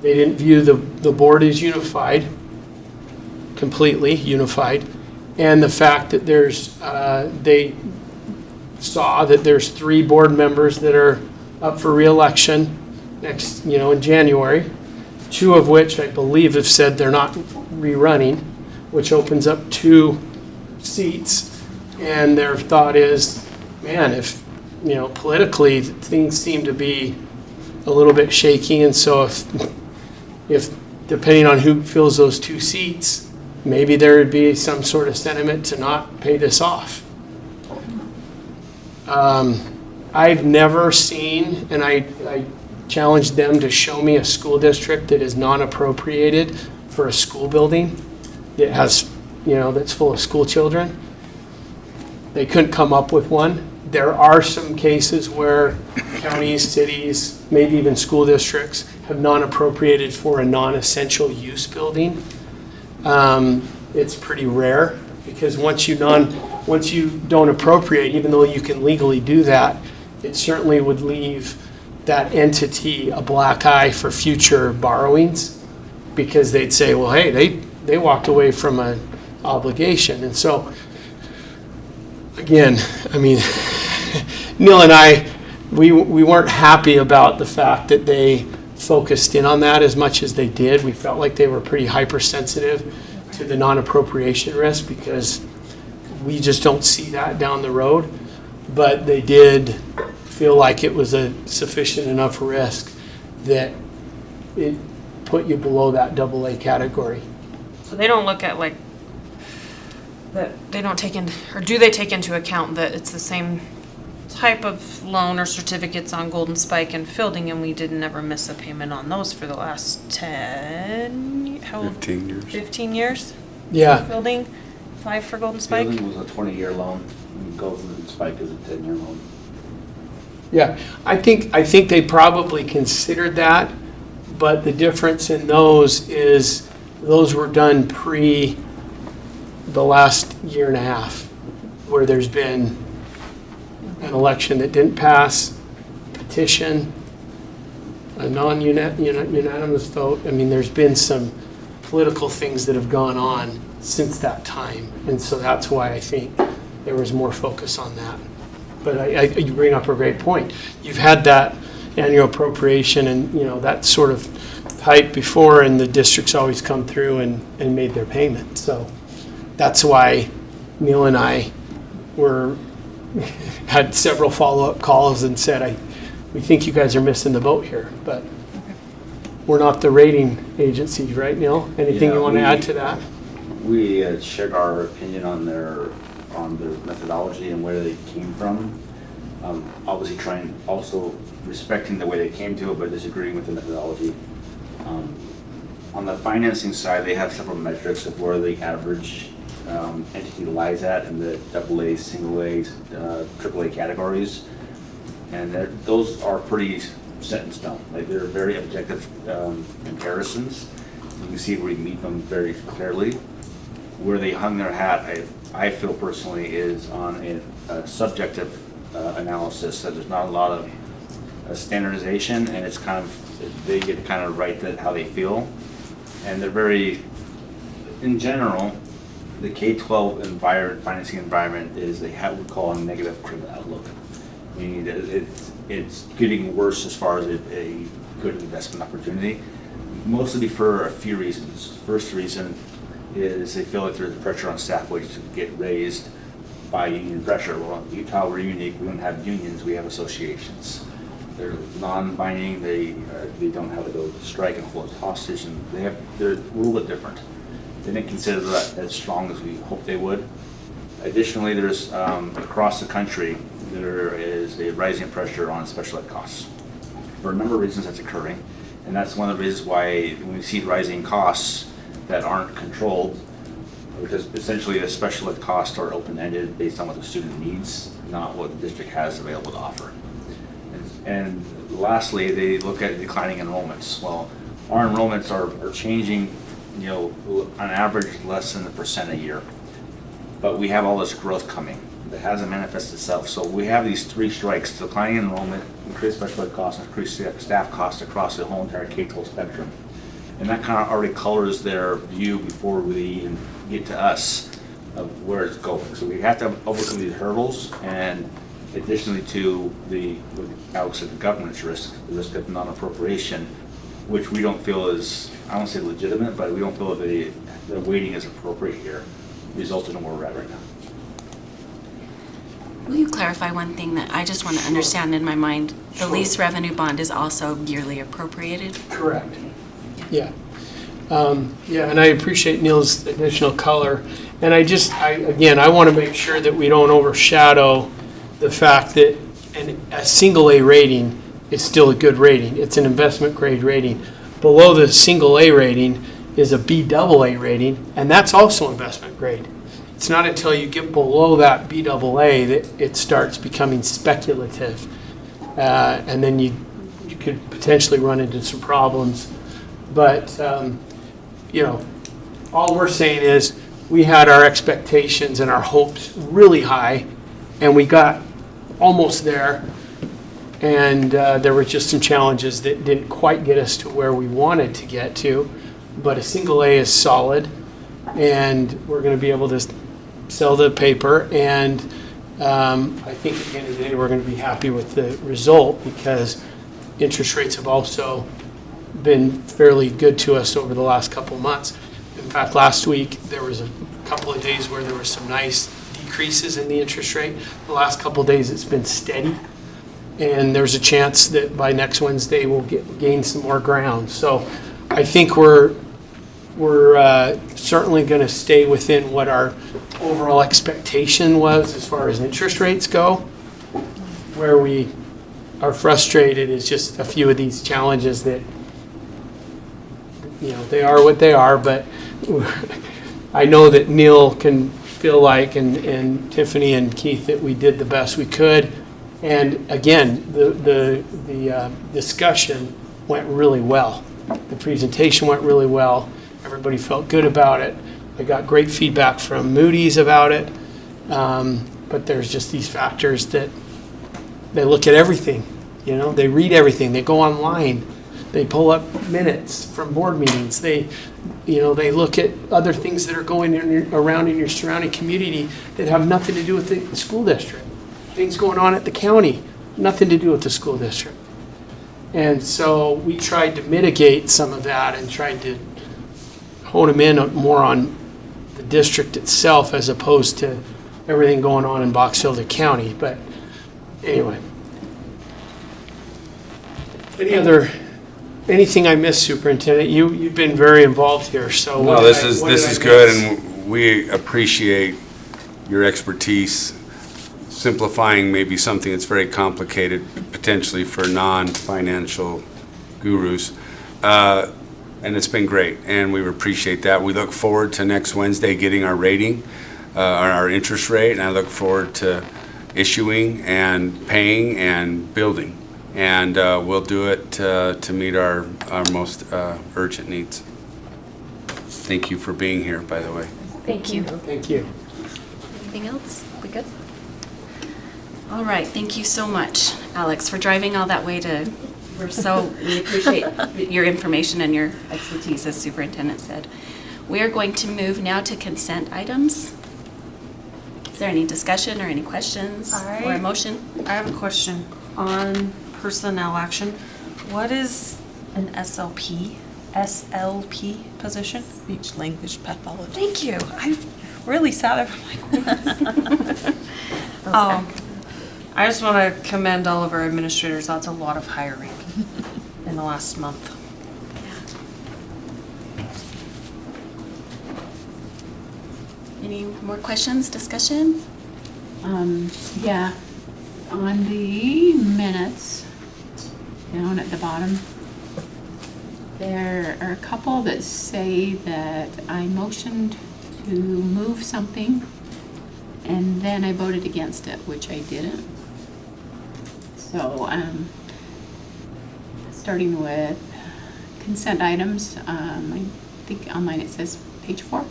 they didn't view the board as unified, completely unified, and the fact that they saw that there's 3 board members that are up for re-election next, in January, 2 of which I believe have said they're not rerunning, which opens up 2 seats. And their thought is, man, if, politically things seem to be a little bit shaky, and so if depending on who fills those 2 seats, maybe there would be some sort of sentiment to not pay this off. I've never seen, and I challenged them to show me a school district that is non-appropriated for a school building that has, that's full of school children. They couldn't come up with one. There are some cases where counties, cities, maybe even school districts have non-appropriated for a non-essential use building. It's pretty rare, because once you don't appropriate, even though you can legally do that, it certainly would leave that entity a black eye for future borrowings, because they'd say, well, hey, they walked away from an obligation. And so, again, Neil and I, we weren't happy about the fact that they focused in on that as much as they did. We felt like they were pretty hypersensitive to the non-appropriation risk, because we just don't see that down the road. But they did feel like it was a sufficient enough risk that it put you below that AA category. So they don't look at that they don't take in, or do they take into account that it's the same type of loan or certificates on Golden Spike and Fielding, and we didn't ever miss a payment on those for the last 15 years. 15 years? Yeah. Fielding, 5 for Golden Spike? Fielding was a 20-year loan, and Golden Spike is a 10-year loan. Yeah, I think they probably considered that, but the difference in those is those were done pre the last year and a half, where there's been an election that didn't pass, petition, a non-unanimous vote. I mean, there's been some political things that have gone on since that time, and so that's why I think there was more focus on that. But you bring up a great point. You've had that annual appropriation and, that sort of hype before, and the districts always come through and made their payment. So that's why Neil and I had several follow-up calls and said, we think you guys are missing the boat here, but we're not the rating agencies, right, Neil? Anything you want to add to that? We shared our opinion on their methodology and where they came from. Obviously also respecting the way they came to it, but disagreeing with the methodology. On the financing side, they have several metrics of where the average entity lies at in the AA, single A, AAA categories. And those are pretty set in stone. Like, they're very objective comparisons. You can see where we meet them very clearly. Where they hung their hat, I feel personally, is on a subjective analysis, that there's not a lot of standardization, and it's they get to write that how they feel. And they're very, in general, the K-12 financing environment is they have what we call a negative credit outlook. Meaning that it's getting worse as far as a good investment opportunity, mostly for a few reasons. First reason is they feel like there's pressure on staff wages to get raised by union pressure. Well, in Utah, we're unique. We don't have unions, we have associations. They're non-binding, they don't have to go strike and hold us hostage, and they're a little bit different. They didn't consider that as strong as we hoped they would. Additionally, there's across the country, there is a rising pressure on special ed costs. For a number of reasons that's occurring, and that's one of the reasons why when we see rising costs that aren't controlled, because essentially the special ed costs are open-ended based on what the student needs, not what the district has available to offer. And lastly, they look at declining enrollments. Well, our enrollments are changing, on average less than 1% a year, but we have all this growth coming that hasn't manifested itself. So we have these three strikes: declining enrollment, increased special ed costs, and increased staff costs across the whole entire K-12 spectrum. And that already colors their view before we even get to us of where it's going. So we have to overcome these hurdles, and additionally to the government's risk, the risk of non-appropriation, which we don't feel is, I don't say legitimate, but we don't feel the weighting is appropriate here, resulting in where we're at right now. Will you clarify one thing that I just want to understand in my mind? The lease revenue bond is also yearly appropriated? Correct. Yeah. And I appreciate Neil's additional color. And I want to make sure that we don't overshadow the fact that a single A rating is still a good rating. It's an investment grade rating. Below the single A rating is a BAA rating, and that's also investment grade. It's not until you get below that BAA that it starts becoming speculative. And then you could potentially run into some problems. But, all we're saying is we had our expectations and our hopes really high, and we got almost there. And there were just some challenges that didn't quite get us to where we wanted to get to. But a single A is solid, and we're going to be able to sell the paper. And I think at the end of the day, we're going to be happy with the result, because interest rates have also been fairly good to us over the last couple of months. In fact, last week there was a couple of days where there were some nice decreases in the interest rate. The last couple of days it's been steady, and there's a chance that by next Wednesday we'll gain some more ground. So I think we're certainly going to stay within what our overall expectation was as far as interest rates go. Where we are frustrated is just a few of these challenges that, they are what they are, but I know that Neil can feel like, and Tiffany and Keith, that we did the best we could. And again, the discussion went really well. The presentation went really well. Everybody felt good about it. I got great feedback from Moody's about it. But there's just these factors that they look at everything, you know, they read everything, they go online, they pull up minutes from board meetings, they look at other things that are going around in your surrounding community that have nothing to do with the school district. Things going on at the county, nothing to do with the school district. And so we tried to mitigate some of that and tried to hone them in more on the district itself as opposed to everything going on in Box Elder County. But anyway. Anything I missed, Superintendent? You've been very involved here, so. No, this is good, and we appreciate your expertise simplifying maybe something that's very complicated, potentially for non-financial gurus. And it's been great, and we appreciate that. We look forward to next Wednesday getting our rating, our interest rate, and I look forward to issuing and paying and building. And we'll do it to meet our most urgent needs. Thank you for being here, by the way. Thank you. Thank you. Anything else? We good? All right, thank you so much, Alex, for driving all that way to, we appreciate your information and your expertise, as Superintendent said. We are going to move now to consent items. Is there any discussion or any questions or a motion? I have a question on personnel action. What is an SLP position? Speech language pathology. Thank you. I really sat there like, I just want to commend all of our administrators. That's a lot of hiring in the last month. Any more questions, discussion? Yeah, on the minutes, down at the bottom, there are a couple that say that I motioned to move something and then I voted against it, which I didn't. So, starting with consent items, I think on mine it says page 4.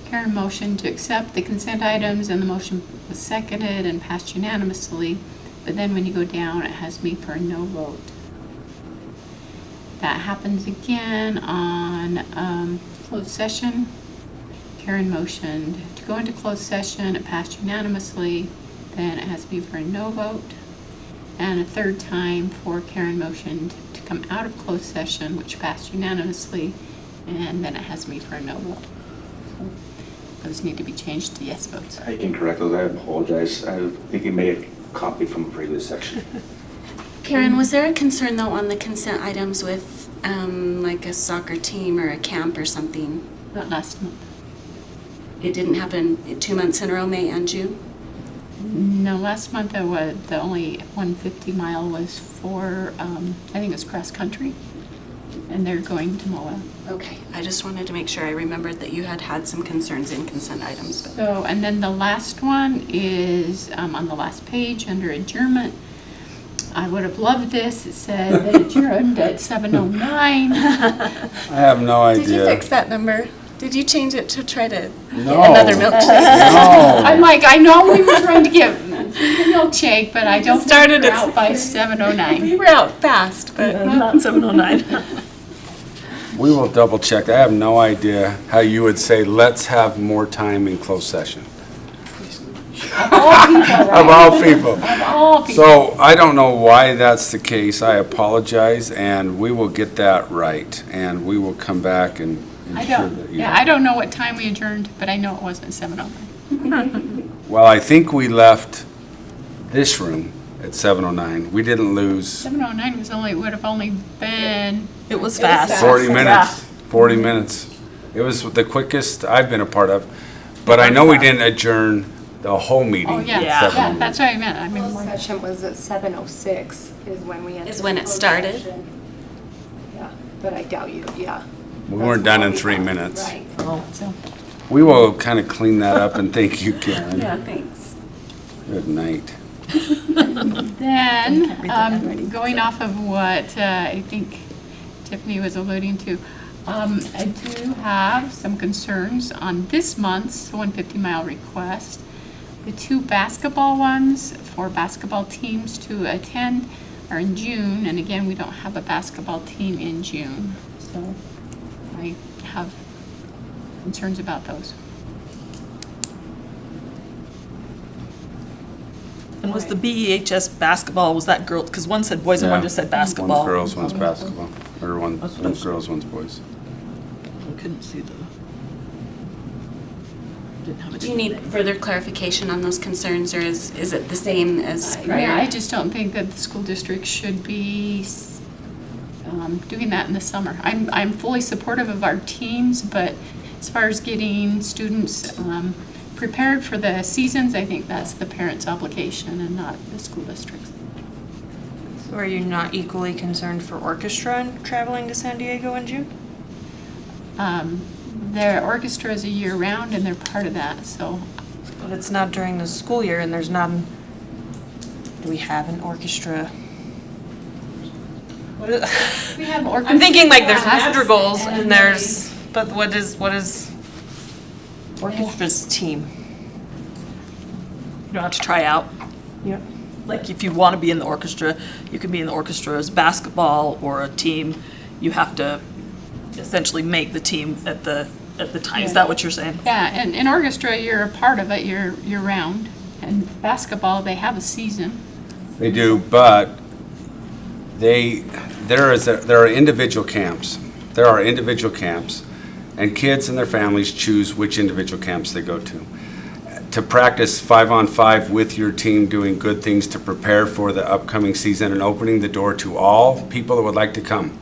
Karen motioned to accept the consent items and the motion was seconded and passed unanimously. But then when you go down, it has me for a no vote. That happens again on closed session. Karen motioned to go into closed session, it passed unanimously, then it has me for a no vote. And a third time for Karen motioned to come out of closed session, which passed unanimously, and then it has me for a no vote. So those need to be changed to yes votes. I can correct those. I apologize. I think you made a copy from a previous section. Karen, was there a concern though on the consent items with like a soccer team or a camp or something? Not last month. It didn't happen 2 months in a row, May and June? No, last month there was, the only 150 mile was for, I think it was cross country, and they're going to Moab. Okay, I just wanted to make sure I remembered that you had some concerns in consent items. But. So, and then the last one is on the last page under adjournment. I would have loved this. It said that adjourned at 7:09. I have no idea. Did you fix that number? Did you change it to try to No. get another milkshake? No. I'm like, I know we were trying to get the milkshake, but I don't started think at we're out by 7:09. We were out fast, but Not 7:09. We will double check. I have no idea how you would say, let's have more time in closed session. Of all people, right? Of all people. Of all people. So I don't know why that's the case. I apologize, and we will get that right, and we will come back and I ensure don't, that you. yeah, I don't know what time we adjourned, but I know it wasn't 7:09. Well, I think we left this room at 7:09. We didn't lose 7:09 was would have only been. It was fast. 40 minutes. 40 minutes. It was the quickest I've been a part of, but I know we didn't adjourn the whole meeting. Oh, yeah, at Yeah. 7:09. that's what I meant. I mean, Closed session was at 7:06 is when we entered. Is when it closed started? session. Yeah, but I doubt you, yeah. We weren't done in That's 3 probably minutes. Right. so. We will kind of clean that up, and thank you, Karen. yeah, thanks. Good night. Then, going off of what I think Tiffany was alluding to. I do have some concerns on this month's 150-mile request. The 2 basketball ones for basketball teams to attend are in June, and again, we don't have a basketball team in June. So I have concerns about those. And was the BEHS basketball, was that girl, because one said boys and one Yeah. just said basketball. One's girls, one's basketball. Or one's girls, one's boys. I couldn't see the. Didn't have it. Do you need further clarification on those concerns, or is it the same as prior? Yeah, I just don't think that the school district should be doing that in the summer. I'm fully supportive of our teams, but as far as getting students prepared for the seasons, I think that's the parents' obligation and not the school district's. So are you not equally concerned for orchestra and traveling to San Diego in June? Their orchestra is a year-round, and they're part of that, so. But it's not during the school year, and there's not, do we have an orchestra? What is, We have orchestra I'm thinking like there's class, madrigals and there's, but what is orchestra's team? You don't have to try out. Yeah. Like if you want to be in the orchestra, you can be in the orchestra as basketball or a team. You have to essentially make the team at the time. Is that what you're saying? Yeah, and in orchestra, you're a part of it year-round. And basketball, they have a season. They do, but there are individual camps. There are individual camps, and kids and their families choose which individual camps they go to practice 5-on-5 with your team, doing good things to prepare for the upcoming season and opening the door to all people that would like to come.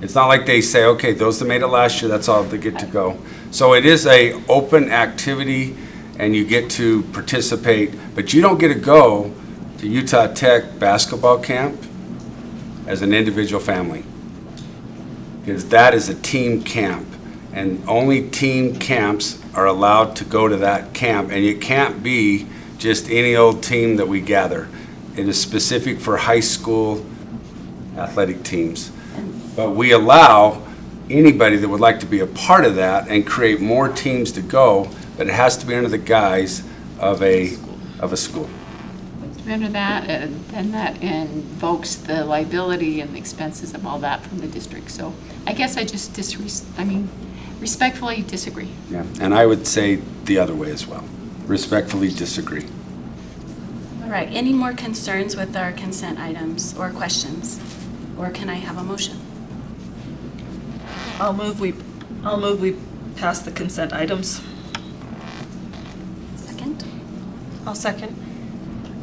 It's not like they say, okay, those that made it last year, that's all they get to go. So it is a open activity, and you get to participate, but you don't get to go to Utah Tech basketball camp as an individual family, because that is a team camp, and only team camps are allowed to go to that camp, and it can't be just any old team that we gather. It is specific for high school athletic teams. But we allow anybody that would like to be a part of that and create more teams to go, but it has to be under the guise of a school. Under that, and that invokes the liability and the expenses of all that from the district. So I guess I just respectfully disagree. Yeah, and I would say the other way as well. Respectfully disagree. All right, any more concerns with our consent items or questions? Or can I have a motion? I'll move we pass the consent items. Second? I'll second.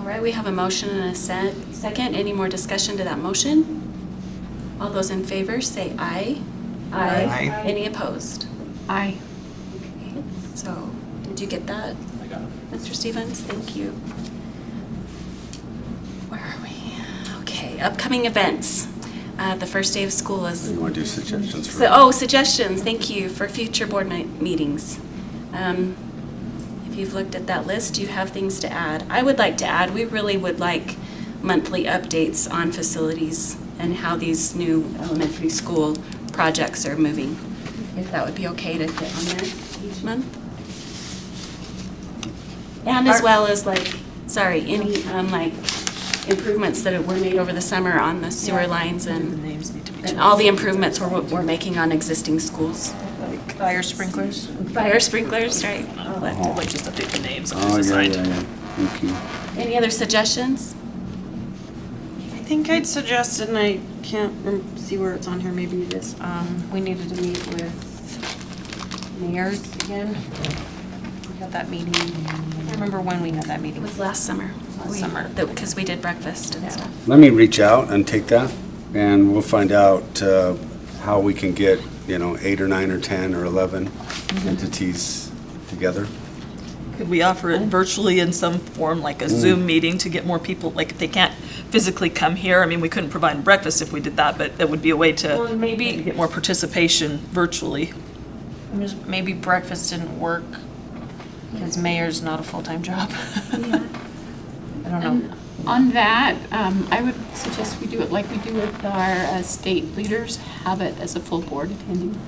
All right, we have a motion and a second. Any more discussion to that motion? All those in favor say aye. Aye. Any opposed? Aye. Okay, so did you get that? I got it. Mr. Stevens, thank you. Where are we? Okay, upcoming events. The first day of school is... You want to do suggestions for... Suggestions, thank you, for future board meetings. If you've looked at that list, you have things to add. I would like to add, we really would like monthly updates on facilities and how these new elementary school projects are moving. If that would be okay to get on there each month. And as well as any improvements that were made over the summer on the sewer lines and all the improvements we're making on existing schools. Like fire sprinklers. Fire sprinklers, right? Like just update the names on Oh, the side. yeah. Thank you. Any other suggestions? I think I'd suggest, and I can't see where it's on here, maybe it is, we needed to meet with mayors again. We had that meeting, I can't remember when we had that meeting. It was last summer. Summer. Because we did breakfast and stuff. Let me reach out and take that, and we'll find out how we can get, 8 or 9 or 10 or 11 entities together. Could we offer it virtually in some form, like a Zoom meeting to get more people, like if they can't physically come here? I mean, we couldn't provide breakfast if we did that, but that would be a way to Well, maybe get more participation virtually. maybe breakfast didn't work because mayor's not a full-time job. I don't know. On that, I would suggest we do it like we do with our state leaders, have it as a full board attending.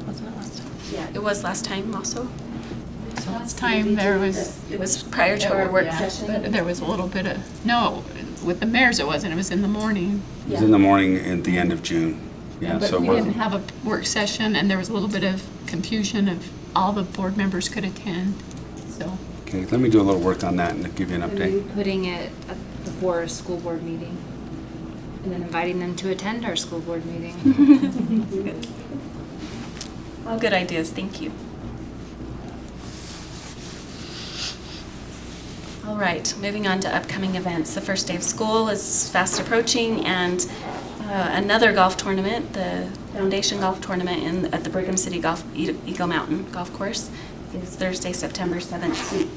Wasn't it last time? Yeah, it was last time also. Last time there was. It was prior to our work session. But there was a little bit of, no, with the mayors it wasn't, it was in the morning. It was in the morning at the end of June. Yeah, But so we we're, didn't have a work session, and there was a little bit of confusion of all the board members could attend, so. okay, let me do a little work on that and give you an update. Putting it before a school board meeting and then inviting them to attend our school board meeting. All good ideas, thank you. All right, moving on to upcoming events. The first day of school is fast approaching, and another golf tournament, the Foundation Golf Tournament at the Brigham City Eagle Mountain Golf Course, is Thursday, September 17th.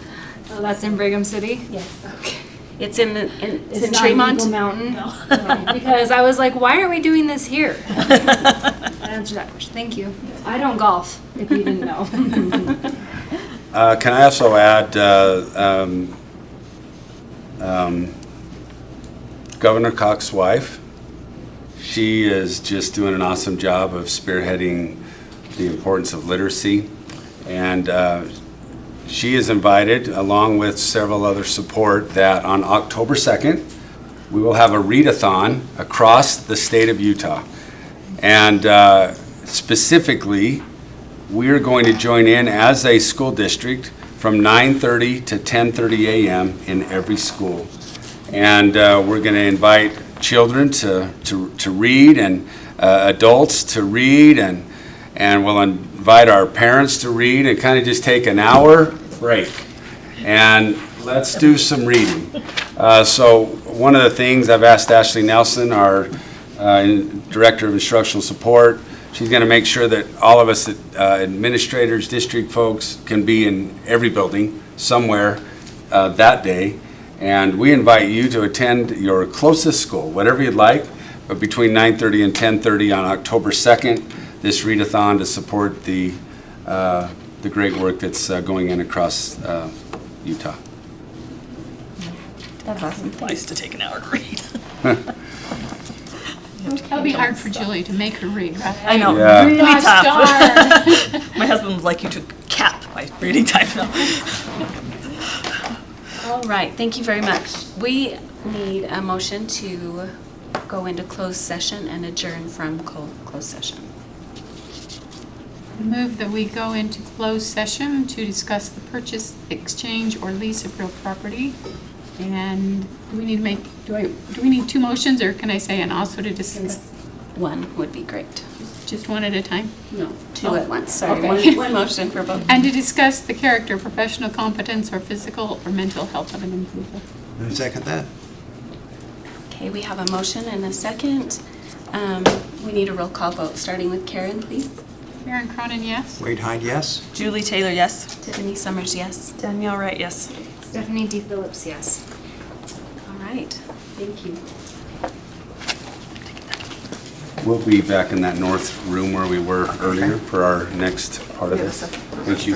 Oh, that's in Brigham City? Yes. Okay. It's in It's not Tremont. Eagle Mountain? No. Because I was like, why are we doing this here? Answer that question, thank you. I don't golf, if you didn't know. Can I also add, Governor Cox's wife? She is just doing an awesome job of spearheading the importance of literacy. And she is invited, along with several other support, that on October 2nd, we will have a readathon across the state of Utah. And specifically, we're going to join in as a school district from 9:30 to 10:30 a.m. in every school. And we're going to invite children to read, and adults to read, and we'll invite our parents to read, and kind of just take an hour break. And let's do some reading. So one of the things I've asked Ashley Nelson, our Director of Instructional Support, she's going to make sure that all of us administrators, district folks, can be in every building somewhere that day. And we invite you to attend your closest school, whatever you'd like, but between 9:30 and 10:30 on October 2nd, this readathon to support the great work that's going in across Utah. That's awesome. Nice to take an hour to read. That'll be hard for Julie to make her read, right? I know, Yeah. really Gosh tough. darn. My husband would like you to cap my reading time now. All right, thank you very much. We need a motion to go into closed session and adjourn from closed session. Move that we go into closed session to discuss the purchase, exchange, or lease of real property. And do we need to make, do we need two motions, or can I say and also to discuss? One would be great. Just one at a time? No, two at once, sorry. Okay. One motion for both. And to discuss the character, professional competence, or physical or mental health of an individual. I second that. Okay, we have a motion and a second. We need a roll call vote, starting with Karen, please. Karen Cronin, yes? Wade Hyde, yes? Julie Taylor, yes. Tiffany Summers, yes. Danielle Wright, yes. Stephanie D. Phillips, yes. All right, thank you. We'll be back in that north room where we were earlier for our next part of this. Thank you.